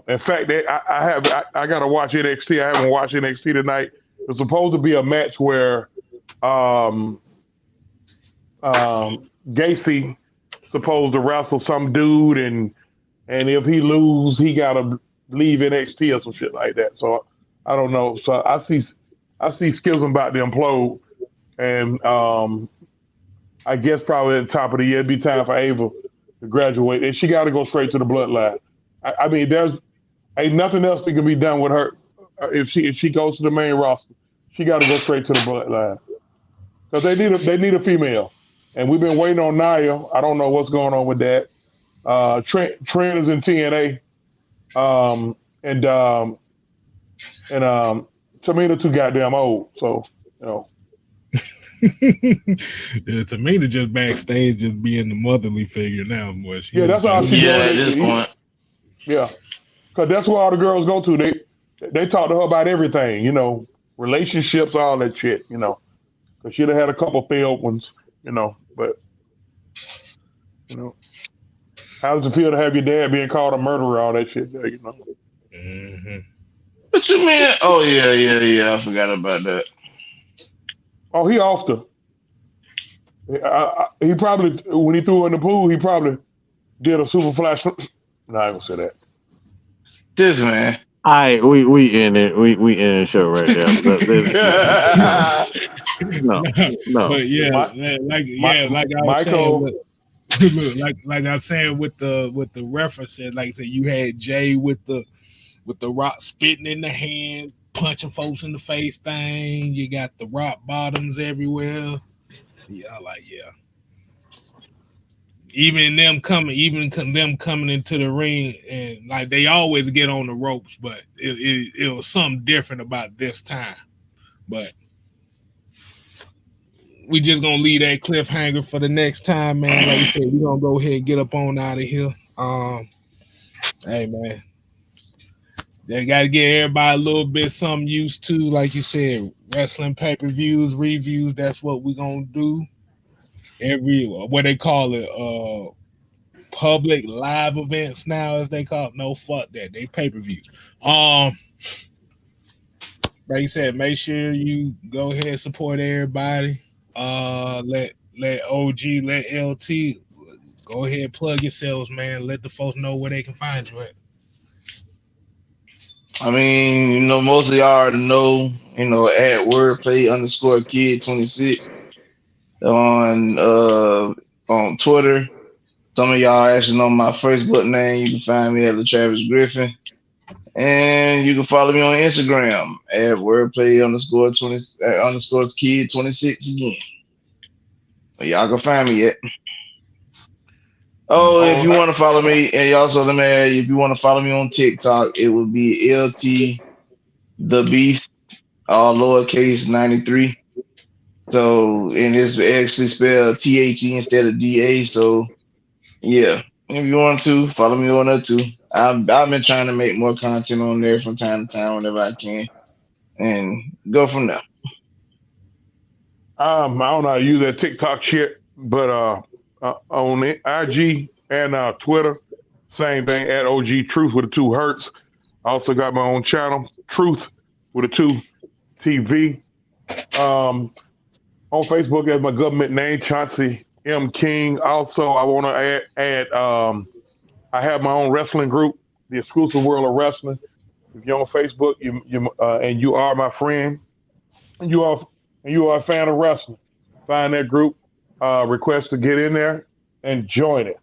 In fact, I got to watch NXT. I haven't watched NXT tonight. There's supposed to be a match where Gacy supposed to wrestle some dude, and if he lose, he got to leave NXT or some shit like that. So I don't know. So I see Schism about to implode, and I guess probably at the top of the year it'd be time for Ava to graduate, and she got to go straight to the Bloodline. I mean, there's ain't nothing else that can be done with her if she goes to the main roster. She got to go straight to the Bloodline because they need a female, and we've been waiting on Nia. I don't know what's going on with that. Trent is in TNA, and Tamina too goddamn old, so you know. Yeah, Tamina just backstage, just being the motherly figure now. Boy, that's how she at this point. Yeah, because that's where all the girls go to. They talk to her about everything, relationships, all that shit, because she'd have had a couple failed ones, but how does it feel to have your dad being called a murderer, all that shit, Mm-hmm. What you mean? Oh yeah. I forgot about that. Oh, he off the. He probably, when he threw her in the pool, he probably did a super flash. No, I ain't gonna say that. This man. All right, we in it. We in the show right there. No, no. But yeah, like I was saying, Michael. like I was saying with the references, like I said, you had Jay with the rock spitting in the hand, punching folks in the face thing. You got the rock bottoms everywhere. Yeah, even them coming into the ring, and like they always get on the ropes, but it was something different about this time. But we just gonna leave that cliffhanger for the next time, man. Like you said, we're gonna go ahead and get up on out of here. Hey man, they gotta get everybody a little bit something used to, like you said, wrestling pay-per-views, reviews. That's what we're gonna do. Every what they call it, public live events now, as they call it. No, fuck that. They pay-per-views. Like you said, make sure you go ahead and support everybody. Let OG, let LT go ahead, plug yourselves, man. Let the folks know where they can find you at. I mean, most of y'all already know, at wordplay_kid26 on Twitter. Some of y'all actually know my Facebook name. You can find me at Travis Griffin. And you can follow me on Instagram at wordplay_kid26 again. But y'all can find me at. Oh, if you want to follow me, and also let me add, if you want to follow me on TikTok, it would be LT the Beast, all lowercase 93. So, and it's actually spelled THE instead of DA. So, yeah, if you want to follow me on that too. I've been trying to make more content on there from time to time whenever I can, and go from there. I don't know how to use that TikTok shit, but on IG and Twitter, same thing at OG Truth with the 2 hertz. I also got my own channel, Truth with a 2 TV. On Facebook, that's my government name, Chauncey M. King. Also, I want to add I have my own wrestling group, the Exclusive World of Wrestling. If you're on Facebook, and you are my friend, and you are a fan of wrestling, find that group, request to get in there and join it.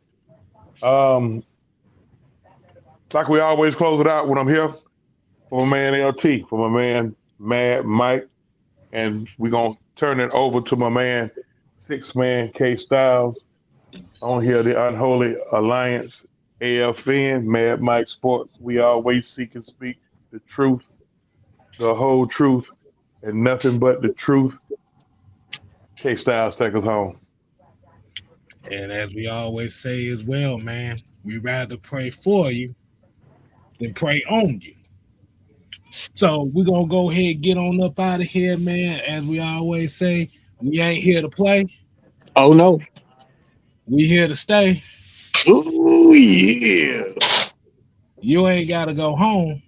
Like we always close it out when I'm here, for my man LT, for my man Mad Mike, and we're going to turn it over to my man, 6-Man K Styles, on here, the Unholy Alliance, AFN, Mad Mike Sports. We always seek and speak the truth, the whole truth, and nothing but the truth. K Styles, take us home. And as we always say as well, man, we rather pray for you than pray on you. So we're going to go ahead and get on up out of here, man. As we always say, we ain't here to play. Oh, no. We here to stay. Ooh, yeah. You ain't got to go home.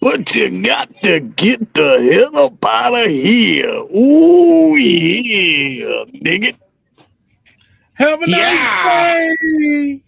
But you got to get the hell up out of here. Ooh, yeah. Dig it. Have a nice day.